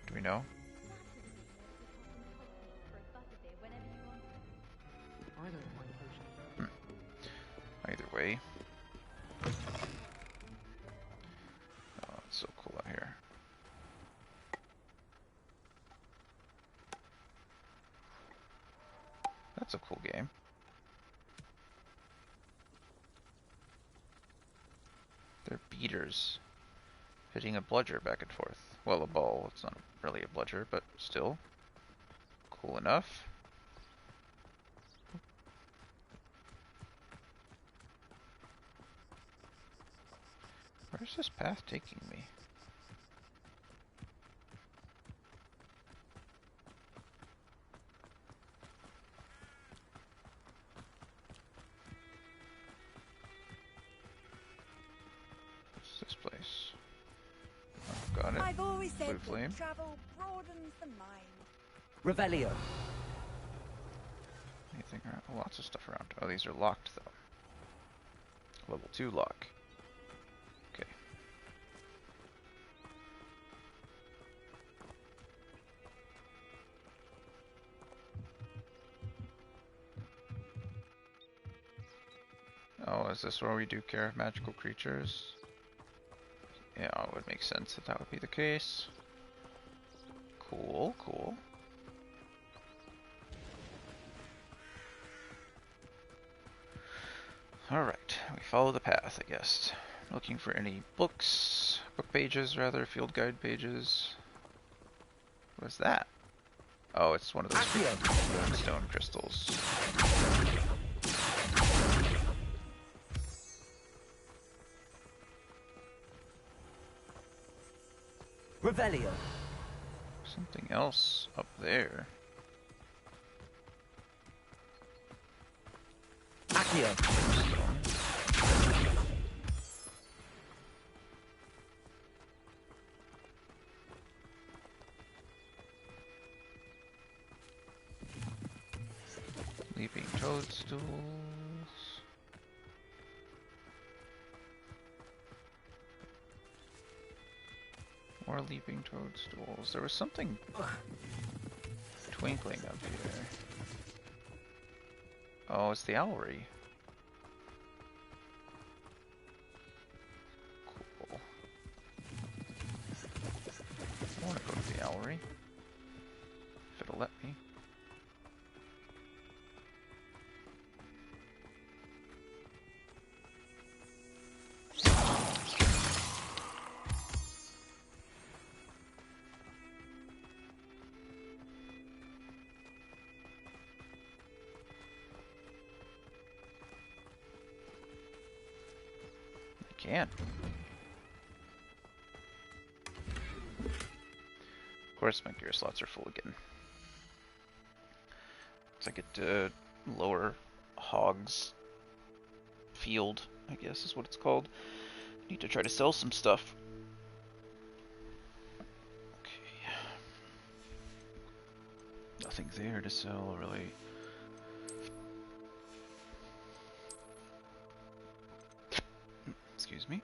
Do we know? I don't mind potion. Either way. Oh, it's so cool out here. That's a cool game. They're beaters. Hitting a bludger back and forth. Well, a ball. It's not really a bludger, but still. Cool enough. Where's this path taking me? What's this place? Oh, got it. I've always said Blue flame. that travel broadens the mind. Revelio. Anything around? Oh, lots of stuff around. Oh, these are locked though. Level 2 lock. Okay. Oh, is this where we do care of magical creatures? Yeah, it would make sense that that would be the case. Cool, cool. Alright, we follow the path, I guess. Looking for any book pages rather, field guide pages. What's that? Oh, it's one of those stone crystals. Revelio. Something else up there. Accio. Leaping toadstools. More leaping toadstools. There was something twinkling up here. Oh, it's the owlry. Cool. I want to go to the owlry. If it'll let me. Can. Of course, my gear slots are full again. So I get to lower Hog's Field, I guess is what it's called. Need to try to sell some stuff. Okay. Nothing there to sell, really. Excuse me.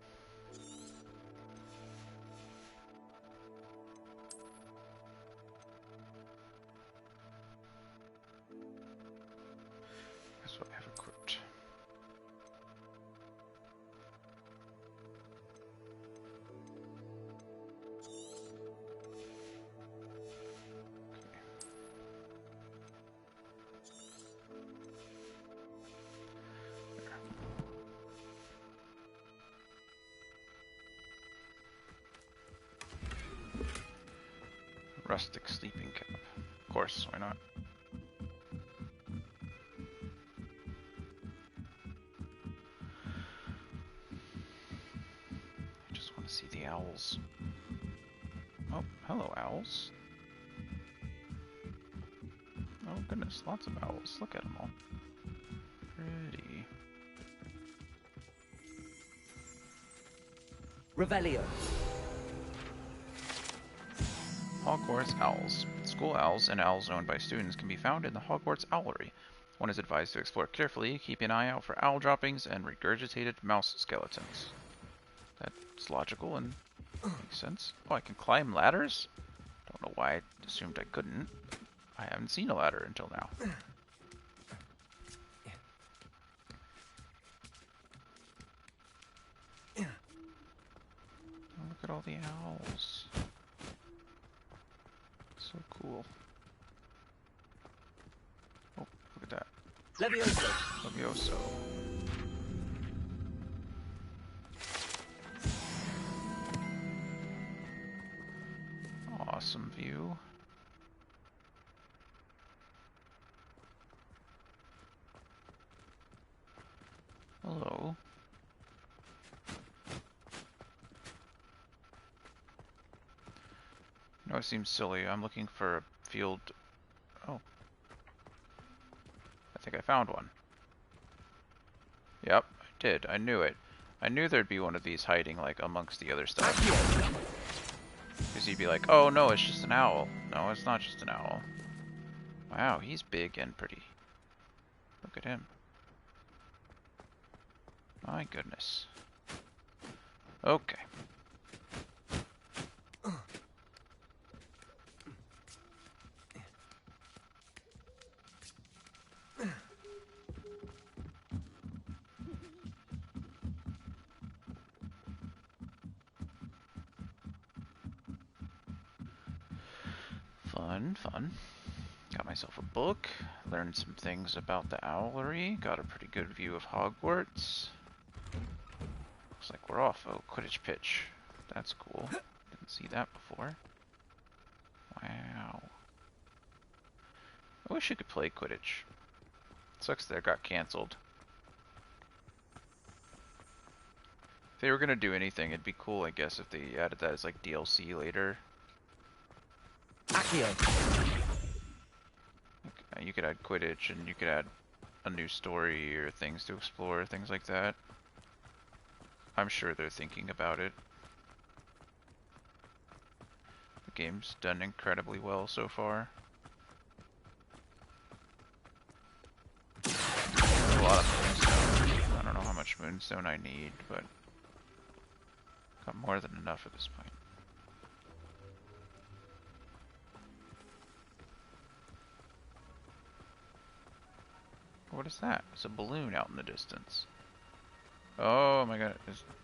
That's what I have equipped. Rustic sleeping cap. Of course, why not? I just want to see the owls. Oh, hello, owls. Oh goodness, lots of owls. Look at them all. Pretty. Revelio. Hogwarts Owls. School owls and owls owned by students can be found in the Hogwarts Owlery. One is advised to explore carefully, keep an eye out for owl droppings and regurgitated mouse skeletons. That's logical and makes sense. Oh, I can climb ladders? Don't know why I assumed I couldn't. I haven't seen a ladder until now. Oh, look at all the owls. So cool. Oh, look at that. Levioso. Levioso. Awesome view. Hello. No, it seems silly. I'm looking for a field. Oh. I think I found one. Yep, I did. I knew it. I knew there'd be one of these hiding, like, amongst the other stuff. Because he'd be like, oh no, it's just an owl. No, it's not just an owl. Wow, he's big and pretty. Look at him. My goodness. Okay. Fun. Got myself a book, learned some things about the owlery, got a pretty good view of Hogwarts. Looks like we're off. Oh, Quidditch pitch. That's cool. Didn't see that before. Wow. I wish you could play Quidditch. Sucks that it got cancelled. If they were gonna do anything, it'd be cool, I guess, if they added that as like DLC later. Accio. You could add Quidditch, and you could add a new story or things to explore, things like that. I'm sure they're thinking about it. The game's done incredibly well so far. A lot of moonstone. I don't know how much moonstone I need, but got more than enough at this point. What is that? It's a balloon out in the distance. Oh my god.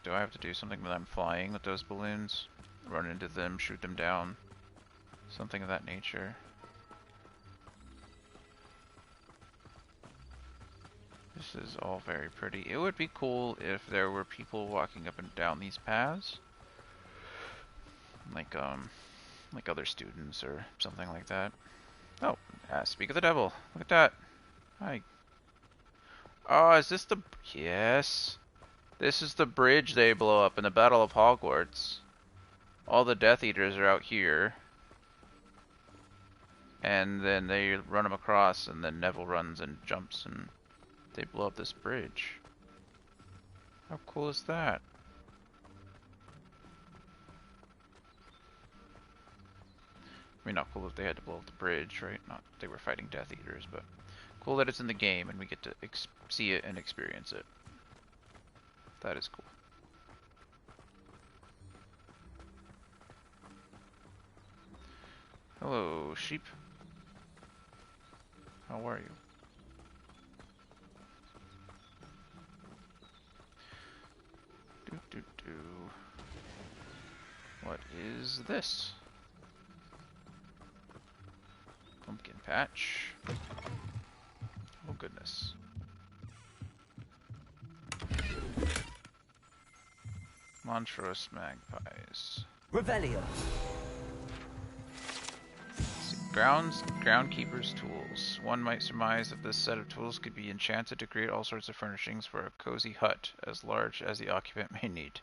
Do I have to do something when I'm flying with those balloons? Run into them, shoot them down. Something of that nature. This is all very pretty. It would be cool if there were people walking up and down these paths. Like other students or something like that. Oh, speak of the devil. Look at that. Hi. Oh, is this the... Yes. This is the bridge they blow up in the Battle of Hogwarts. All the Death Eaters are out here. And then they run them across, and then Neville runs and jumps, and they blow up this bridge. How cool is that? I mean, not cool if they had to blow up the bridge, right? Not they were fighting Death Eaters, but cool that it's in the game and we get to see it and experience it. That is cool. Hello, sheep. How are you? What is this? Pumpkin patch. Oh goodness. Monstrous magpies. Revelio. Groundkeeper's tools. One might surmise that this set of tools could be enchanted to create all sorts of furnishings for a cozy hut, as large as the occupant may need.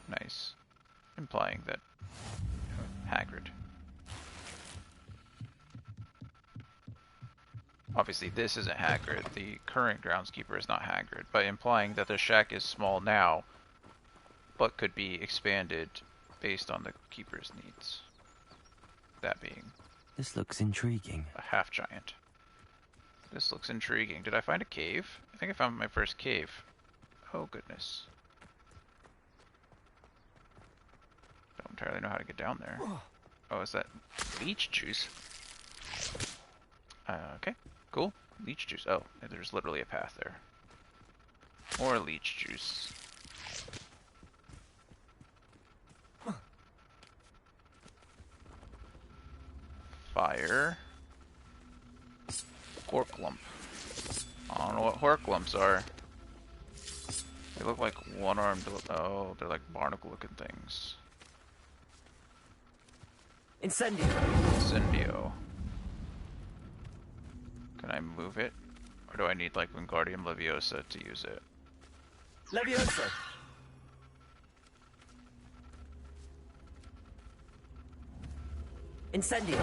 Nice. Implying that Hagrid. Obviously this isn't Hagrid. The current groundskeeper is not Hagrid, but implying that the shack is small now, but could be expanded based on the keeper's needs. That being... This looks intriguing. A half-giant. This looks intriguing. Did I find a cave? I think I found my first cave. Oh, goodness. Don't entirely know how to get down there. Oh, is that leech juice? Okay, cool. Leech juice. Oh, there's literally a path there. More leech juice. Fire. Gork lump. I don't know what Horklumps are. They look like one-armed. Oh, they're like barnacle-looking things. Incendio. Incendio. Can I move it? Or do I need like Wingardium Leviosa to use it? Leviosa. Incendio.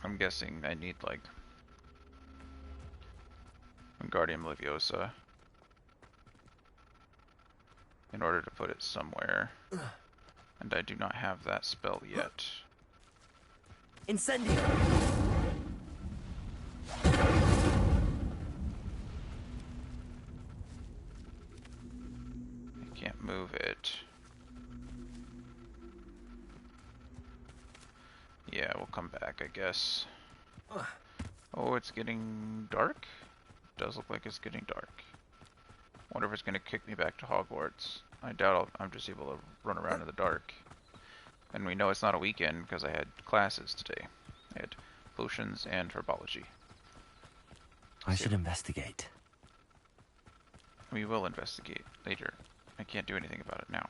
I'm guessing I need like Wingardium Leviosa in order to put it somewhere. And I do not have that spell yet. Incendio. I can't move it. Yeah, we'll come back, I guess. Oh, it's getting dark? It does look like it's getting dark. Wonder if it's gonna kick me back to Hogwarts. I doubt I'm just able to run around in the dark. And we know it's not a weekend because I had classes today. I had potions and herbology. I should investigate. We will investigate later. I can't do anything about it now.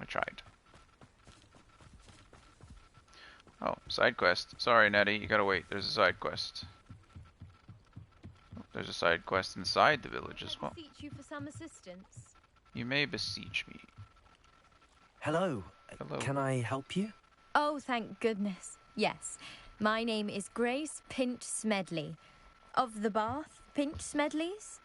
I tried. Oh, side quest. Sorry, Nettie, you gotta wait. There's a side quest. There's a side quest inside the village as well. Beseech you for some assistance. You may beseech me. Hello. Hello. Can I help you? Oh, thank goodness. Yes. My name is Grace Pinch Smedley. Of the Bath Pinch Smedleys.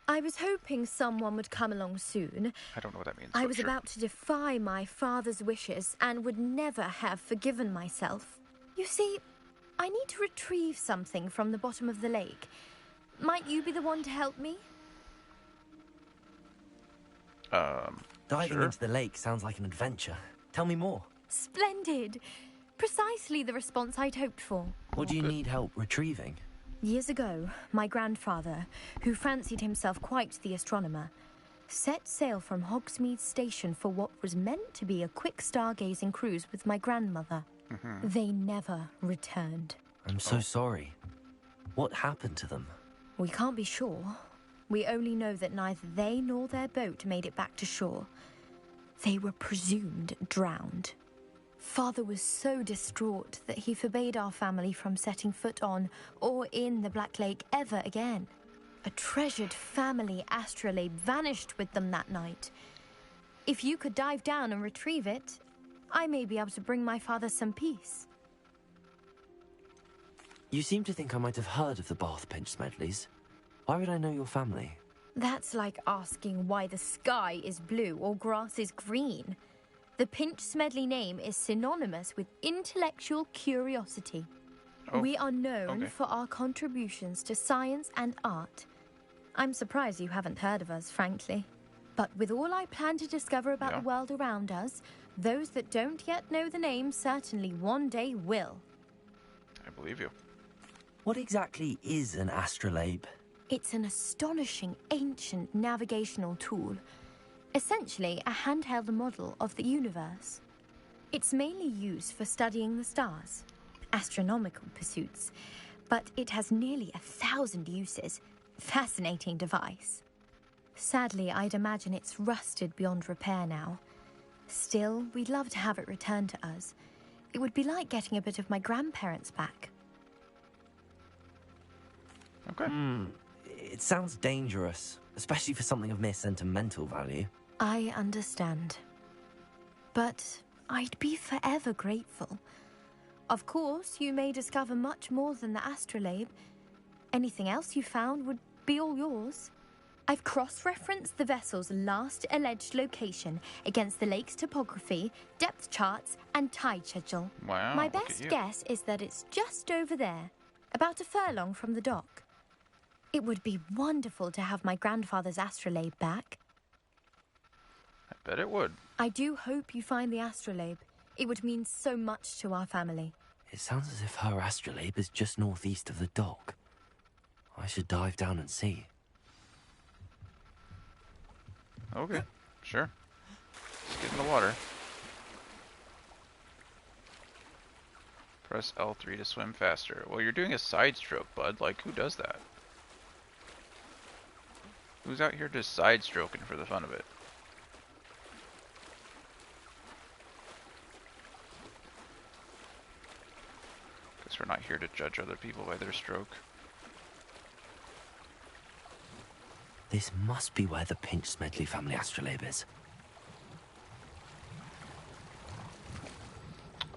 I was hoping someone would come along soon. I don't know what that means. I was about to defy my father's wishes and would never have forgiven myself. You see, I need to retrieve something from the bottom of the lake. Might you be the one to help me? Diving into the lake sounds like an adventure. Tell me more. Splendid. Precisely the response I'd hoped for. What do you need help retrieving? Years ago, my grandfather, who fancied himself quite the astronomer, set sail from Hogsmeade Station for what was meant to be a quick stargazing cruise with my grandmother. They never returned. I'm so sorry. What happened to them? We can't be sure. We only know that neither they nor their boat made it back to shore. They were presumed drowned. Father was so distraught that he forbade our family from setting foot on or in the Black Lake ever again. A treasured family astrolabe vanished with them that night. If you could dive down and retrieve it, I may be able to bring my father some peace. You seem to think I might have heard of the Bath Pinch Smedleys. Why would I know your family? That's like asking why the sky is blue or grass is green. The Pinch Smedley name is synonymous with intellectual curiosity. Oh, we are known for our contributions to science and art. I'm surprised you haven't heard of us, frankly. But with all I plan to discover about the world around us, those that don't yet know the name certainly one day will. I believe you. What exactly is an astrolabe? It's an astonishing ancient navigational tool. Essentially, a handheld model of the universe. It's mainly used for studying the stars, astronomical pursuits, but it has nearly 1,000 uses. Fascinating device. Sadly, I'd imagine it's rusted beyond repair now. Still, we'd love to have it returned to us. It would be like getting a bit of my grandparents back. Okay. It sounds dangerous, especially for something of mere sentimental value. I understand. But I'd be forever grateful. Of course, you may discover much more than the astrolabe. Anything else you found would be all yours. I've cross-referenced the vessel's last alleged location against the lake's topography, depth charts, and tide schedule. Wow, My look at best you. guess is that it's just over there, about a furlong from the dock. It would be wonderful to have my grandfather's astrolabe back. I bet it would. I do hope you find the astrolabe. It would mean so much to our family. It sounds as if her astrolabe is just northeast of the dock. I should dive down and see. Okay, sure. Let's get in the water. Press L3 to swim faster. Well, you're doing a side stroke, bud. Like, who does that? Who's out here just side stroking for the fun of it? Guess we're not here to judge other people by their stroke. This must be where the Pinch Smedley family astrolabe is.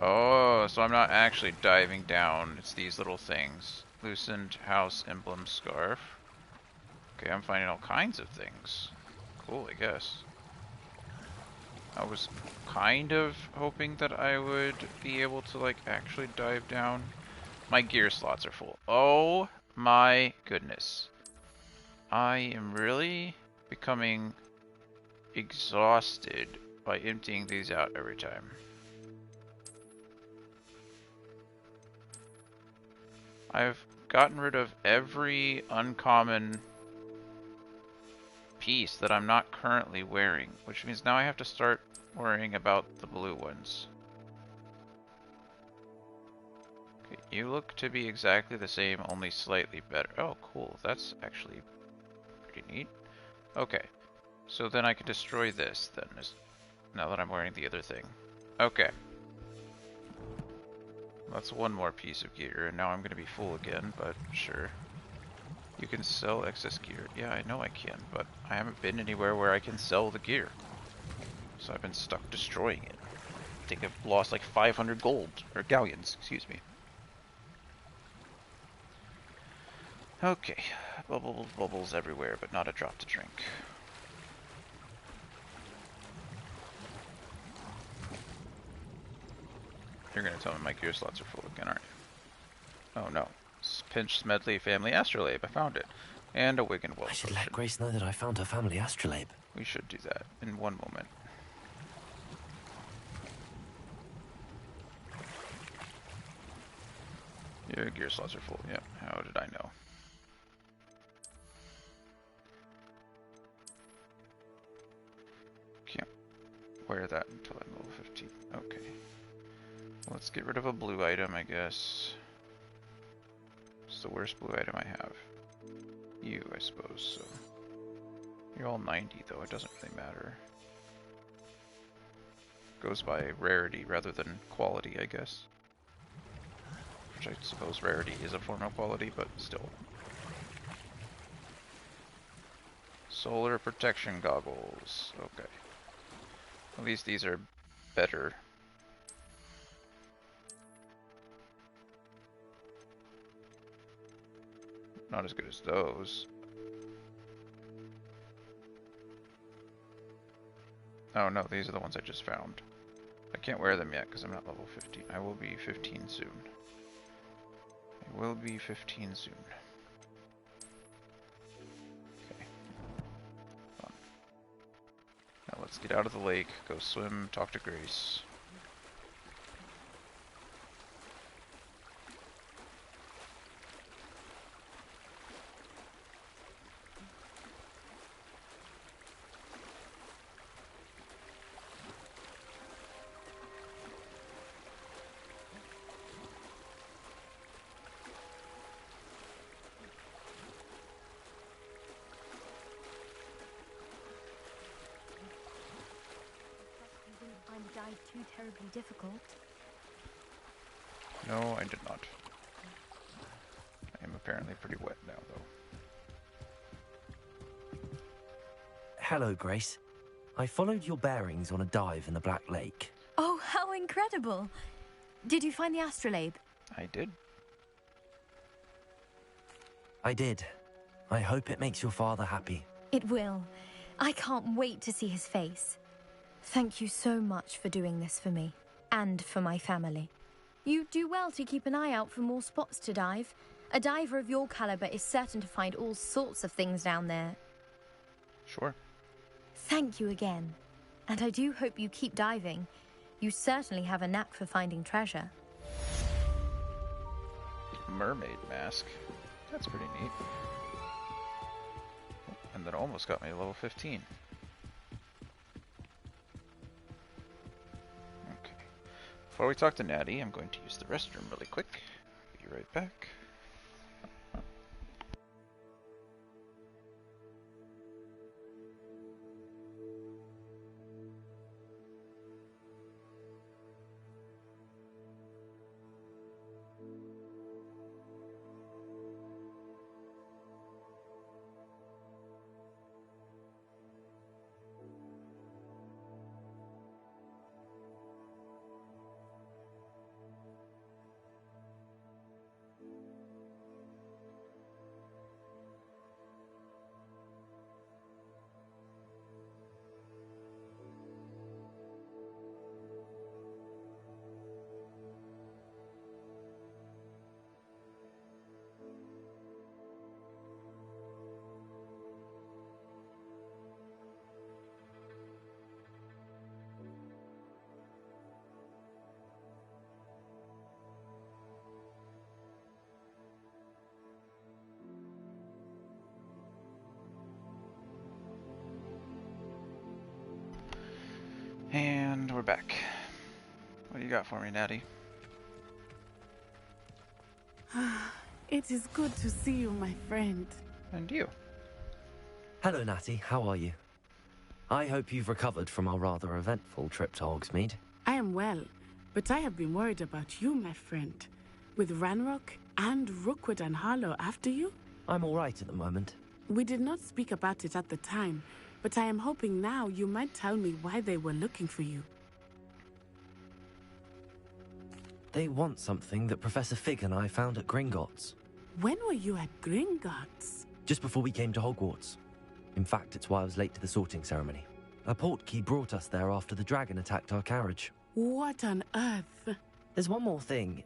Oh, so I'm not actually diving down. It's these little things. Loosened house emblem scarf. Okay, I'm finding all kinds of things. Cool, I guess. I was kind of hoping that I would be able to, like, actually dive down. My gear slots are full. Oh my goodness. I am really becoming exhausted by emptying these out every time. I've gotten rid of every uncommon piece that I'm not currently wearing, which means now I have to start worrying about the blue ones. Okay, you look to be exactly the same, only slightly better. Oh, cool. That's actually pretty neat. Okay, so then I can destroy this then, now that I'm wearing the other thing. Okay. That's one more piece of gear, and now I'm going to be full again, but sure. You can sell excess gear. Yeah, I know I can, but I haven't been anywhere where I can sell the gear. So I've been stuck destroying it. I think I've lost like 500 gold, or galleons, excuse me. Okay, bubbles everywhere, but not a drop to drink. You're gonna tell me my gear slots are full again, aren't you? Oh no. Pinch Smedley family astrolabe. I found it. And a Wigan Well. I should let Grace know that I found her family astrolabe. We should do that in one moment. Your gear slots are full. Yep. How did I know? Can't wear that until I'm level 15. Okay. Let's get rid of a blue item, I guess. It's the worst blue item I have. You, I suppose, so. You're all 90, though. It doesn't really matter. Goes by rarity rather than quality, I guess. Which I suppose rarity is a form of quality, but still. Solar protection goggles. Okay. At least these are better. Not as good as those. Oh no, these are the ones I just found. I can't wear them yet because I'm not level 15. I will be 15 soon. I will be 15 soon. Okay. Fun. Now let's get out of the lake, go swim, talk to Grace. Too terribly difficult. No, I did not. I am apparently pretty wet now, though. Hello, Grace. I followed your bearings on a dive in the Black Lake. Oh, how incredible! Did you find the astrolabe? I did. I did. I hope it makes your father happy. It will. I can't wait to see his face. Thank you so much for doing this for me, and for my family. You do well to keep an eye out for more spots to dive. A diver of your caliber is certain to find all sorts of things down there. Sure. Thank you again. And I do hope you keep diving. You certainly have a knack for finding treasure. mermaid mask. That's pretty neat. And that almost got me to level 15. Okay. Before we talk to Natty, I'm going to use the restroom really quick. Be right back. And we're back. What do you got for me, Natty? It is good to see you, my friend. And you. Hello, Natty. How are you? I hope you've recovered from our rather eventful trip to Hogsmeade. I am well, but I have been worried about you, my friend. With Ranrock and Rookwood and Harlow after you? I'm all right at the moment. We did not speak about it at the time, but I am hoping now you might tell me why they were looking for you. They want something that Professor Fig and I found at Gringotts. When were you at Gringotts? Just before we came to Hogwarts. In fact, it's why I was late to the sorting ceremony. A portkey brought us there after the dragon attacked our carriage. What on earth? There's one more thing.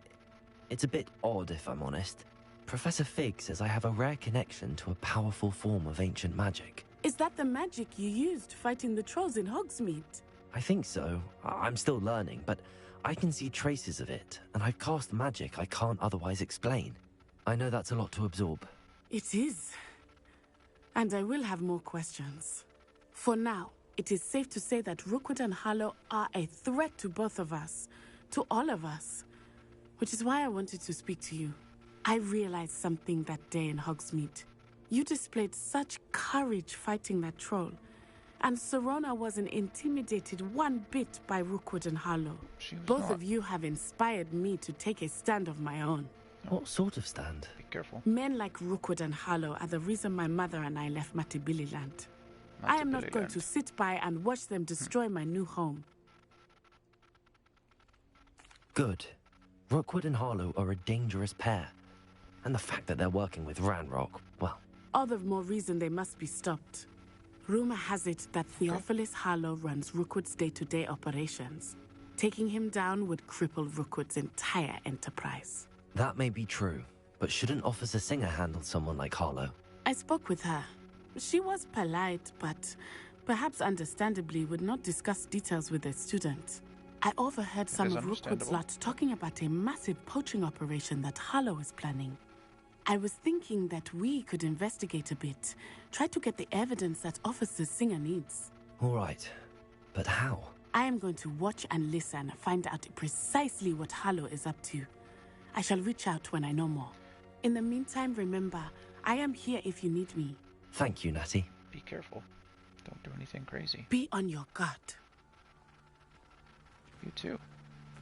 It's a bit odd, if I'm honest. Professor Fig says I have a rare connection to a powerful form of ancient magic. Is that the magic you used fighting the trolls in Hogsmeade? I think so. I'm still learning, but I can see traces of it, and I've cast magic I can't otherwise explain. I know that's a lot to absorb. It is. And I will have more questions. For now, it is safe to say that Rookwood and Harlow are a threat to both of us, to all of us. Which is why I wanted to speak to you. I realized something that day in Hogsmeade. You displayed such courage fighting that troll, and Sirona wasn't intimidated one bit by Rookwood and Harlow. Both of you have inspired me to take a stand of my own. What sort of stand? Be careful. Men like Rookwood and Harlow are the reason my mother and I left Matibili Land. I am not going to sit by and watch them destroy my new home. Good. Rookwood and Harlow are a dangerous pair. And the fact that they're working with Ranrock, well... All the more reason they must be stopped. Rumor has it that Theophilus Harlow runs Rookwood's day-to-day operations. Taking him down would cripple Rookwood's entire enterprise. That may be true, but shouldn't Officer Singer handle someone like Harlow? I spoke with her. She was polite, but perhaps understandably would not discuss details with a student. I overheard some of Rookwood's lot talking about a massive poaching operation that Harlow is planning. I was thinking that we could investigate a bit, try to get the evidence that Officer Singer needs. All right, but how? I am going to watch and listen, find out precisely what Harlow is up to. I shall reach out when I know more. In the meantime, remember, I am here if you need me. Thank you, Natty. Be careful. Don't do anything crazy. Be on your guard. You too.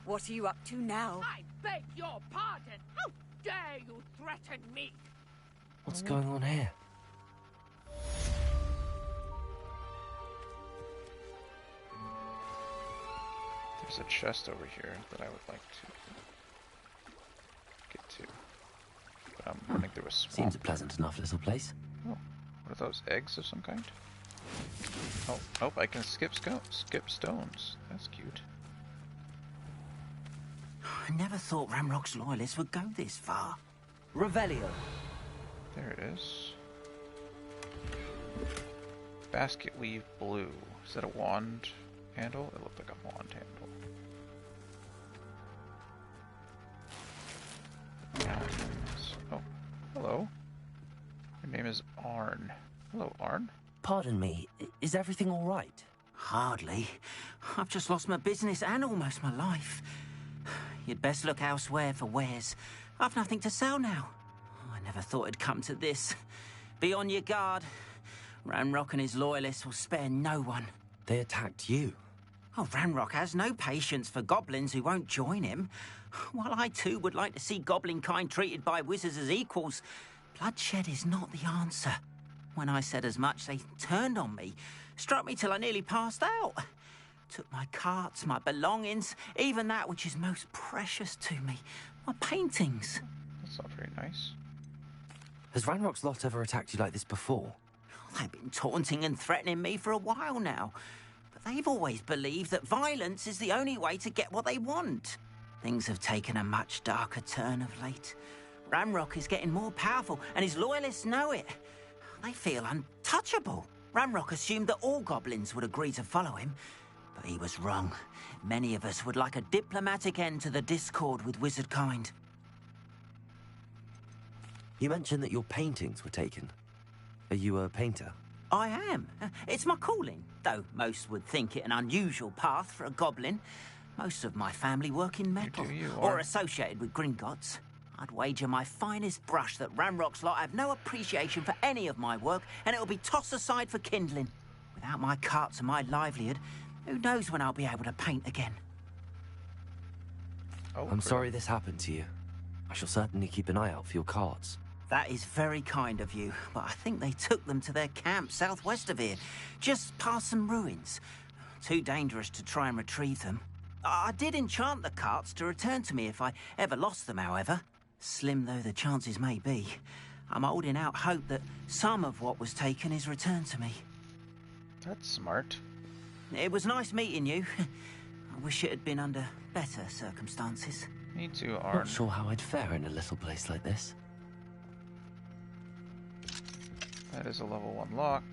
What are you up to now? I beg your pardon. How dare you threaten me? What's going on here? There's a chest over here that I would like to get to. But I'm running through a swamp. Seems a pleasant enough little place. Oh, what are those, eggs of some kind? Oh, I can skip stones. That's cute. I never thought Ranrock's loyalists would go this far. Revelio. There it is. Basket weave blue. Is that a wand handle? It looked like a wand handle. is Arn. Hello, Arn. Pardon me, is everything all right? Hardly. I've just lost my business and almost my life. You'd best look elsewhere for wares. I've nothing to sell now. I never thought it'd come to this. Be on your guard. Ranrock and his loyalists will spare no one. They attacked you? Oh, Ranrock has no patience for goblins who won't join him. While I too would like to see goblin kind treated by wizards as equals, bloodshed is not the answer. When I said as much, they turned on me, struck me till I nearly passed out. Took my carts, my belongings, even that which is most precious to me, my paintings. That's not very nice. Has Ranrock's lot ever attacked you like this before? They've been taunting and threatening me for a while now. But they've always believed that violence is the only way to get what they want. Things have taken a much darker turn of late. Ranrock is getting more powerful, and his loyalists know it. They feel untouchable. Ranrock assumed that all goblins would agree to follow him, but he was wrong. Many of us would like a diplomatic end to the discord with wizard kind. You mentioned that your paintings were taken. Are you a painter? I am. It's my calling, though most would think it an unusual path for a goblin. Most of my family work in metal, or associated with Gringotts. I'd wager my finest brush that Ranrock's lot have no appreciation for any of my work, and it'll be tossed aside for kindling. Without my carts and my livelihood, who knows when I'll be able to paint again. I'm sorry this happened to you. I shall certainly keep an eye out for your carts. That is very kind of you, but I think they took them to their camp southwest of here, just past some ruins. Too dangerous to try and retrieve them. I did enchant the carts to return to me if I ever lost them, however. Slim though the chances may be, I'm holding out hope that some of what was taken is returned to me. That's smart. It was nice meeting you. I wish it had been under better circumstances. Me too, Arn. Not sure how I'd fare in a little place like this. That is a level 1 lock.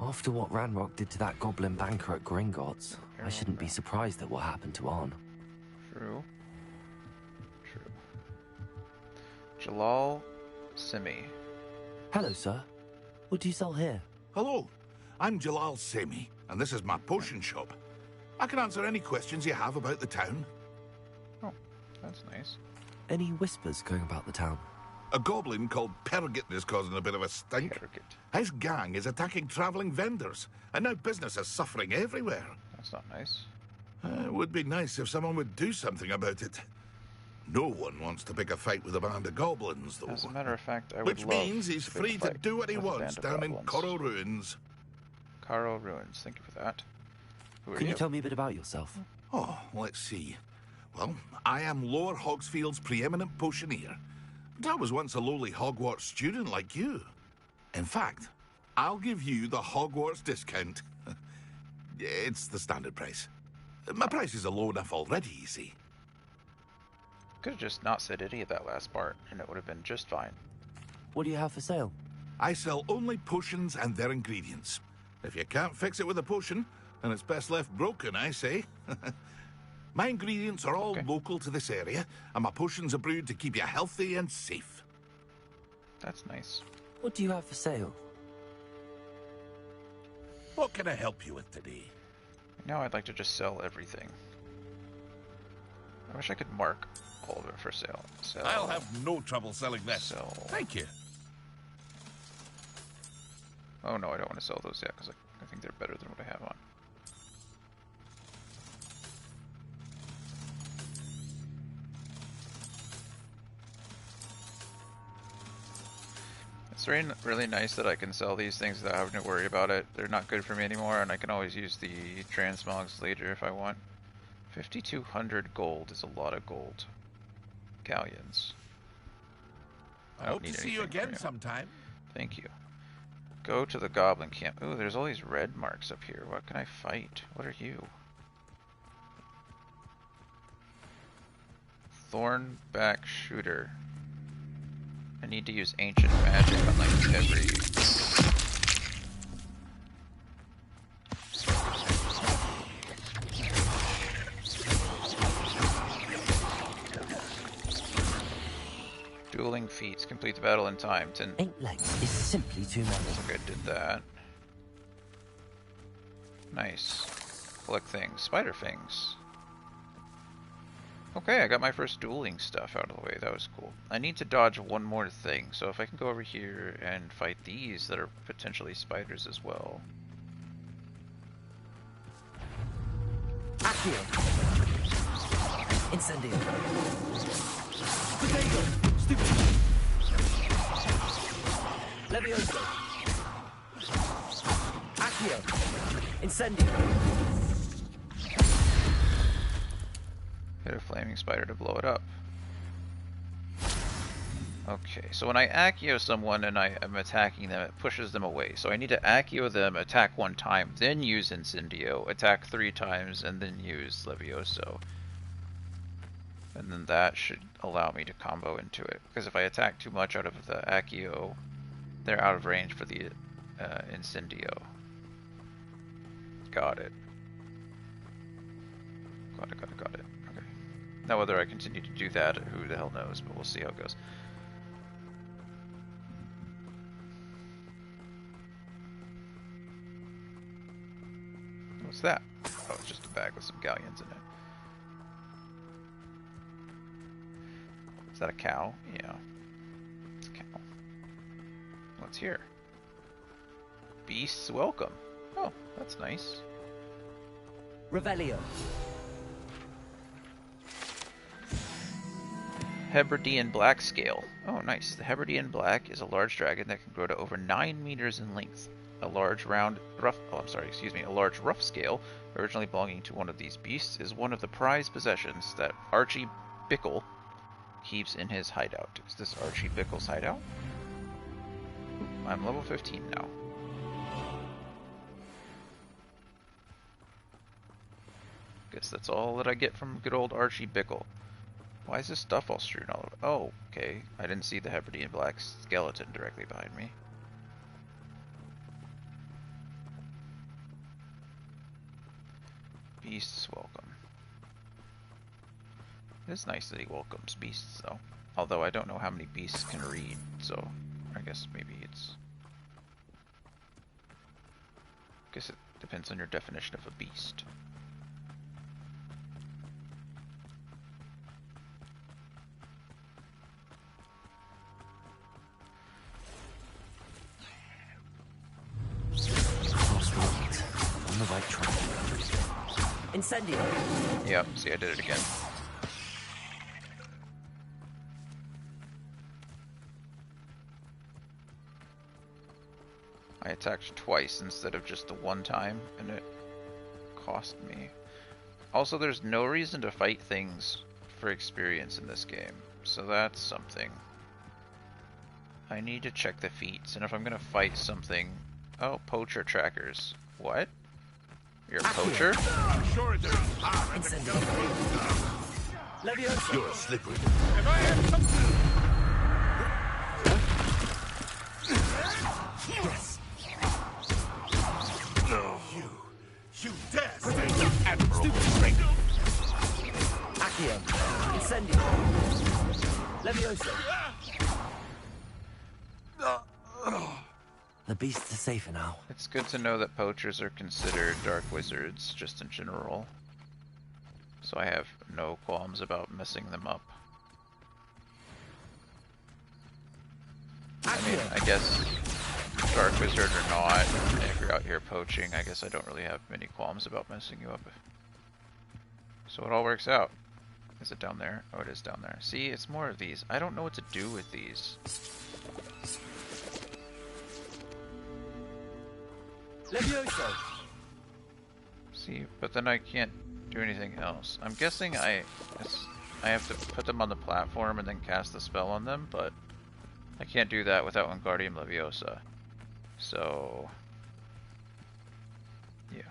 After what Ranrock did to that goblin banker at Gringotts, I shouldn't be surprised at what happened to Arn. True. True. Jalal Simi. Hello, sir. What do you sell here? Hello, I'm Jalal Semi, and this is my potion shop. I can answer any questions you have about the town. Oh, that's nice. Any whispers going about the town? A goblin called Pergit is causing a bit of a stink. His gang is attacking travelling vendors, and now business is suffering everywhere. That's not nice. It would be nice if someone would do something about it. No one wants to pick a fight with a band of goblins, though. As a matter of fact, I would Which love means he's to pick a free to fight do what he with a wants band of down in goblins. Coral Ruins. Coral Ruins, thank you for that. Who are Can you tell me a bit about yourself? Oh, let's see. Well, I am Lower Hogsfield's preeminent potioneer. But I was once a lowly Hogwarts student like you. In fact, I'll give you the Hogwarts discount. It's the standard price. My prices are low enough already, you see. Could have just not said any of that last part, and it would have been just fine. What do you have for sale? I sell only potions and their ingredients. If you can't fix it with a potion, then it's best left broken, I say. My ingredients are all local to this area, and my potions are brewed to keep you healthy and safe. That's nice. What do you have for sale? What can I help you with today? Now I'd like to just sell everything. I wish I could mark all of it for sale. Sell. I'll have no trouble selling this. Sell. Thank you. Oh no, I don't want to sell those yet, because I think they're better than what I have on. It's really nice that I can sell these things without having to worry about it. They're not good for me anymore, and I can always use the transmogs later if I want. 5,200 gold is a lot of gold. Galleons. I hope to see you again sometime. Thank you. Go to the goblin camp. Ooh, there's all these red marks up here. What can I fight? What are you? Thornback shooter. I need to use ancient magic on like every... Dueling feats. Complete the battle in time. 8 legs is simply too many. Okay, did that. Nice. Collect things. Spider things. Okay, I got my first dueling stuff out of the way. That was cool. I need to dodge one more thing. So if I can go over here and fight these that are potentially spiders as well. Accio. Incendio. Potato. Stupid. Levioso. Accio. Incendio. Hit a flaming spider to blow it up. Okay, so when I Accio someone and I am attacking them, it pushes them away. So I need to Accio them, attack 1 time, then use Incendio, attack 3 times, and then use Levioso. And then that should allow me to combo into it. Because if I attack too much out of the Accio, they're out of range for the Incendio. Got it. Got it. Okay. Now whether I continue to do that, who the hell knows, but we'll see how it goes. What's that? Oh, it's just a bag with some galleons in it. Is that a cow? Yeah. It's a cow. What's here? Beasts welcome. Oh, that's nice. Revelio. Hebridean Black Scale. Oh, nice. The Hebridean Black is a large dragon that can grow to over 9 meters in length. A large rough scale, originally belonging to one of these beasts, is one of the prized possessions that Archie Bickle keeps in his hideout. Is this Archie Bickle's hideout? I'm level 15 now. Guess that's all that I get from good old Archie Bickle. Why is this stuff all strewn all over? Oh, okay. I didn't see the Hebridean Black skeleton directly behind me. Beasts welcome. It's nice that he welcomes beasts, though. Although I don't know how many beasts can read, so I guess maybe it's... I guess it depends on your definition of a beast. On the right track. Incendio. Yep, see, I did it again. I attacked twice instead of just the 1 time, and it cost me. Also, there's no reason to fight things for experience in this game, so that's something. I need to check the feats, and if I'm gonna fight something... Oh, poacher trackers. What? You're a poacher? Sure there's power in the Levioso. You're slippery. If I had something... Yes. No. You dare stay Admiral. Accio. Incendio. Levioso. The beasts are safer now. It's good to know that poachers are considered dark wizards, just in general. So I have no qualms about messing them up. I mean, I guess dark wizard or not, if you're out here poaching, I guess I don't really have many qualms about messing you up. So it all works out. Is it down there? Oh, it is down there. See, it's more of these. I don't know what to do with these. Levioso. See, but then I can't do anything else. I'm guessing I have to put them on the platform and then cast the spell on them, but I can't do that without Wingardium Leviosa. So, yeah.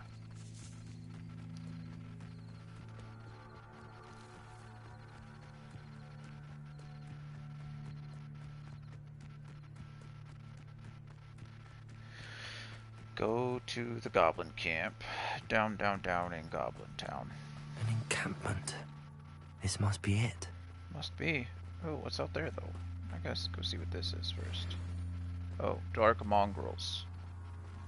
Go to the Goblin Camp. Down in Goblin Town. An encampment. This must be it. Must be. Oh, what's out there though? I guess go see what this is first. Oh, dark mongrels.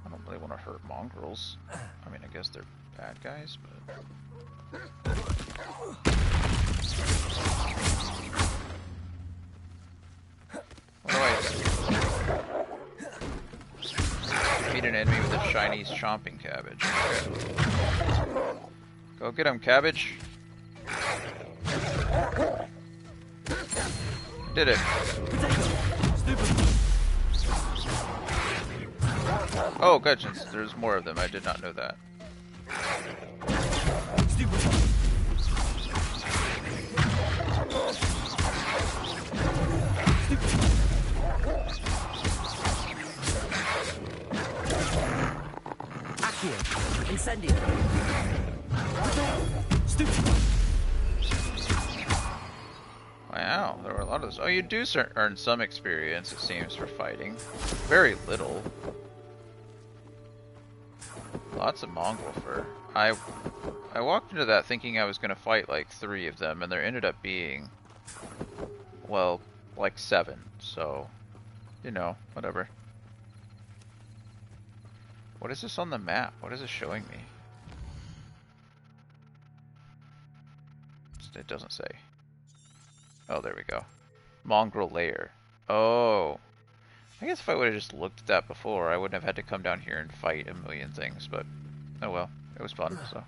I don't really want to hurt mongrels. I mean, I guess they're bad guys, but... What do I do? Beat an enemy with a shiny chomping cabbage. Okay. Go get him, cabbage. Did it. Oh, good. There's more of them. I did not know that. Accio. Incendio. Wow, there were a lot of those. Oh, you do earn some experience, it seems, for fighting. Very little. Lots of mongrel fur. I walked into that thinking I was going to fight like 3 of them, and there ended up being, well, like 7. So, you know, whatever. What is this on the map? What is it showing me? It doesn't say. Oh, there we go. Mongrel lair. Oh. I guess if I would have just looked at that before, I wouldn't have had to come down here and fight a million things, but oh well. It was fun, so.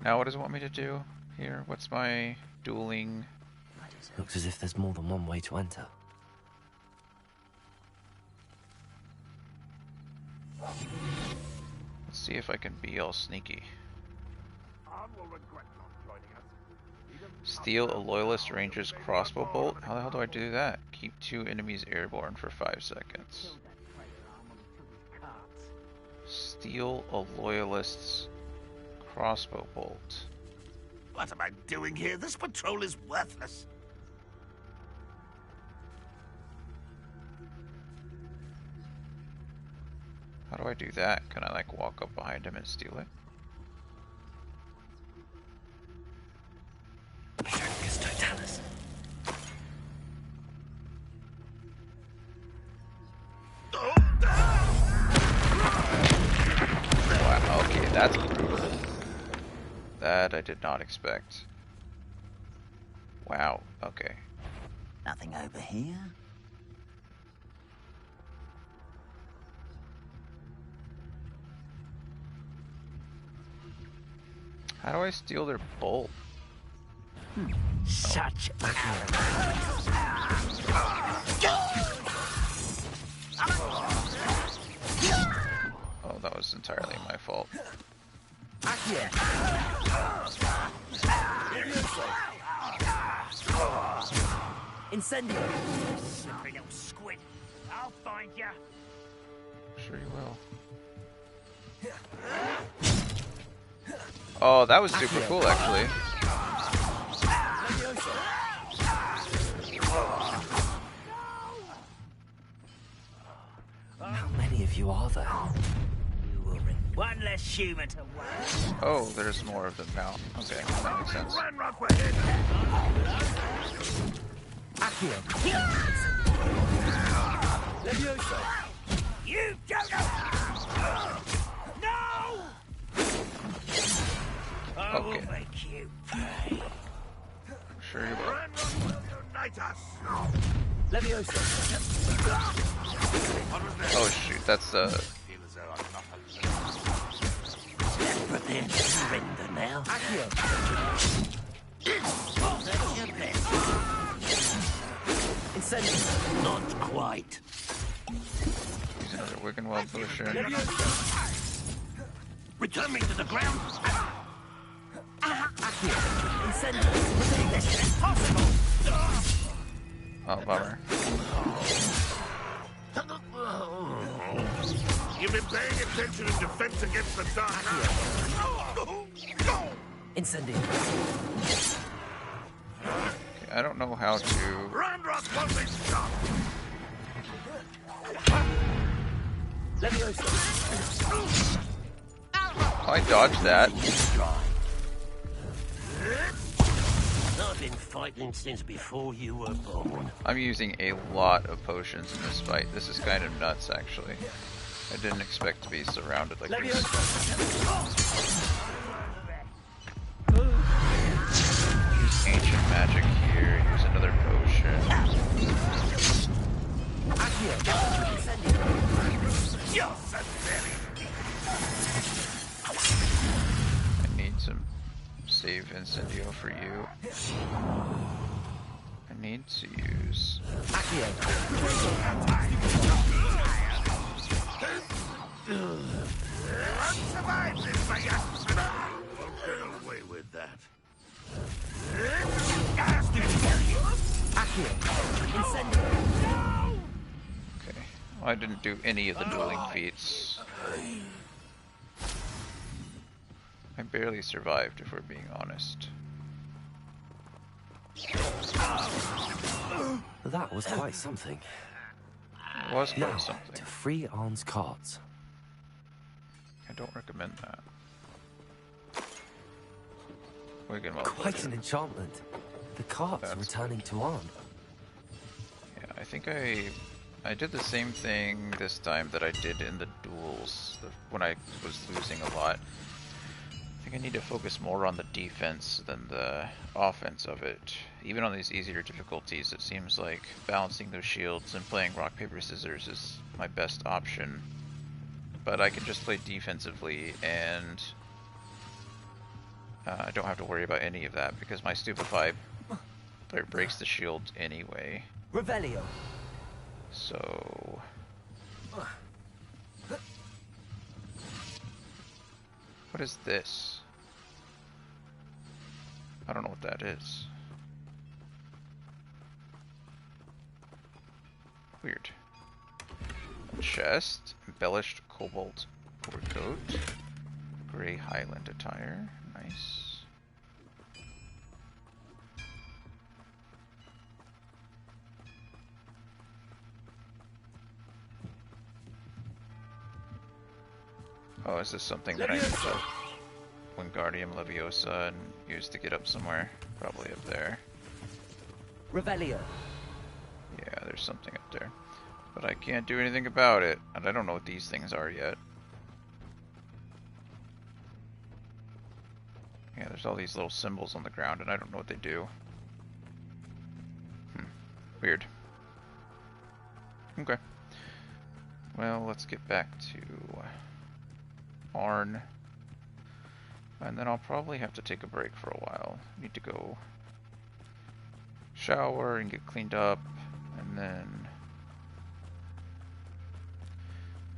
Now what does it want me to do here? What's my dueling? Looks as if there's more than one way to enter. Let's see if I can be all sneaky. Steal a Loyalist Ranger's crossbow bolt? How the hell do I do that? Keep 2 enemies airborne for 5 seconds. Steal a Loyalist's crossbow bolt. What am I doing here? This patrol is worthless. How do I do that? Can I like walk up behind him and steal it? Wow, okay, that's brutal. That I did not expect. Wow, okay. Nothing over here. How do I steal their bolt? Such Oh, that was entirely my fault. Incendio. Slippery little squid. I'll find ya. Sure you will. Oh, that was super cool, actually. How many of you are there? One less human to work. Oh, there's more of them now. Okay, that makes sense. Run, Rockwood! Accio. Levioso. You don't know! No! I will make you pay. Sure you will. Run, Rockwood, unite us! Levioso. Oh shoot, that's Prepare to surrender now. Incendio. Not quite. Use another Wiggenweld potion. Return me to the ground. Incendio. This is impossible. Oh, bummer. You've been paying attention in defense against the dark. Incendio. Okay, I don't know how to. Ranrock won't be stopped. Oh, I dodged that. I've been fighting since before you were born. I'm using a lot of potions in this fight. This is kind of nuts, actually. I didn't expect to be surrounded like this. Use ancient magic here. Use another potion. I need some save Incendio for you. I need to use away with that. Okay. Well, I didn't do any of the dueling feats. I barely survived, if we're being honest. That was quite something. It was quite Now, something. to free Arn's cards. I don't recommend that. Wigan well Quite played. an enchantment. The cards returning to Arn. Yeah, I think I did the same thing this time that I did in the duels when I was losing a lot. I think I need to focus more on the defense than the offense of it. Even on these easier difficulties, it seems like balancing those shields and playing rock, paper, scissors is my best option. But I can just play defensively, and I don't have to worry about any of that because my Stupefy breaks the shield anyway. Revelio. So what is this? I don't know what that is. Weird. Chest, embellished cobalt overcoat, gray Highland attire. Nice. Oh, is this something that I need to Wingardium Leviosa and use to get up somewhere? Probably up there. Revelio. Yeah, there's something up there. But I can't do anything about it, and I don't know what these things are yet. Yeah, there's all these little symbols on the ground, and I don't know what they do. Weird. Okay. Well, let's get back to Arn. And then I'll probably have to take a break for a while. Need to go shower and get cleaned up, and then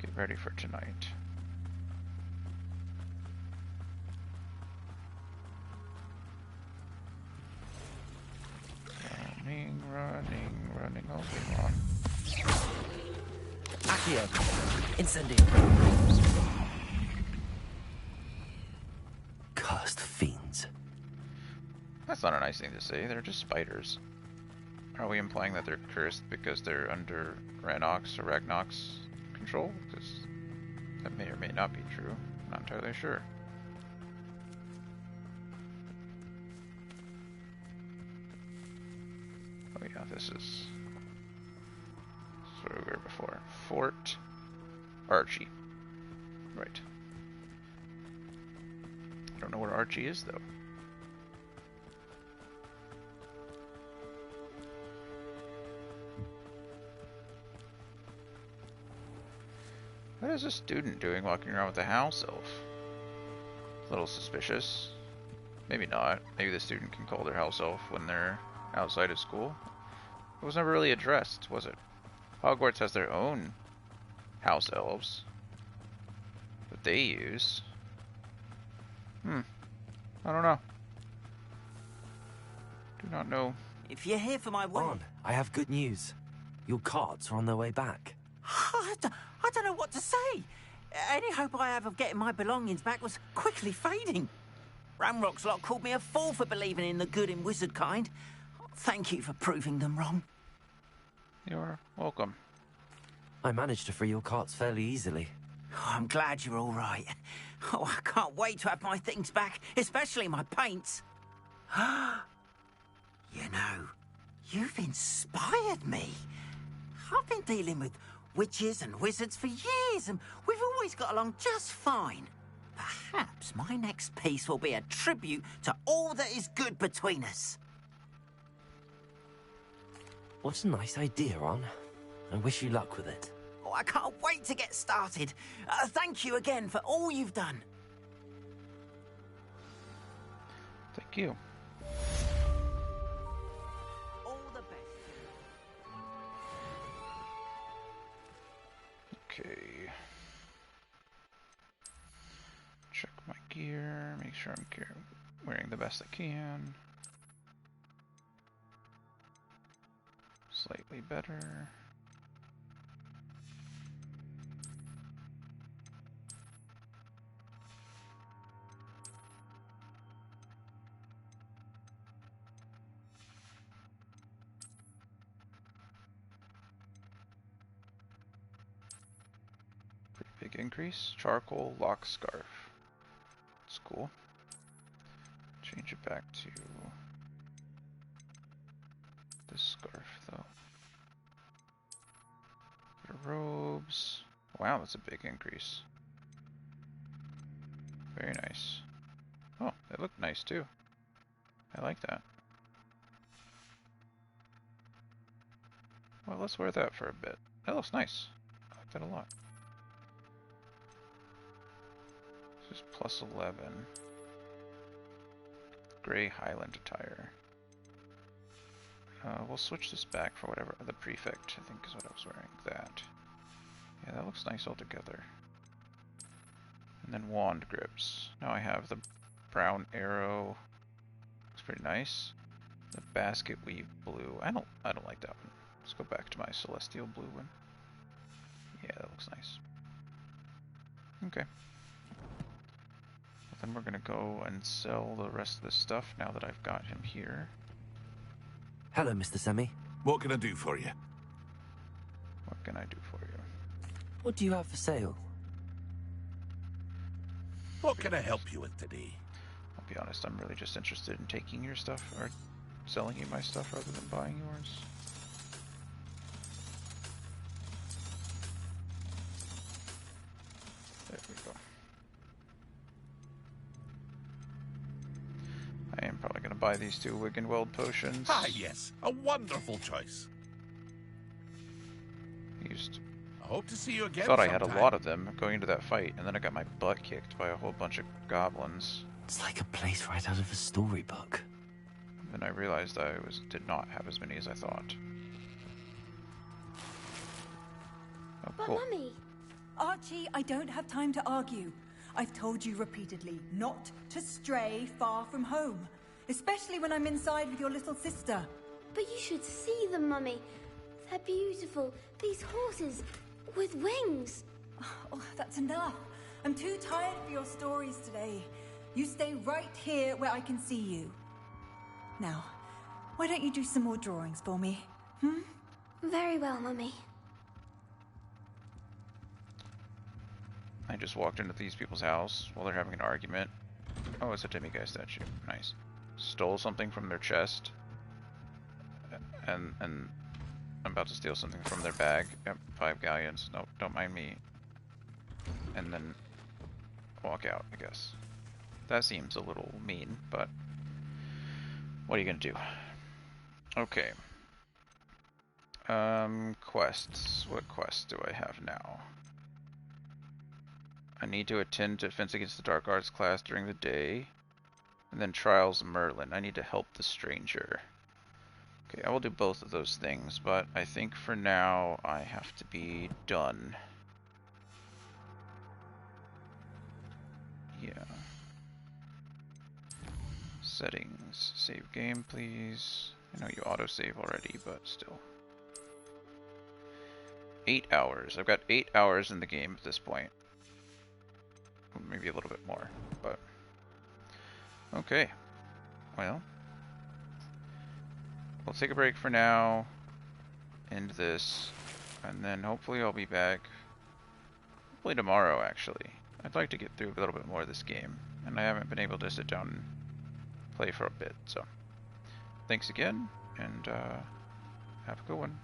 get ready for tonight. Running all day long. Accio. Incendio. Cursed fiends. That's not a nice thing to say. They're just spiders. Are we implying that they're cursed because they're under Ranox or Ragnox control? Because that may or may not be true. I'm not entirely sure. Oh yeah, this is where we were before. Fort Archie. Right. I don't know where Archie is though. What is a student doing walking around with a house elf? A little suspicious. Maybe not. Maybe the student can call their house elf when they're outside of school. It was never really addressed, was it? Hogwarts has their own house elves that they use. I don't know. Do not know. If you're here for my Arn, I have good news. Your carts are on their way back. I don't know what to say. Any hope I have of getting my belongings back was quickly fading. Ramrock's lot called me a fool for believing in the good in wizard kind. Thank you for proving them wrong. You're welcome. I managed to free your carts fairly easily. Oh, I'm glad you're all right. Oh, I can't wait to have my things back, especially my paints. You know, you've inspired me. I've been dealing with witches and wizards for years, and we've always got along just fine. Perhaps my next piece will be a tribute to all that is good between us. What a nice idea, Ron. I wish you luck with it. Oh, I can't wait to get started. Thank you again for all you've done. Thank you. All the best. Okay. Check my gear, make sure I'm wearing the best I can. Slightly better. Pretty big increase. Charcoal lock scarf. It's cool. Change it back to this scarf though. Robes. Wow, that's a big increase. Very nice. Oh, they look nice too. I like that. Well, let's wear that for a bit. That looks nice. I like that a lot. This is plus 11. Gray Highland attire. We'll switch this back for whatever. The prefect, I think, is what I was wearing. That. Yeah, that looks nice altogether. And then wand grips. Now I have the brown arrow. Looks pretty nice. The basket weave blue. I don't like that one. Let's go back to my celestial blue one. Yeah, that looks nice. Okay. Well, then we're gonna go and sell the rest of this stuff now that I've got him here. Hello, Mr. Semi. What can I do for you? What can I do for you? What do you have for sale? What can I help you with today? I'll be honest, I'm really just interested in taking your stuff, or selling you my stuff rather than buying yours. There we go. I am probably going to buy these two Wiggenweld potions. Ah, yes. A wonderful choice. I hope to see you again. Thought I had a lot of them going into that fight, and then I got my butt kicked by a whole bunch of goblins. It's like a place right out of a storybook. Then I realized I did not have as many as I thought. Oh, But cool. Mummy! Archie, I don't have time to argue. I've told you repeatedly not to stray far from home, especially when I'm inside with your little sister. But you should see them, Mummy. They're beautiful. These horses with wings. Oh, that's enough. I'm too tired for your stories today. You stay right here where I can see you. Now, why don't you do some more drawings for me? Very well, Mummy. I just walked into these people's house while they're having an argument. Oh, it's a Demiguy statue. Nice. Stole something from their chest. And I'm about to steal something from their bag. Yep, 5 galleons. No, don't mind me. And then walk out, I guess. That seems a little mean, but what are you gonna do? Okay. Quests. What quests do I have now? I need to attend to Defense Against the Dark Arts class during the day. And then Trials Merlin. I need to help the stranger. Okay, I will do both of those things, but I think for now I have to be done. Yeah. Settings. Save game, please. I know you autosave already, but still. 8 hours. I've got 8 hours in the game at this point. Maybe a little bit more, but... Okay. Well... We'll take a break for now, end this, and then hopefully I'll be back, hopefully tomorrow actually. I'd like to get through a little bit more of this game, and I haven't been able to sit down play for a bit. So thanks again, and have a good one.